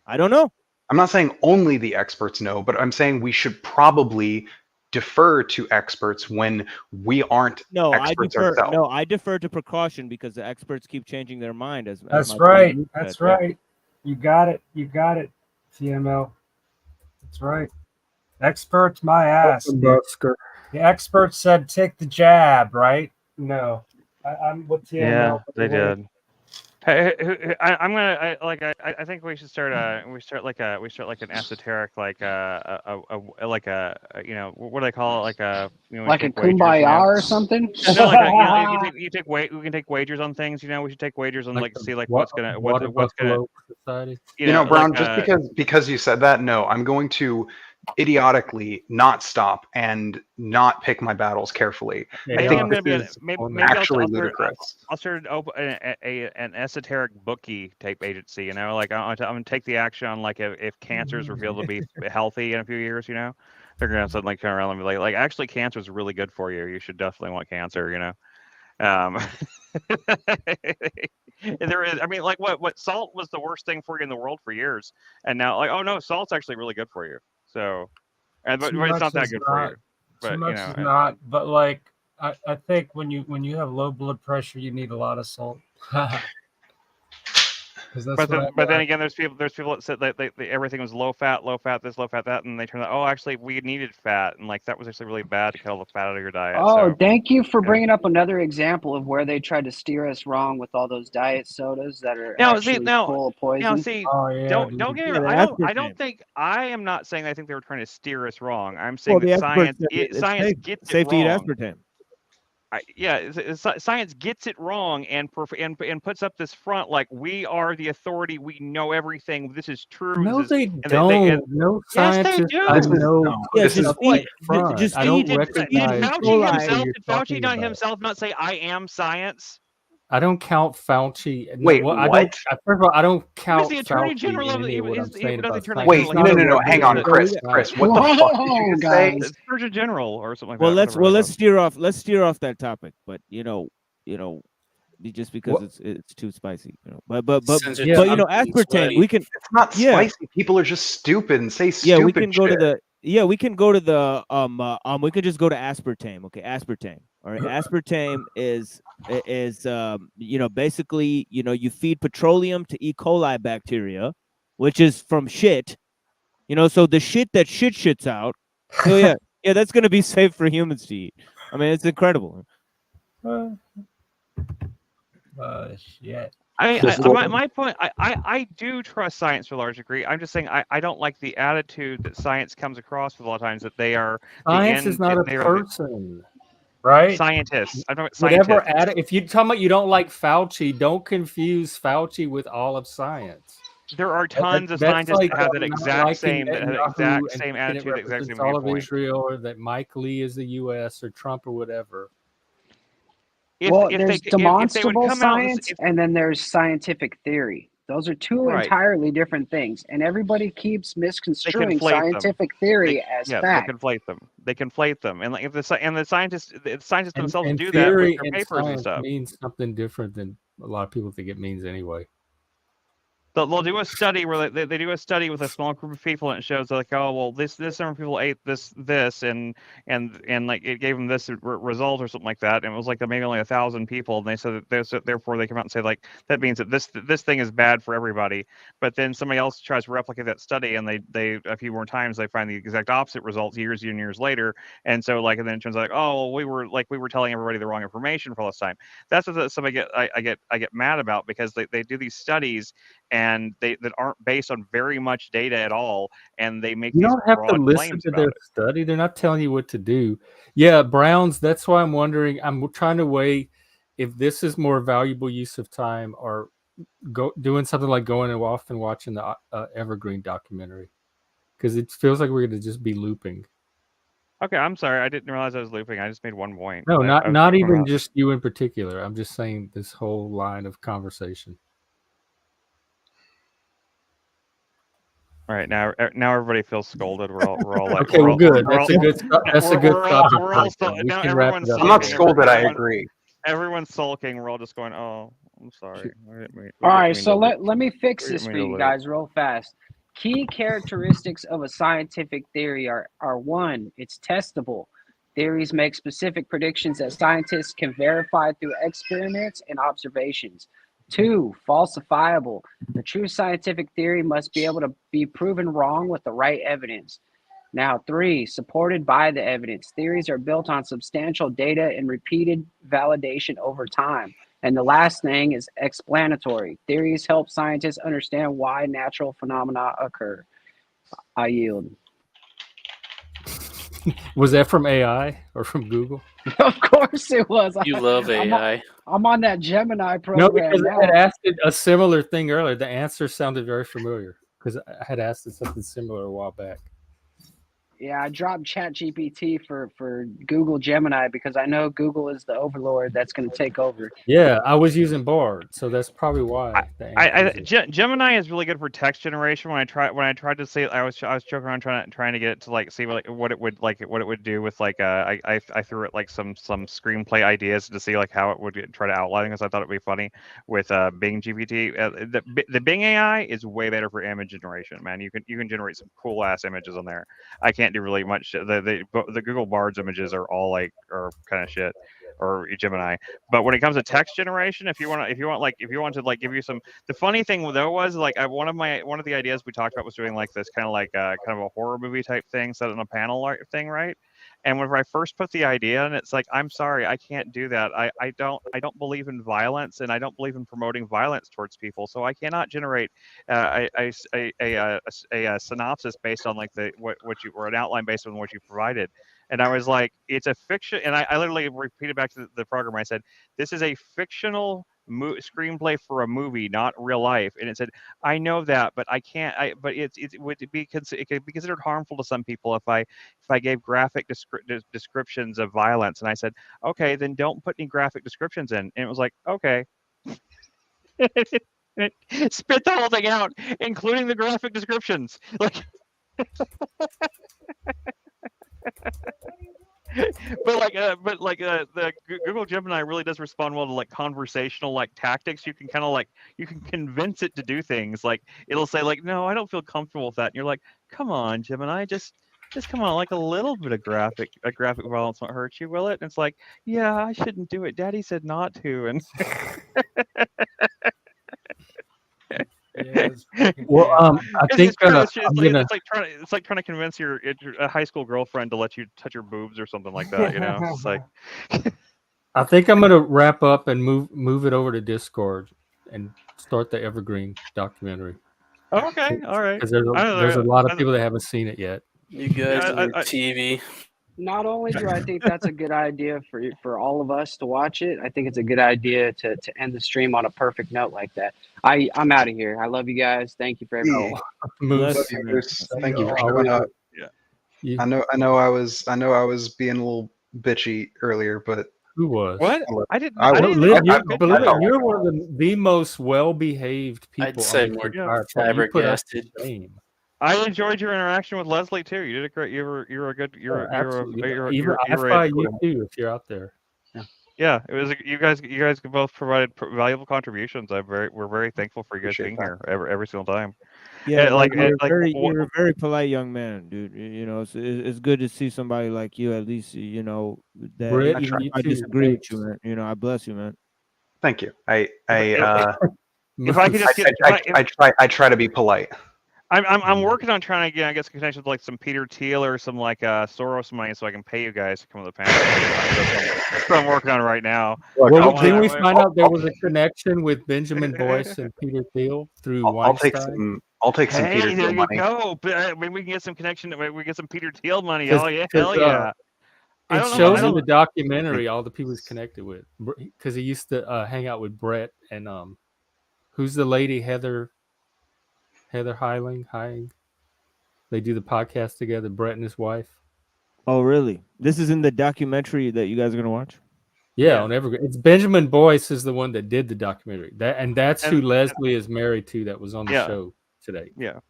I don't know. I'm not saying only the experts know, but I'm saying we should probably defer to experts when we aren't experts ourselves. No, I defer to precaution because the experts keep changing their mind. That's right. That's right. You got it. You got it, TML. That's right. Experts, my ass. The experts said take the jab, right? No, I'm with TML. Yeah, they did. Hey, I'm gonna I think we should start like an esoteric what do they call it, like a like a kumbaya or something. No, like we can take wagers on things. We should take wagers on like to see like what's gonna society. Brown, just because you said that, no, I'm going to idiotically not stop and not pick my battles carefully. I think this is actually ludicrous. I'll start an esoteric bookie type agency. Like I'm gonna take the action on like if cancer is revealed to be healthy in a few years. They're gonna suddenly like turn around and be like actually cancer is really good for you. You should definitely want cancer. There is. I mean, like what salt was the worst thing for you in the world for years, and now like, oh no, salt's actually really good for you. So, but it's not that good for you. But too much is not. But like, I think when you have low blood pressure, you need a lot of salt. But then again, there's people that said that everything was low fat, this, low fat that, and they turned out, oh, actually we needed fat, and like that was actually really bad to cut all the fat out of your diet. Oh, so, thank you for bringing up another example of where they tried to steer us wrong with all those diet sodas that are full of poison. Don't get me wrong. I don't think I am not saying I think they were trying to steer us wrong. I'm saying the that science safe, gets safe it to eat wrong. aspartame. Science gets it wrong and puts up this front like we are the authority. We know everything. This is true. No, they and don't. No yes, they scientists do. know. Yes, This is like front. just I don't feed recognize Did Fauci not himself not say I am science? I don't count Fauci. Wait, well, what? first of all, I don't count the Attorney Fauci General in of any of what I'm saying about science. Wait, no, hang on, Chris, what the fuck did you just say? It's Surgeon General or something like Well, that. let's steer off that topic, but you know, just because it's too spicy, But aspartame, we can. It's not spicy. People are just stupid and say stupid. Yeah, we can go shit. to the. We can go to the we could just go to aspartame. Okay, aspartame. All right, aspartame is basically you feed petroleum to E. coli bacteria, which is from shit. So the shit that shits out. So yeah, that's gonna be safe for humans to eat. I mean, it's incredible. Shit. My point, I do trust science to a large degree. I'm just saying I don't like the attitude that science comes across with a lot of times that they are science is not a person, right? Scientists. I'm talking about scientists. Whatever. If you're talking about you don't like Fauci, don't confuse Fauci with all of science. There are tons of scientists that have that exact same attitude, exact same all viewpoint. of Israel, or that Mike Lee is the U.S. or Trump or whatever. There's demonstrable science, and then there's scientific theory. Those are two entirely different things, and everybody keeps misconstruing scientific theory as fact. They conflate them, and like the scientists themselves and do that theory with their papers and stuff. Means something different than a lot of people think it means anyway. They'll do a study where they do a study with a small group of people, and it shows like, oh well, this number of people ate this, and like it gave them this result or something like that, and it was like maybe only 1,000 people, and they said that therefore they come out and say like that means that this thing is bad for everybody. But then somebody else tries to replicate that study, and they a few more times they find the exact opposite results years and years later, and so like and then it turns out like, oh well, we were telling everybody the wrong information for all this time. That's what I get mad about, because they do these studies and that aren't based on very much data at all, and they make you these don't have to broad listen claims to about their it. study. They're not telling you what to do. Yeah, Browns. That's why I'm wondering. I'm trying to weigh if this is more valuable use of time or doing something like going and often watching the Evergreen documentary, because it feels like we're going to just be looping. Okay, I'm sorry. I didn't realize I was looping. I just made one point. No, not even just you in particular. I'm just saying this whole line of conversation. All right, now everybody feels scolded. We're all like, okay, well, good. That's a good topic. I'm not scolded. I agree. Everyone's sulking. We're all just going, oh, I'm sorry. All right, so let me fix this for you guys real fast. Key characteristics of a scientific theory are one, it's testable. Theories make specific predictions that scientists can verify through experiments and observations. 2, falsifiable. The true scientific theory must be able to be proven wrong with the right evidence. Now, 3, supported by the evidence. Theories are built on substantial data and repeated validation over time. And the last thing is explanatory. Theories help scientists understand why natural phenomena occur. I yield. Was that from AI or from Google? Of course it was. You love AI. I'm on that Gemini program. No, because I had asked it a similar thing earlier. The answer sounded very familiar because I had asked it something similar a while back. Yeah, I dropped ChatGPT for Google Gemini because I know Google is the overlord that's going to take over. Yeah, I was using Bard, so that's probably why. Gemini is really good for text generation. When I tried to say, I was joking around trying to get it to like see what it would do with like I threw it like some screenplay ideas to see like how it would try to outline, because I thought it'd be funny with Bing GPT. The Bing AI is way better for image generation, man. You can generate some cool ass images on there. I can't do really much. The Google Bard's images are all like kind of shit, or Gemini. But when it comes to text generation, if you want to like give you some, the funny thing though was like one of the ideas we talked about was doing like this kind of like kind of a horror movie type thing set in a panel thing, right? And whenever I first put the idea in, it's like, I'm sorry, I can't do that. I don't believe in violence, and I don't believe in promoting violence towards people. So I cannot generate a synopsis based on like what you, or an outline based on what you provided. And I was like, it's a fiction. And I literally repeated back to the program. I said, this is a fictional screenplay for a movie, not real life. And it said, I know that, but I can't. But it would be it could be considered harmful to some people if I gave graphic descriptions of violence. And I said, okay, then don't put any graphic descriptions in. And it was like, okay. It spit the whole thing out, including the graphic descriptions. Like, the Google Gemini really does respond well to like conversational like tactics. You can kind of like, you can convince it to do things. Like it'll say like, no, I don't feel comfortable with that. And you're like, come on, Gemini, just come on, like a little bit of graphic violence won't hurt you, will it? And it's like, yeah, I shouldn't do it. Daddy said not to. And well, I think it's like trying to convince your high school girlfriend to let you touch your boobs or something like that. You know, it's like. I think I'm gonna wrap up and move it over to Discord and start the Evergreen documentary. Okay, all right. Because there's a lot of people that haven't seen it yet. You guys on your TV. Not only do I think that's a good idea for all of us to watch it, I think it's a good idea to end the stream on a perfect note like that. I'm out of here. I love you guys. Thank you for everything. Thank you for showing up. Yeah. I know I was being a little bitchy earlier, but who was? What? I didn't. You're one of the most well-behaved people. I'd say more flabbergasted. I enjoyed your interaction with Leslie too. You did a great. You're a good. You're you too if you're out there. Yeah, it was. You guys both provided valuable contributions. We're very thankful for you guys being here every single time. Yeah, you're a very polite young man, dude. You know, it's good to see somebody like you. At least you know that. Brett, I disagree with you, man. You know, I bless you, man. Thank you. If I could just I try to be polite. I'm working on trying to get, I guess, connection with like some Peter Thiel or some like Soros money so I can pay you guys to come to the panel. That's what I'm working on right now. Well, didn't we find out there was a connection with Benjamin Boyce and Peter Thiel through Weinstein? I'll take some Peter Thiel there money. You go. Maybe we can get some connection. Maybe we get some Peter Thiel money. Oh yeah, hell yeah! It shows in the documentary all the people he's connected with because he used to hang out with Brett and who's the lady Heather Hyling. They do the podcast together, Brett and his wife. Oh, really? This is in the documentary that you guys are gonna watch? Yeah, on Evergreen. It's Benjamin Boyce is the one that did the documentary. That's who Leslie is married to. That was on the show today. Yeah.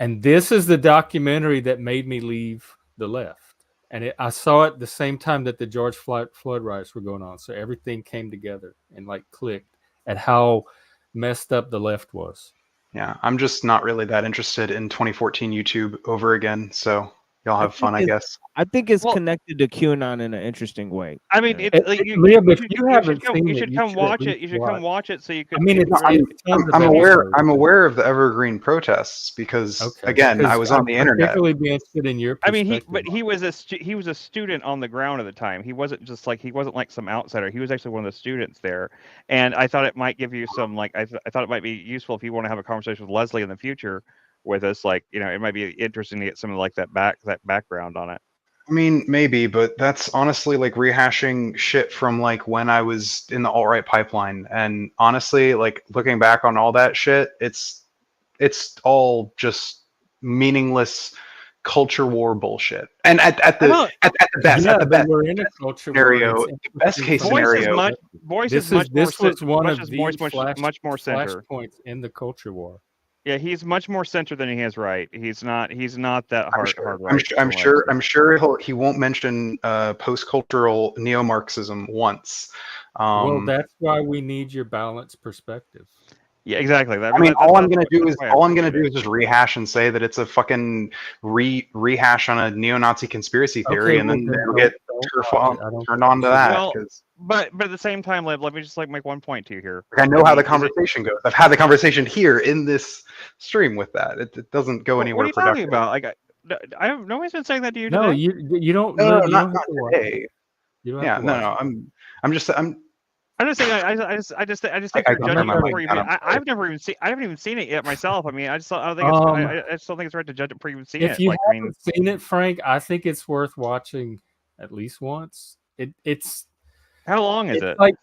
And this is the documentary that made me leave the left. And I saw it the same time that the George Floyd riots were going on. So everything came together and like clicked at how messed up the left was. Yeah, I'm just not really that interested in 2014 YouTube over again. So y'all have fun, I guess. I think it's connected to QAnon in an interesting way. I mean, you should come watch it. You should come watch it so you can. I mean, I'm aware of the Evergreen protests because again, I was on the internet. Particularly be interested in your perspective. I mean, he was a student on the ground at the time. He wasn't like some outsider. He was actually one of the students there, and I thought it might give you some like I thought it might be useful if you want to have a conversation with Leslie in the future with us. Like, you know, it might be interesting to get some of like that background on it. I mean, maybe, but that's honestly like rehashing shit from like when I was in the alt-right pipeline. And honestly, like looking back on all that shit, it's all just meaningless culture war bullshit. And at the best, we're in a culture scenario, the best case scenario, Boyce is much more center points in the culture war. Yeah, he's much more center than he is right. He's not that hard right. I'm sure he won't mention post-cultural neo-Marxism once. Well, that's why we need your balanced perspective. Yeah, exactly. All I'm gonna do is just rehash and say that it's a fucking rehash on a neo-Nazi conspiracy theory, and then turn on to that. Well, but at the same time, let me just make one point to you here. I know how the conversation goes. I've had the conversation here in this stream with that. It doesn't go anywhere. What are you talking about? Like, I don't. Nobody's been saying that to you no, today. You don't. No, you not don't have to watch today. You don't have to watch I'm just saying. I just think you're judging it before you. I've never even seen. I haven't even seen it yet myself. I mean, I just don't think it's right to judge it before you've seen it. If you haven't seen it, Frank, I think it's worth watching at least once. It's how long is it? Like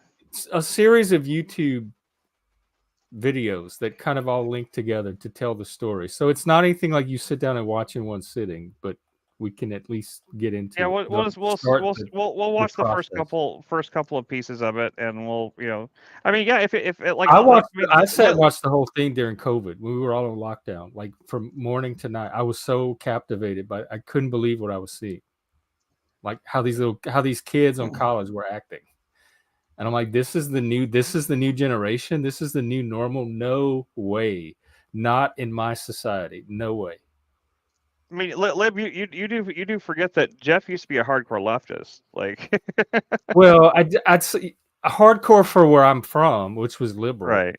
a series of YouTube videos that kind of all link together to tell the story. So it's not anything like you sit down and watch in one sitting, but we can at least get into. Yeah, we'll watch the first couple of pieces of it, and we'll I mean, yeah, if like I sat and watched the whole thing during COVID when we were all in lockdown, like from morning to night. I was so captivated, but I couldn't believe what I was seeing, like how these kids on college were acting, and I'm like, this is the new generation. This is the new normal. No way, not in my society. No way. I mean, Lib, you do forget that Jeff used to be a hardcore leftist. Like, well, I'd say hardcore for where I'm from, which was liberal. Right.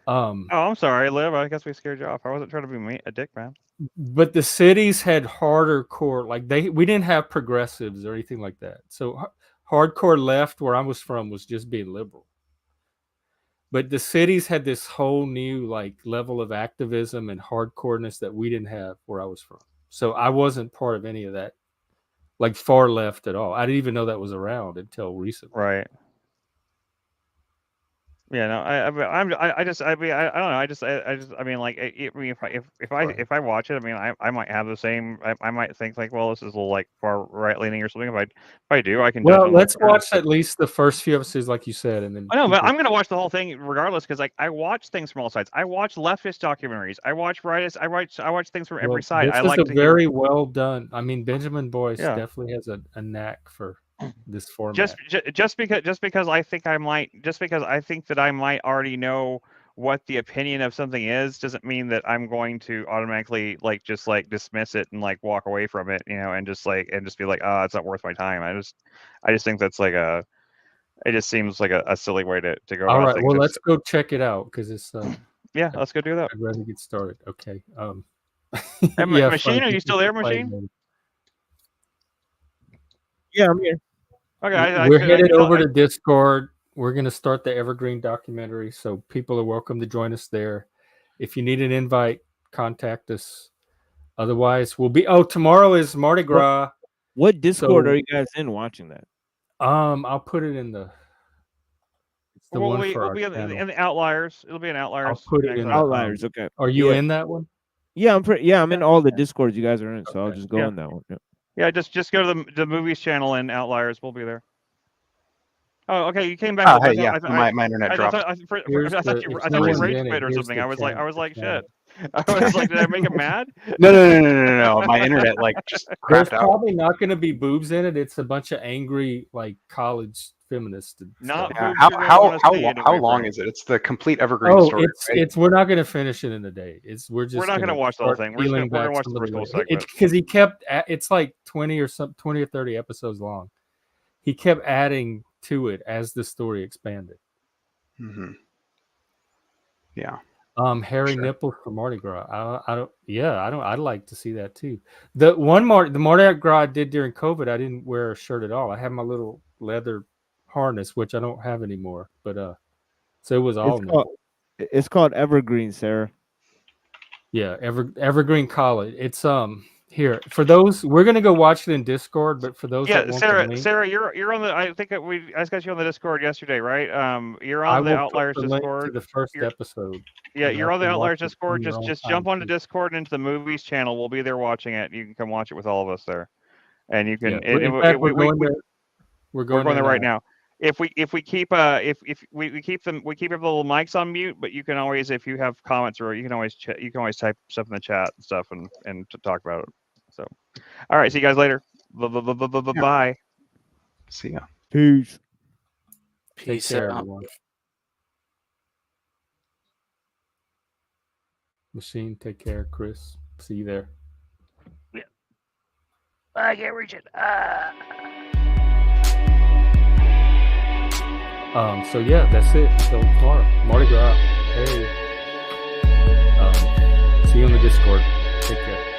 Oh, I'm sorry, Lib. I guess we scared you off. I wasn't trying to be a dick, man. But the cities had harder core, like we didn't have progressives or anything like that. So hardcore left where I was from was just being liberal. But the cities had this whole new like level of activism and hardcoreness that we didn't have where I was from. So I wasn't part of any of that, like far left at all. I didn't even know that was around until recently. Right. Yeah, no, I don't know. I mean, like, if I watch it, I mean, I might have the same. I might think like, well, this is a little like far right leaning or something. If I do, I can. Well, let's watch at least the first few episodes, like you said, and then. I know, but I'm gonna watch the whole thing regardless because like I watch things from all sides. I watch leftist documentaries. I watch rightists. I watch things from every side. This is very well done. I mean, Benjamin Boyce definitely has a knack for this format. Just because I think that I might already know what the opinion of something is doesn't mean that I'm going to automatically just dismiss it and like walk away from it, and just be like, oh, it's not worth my time. I just think that's like it just seems like a silly way to go all about right, things. well, let's go check it out because it's yeah, let's go do that. I'd rather get started. Okay. Machine, are you still there, Machine? Yeah, I'm here. Okay, we're headed over to Discord. We're going to start the Evergreen documentary, so people are welcome to join us there. If you need an invite, contact us. Otherwise, we'll be. Oh, tomorrow is Mardi Gras. What Discord are you guys in watching that? I'll put it in the. It's the one for we'll our be in channel. the Outliers. It'll be an Outliers. I'll put it in Outliers. Okay. Are you in that one? Yeah, I'm in all the Discords you guys are in, so I'll just go in that one. Yeah, just go to the movies channel and Outliers. We'll be there. Oh, okay. You came back. Oh, hey, yeah. My internet dropped. I thought you rage quit or something. I was like, shit. I was like, did I make him mad? No. My internet just There's crapped out. probably not going to be boobs in it. It's a bunch of angry college feminists. How long is it? It's the complete Evergreen story. It's we're not going to finish it in a day. We're not going to watch the whole thing. We're going to watch the first whole segment. Because he kept it's like 20 or 30 episodes long. He kept adding to it as the story expanded. Mm-hmm. Yeah. Hairy nipples for Mardi Gras. I'd like to see that too. The Mardi Gras I did during COVID, I didn't wear a shirt at all. I had my little leather harness, which I don't have anymore. But so it was all it's called Evergreen, Sarah. Yeah, Evergreen College. It's here for those. We're gonna go watch it in Discord, but for those that want Sarah, you're on the. I think I got you on the Discord yesterday, right? You're on the Outliers Discord. To the first episode. Yeah, you're on the Outliers Discord. Just jump onto Discord and into the movies channel. We'll be there watching it. You can come watch it with all of us there, and you can. We're going there right now. If we keep we keep the little mics on mute, but you can always, if you have comments, or you can always type stuff in the chat and stuff and to talk about it. So, all right, see you guys later. Bye. See ya. Peace. Take care, everyone. Machine, take care. Chris, see you there. Yeah. I can't reach it. So yeah, that's it. Until tomorrow. Mardi Gras. Hey. See you on the Discord. Take care.